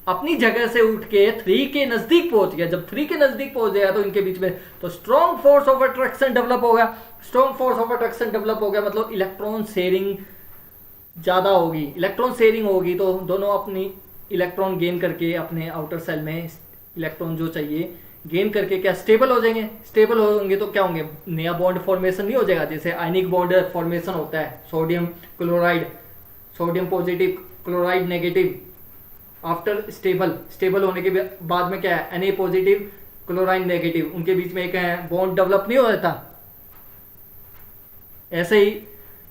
Speaker 3: अपनी जगह से उठ के 3 के नजदीक पहुंच गया। जब 3 के नजदीक पहुंच गया तो इनके बीच में तो strong force of attraction develop हो गया। Strong force of attraction develop हो गया मतलब इलेक्ट्रॉन शेयरिंग ज्यादा होगी। इलेक्ट्रॉन शेयरिंग होगी तो दोनों अपनी इलेक्ट्रॉन गेन करके अपने आउटर सेल में इलेक्ट्रॉन जो चाहिए गेन करके क्या स्टेबल हो जाएंगे। स्टेबल होंगे तो क्या होंगे? नया बॉन्ड फॉर्मेशन नहीं हो जाएगा, जैसे आयनिक बॉन्ड फॉर्मेशन होता है, sodium chloride, sodium positive, chloride negative. After stable होने के बाद में क्या है? Na पॉजिटिव, क्लोराइड नेगेटिव, उनके बीच में एक बॉन्ड डेवलप नहीं हो जाता। ऐसे ही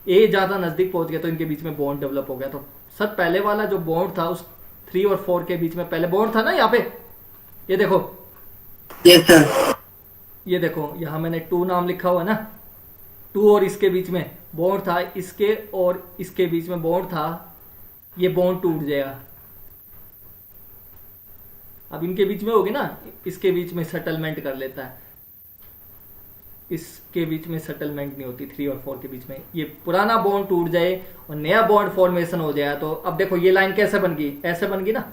Speaker 3: ए ज्यादा नजदीक पहुंच गया तो इनके बीच में बॉन्ड डेवलप हो गया। तो सर पहले वाला जो बॉन्ड था उस 3 और 4 के बीच में पहले बॉन्ड था ना, यहाँ पे ये देखो।
Speaker 1: Yes sir.
Speaker 3: ये देखो यहां मैंने 2 नाम लिखा हुआ है ना, 2 और इसके बीच में बॉन्ड था, इसके और इसके बीच में बॉन्ड था, ये बॉन्ड टूट जाएगा। अब इनके बीच में होगी ना, इसके बीच में सेटलमेंट कर लेता है, इसके बीच में सेटलमेंट नहीं होती 3 और 4 के बीच में। ये पुराना बॉन्ड टूट जाए और नया बॉन्ड फॉर्मेशन हो जाए तो अब देखो ये लाइन कैसे बन गई? ऐसे बन गई ना,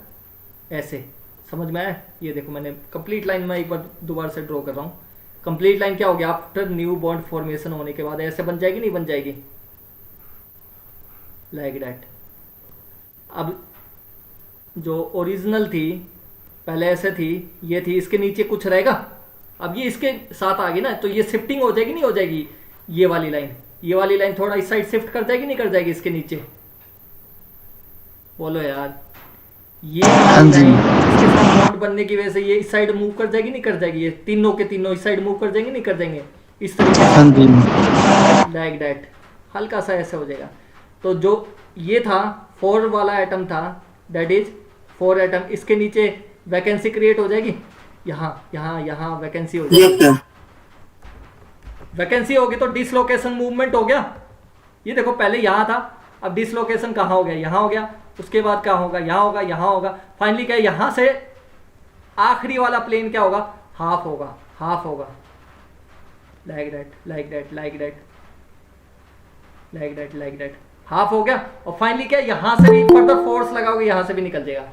Speaker 3: ऐसे। समझ में आया? ये देखो मैंने कंप्लीट लाइन में एक बार दोबारा से ड्रॉ कर रहा हूं। कंप्लीट लाइन क्या होगी? आफ्टर न्यू बॉन्ड फॉर्मेशन होने के बाद ऐसे बन जाएगी, नहीं बन जाएगी? Like that. अब जो ओरिजिनल थी पहले ऐसे थी, ये थी, इसके नीचे कुछ रहेगा। अब ये इसके साथ आ गई ना तो ये शिफ्टिंग हो जाएगी, नहीं हो जाएगी? ये वाली लाइन थोड़ा इस साइड शिफ्ट कर जाएगी, नहीं कर जाएगी? इसके नीचे बोलो यार, ये
Speaker 5: हाँ जी।
Speaker 3: लाइन इसके साथ बॉन्ड बनने की वजह से ये इस साइड मूव कर जाएगी नहीं कर जाएगी, ये तीनों के तीनों इस साइड मूव कर जाएंगे नहीं कर जाएंगे, इस तरीके
Speaker 5: हाँ जी
Speaker 3: से लाइक दैट, हल्का सा ऐसे हो जाएगा। तो जो ये था 4 वाला एटम था, दैट इज 4 एटम, इसके नीचे वैकेंसी क्रिएट हो जाएगी, यहाँ यहाँ यहाँ वैकेंसी हो
Speaker 1: यस
Speaker 3: जाएगी।
Speaker 1: सर।
Speaker 3: वैकेंसी होगी तो डिसलोकेशन मूवमेंट हो गया। ये देखो पहले यहाँ था, अब डिसलोकेशन कहाँ हो गया, यहाँ हो गया, उसके बाद क्या होगा, यहाँ होगा, यहाँ होगा, फाइनली क्या है, यहाँ से आखिरी वाला प्लेन क्या होगा, हाफ होगा, हाफ होगा, like that like that like that like that like that, half हो गया। और फाइनली क्या है, यहाँ से भी फर्दर फोर्स लगाओगे, यहाँ से भी निकल जाएगा,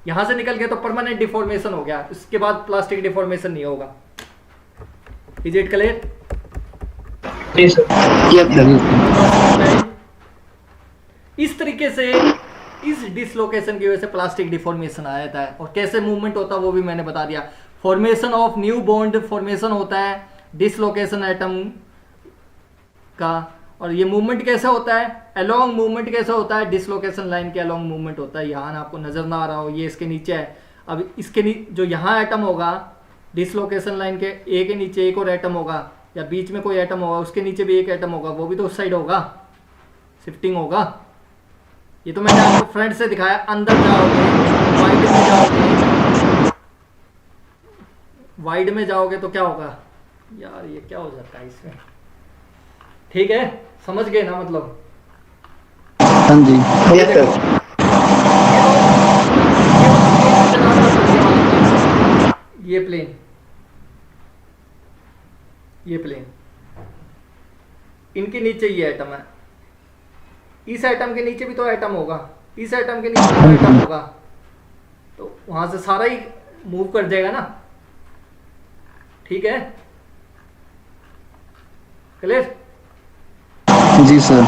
Speaker 3: यहाँ से निकल गया तो परमानेंट डिफॉर्मेशन हो गया, इसके बाद प्लास्टिक डिफॉर्मेशन नहीं होगा। Is it clear?
Speaker 2: जी सर।
Speaker 1: Yes sir.
Speaker 3: इस तरीके से इस डिसलोकेशन की वजह से प्लास्टिक डिफॉर्मेशन आ जाता है। और कैसे मूवमेंट होता है वो भी मैंने बता दिया। Formation of new bond formation होता है डिसलोकेशन एटम का। और ये मूवमेंट कैसा होता है, अलोंग मूवमेंट कैसा होता है, डिसलोकेशन लाइन के अलोंग मूवमेंट होता है। यहाँ आपको नजर ना आ रहा हो, ये इसके नीचे है। अब इसके जो यहाँ एटम होगा डिसलोकेशन लाइन के ए के नीचे एक और एटम होगा, या बीच में कोई एटम होगा, उसके नीचे भी एक एटम होगा, वो भी तो उस साइड होगा, शिफ्टिंग होगा। ये तो मैंने आपको फ्रंट से दिखाया। अंदर जाओगे, वाइड में जाओगे, वाइड में जाओगे तो क्या होगा यार, ये क्या हो जाता है इसमें, ठीक है, समझ गए ना मतलब।
Speaker 5: हाँ जी
Speaker 1: यस सर।
Speaker 3: ये प्लेन, ये प्लेन, इनके नीचे ये एटम है, इस एटम के नीचे भी तो एटम होगा, इस एटम के नीचे भी तो एटम होगा, तो वहां से सारा ही मूव कर जाएगा ना, ठीक है, क्लियर?
Speaker 5: जी सर।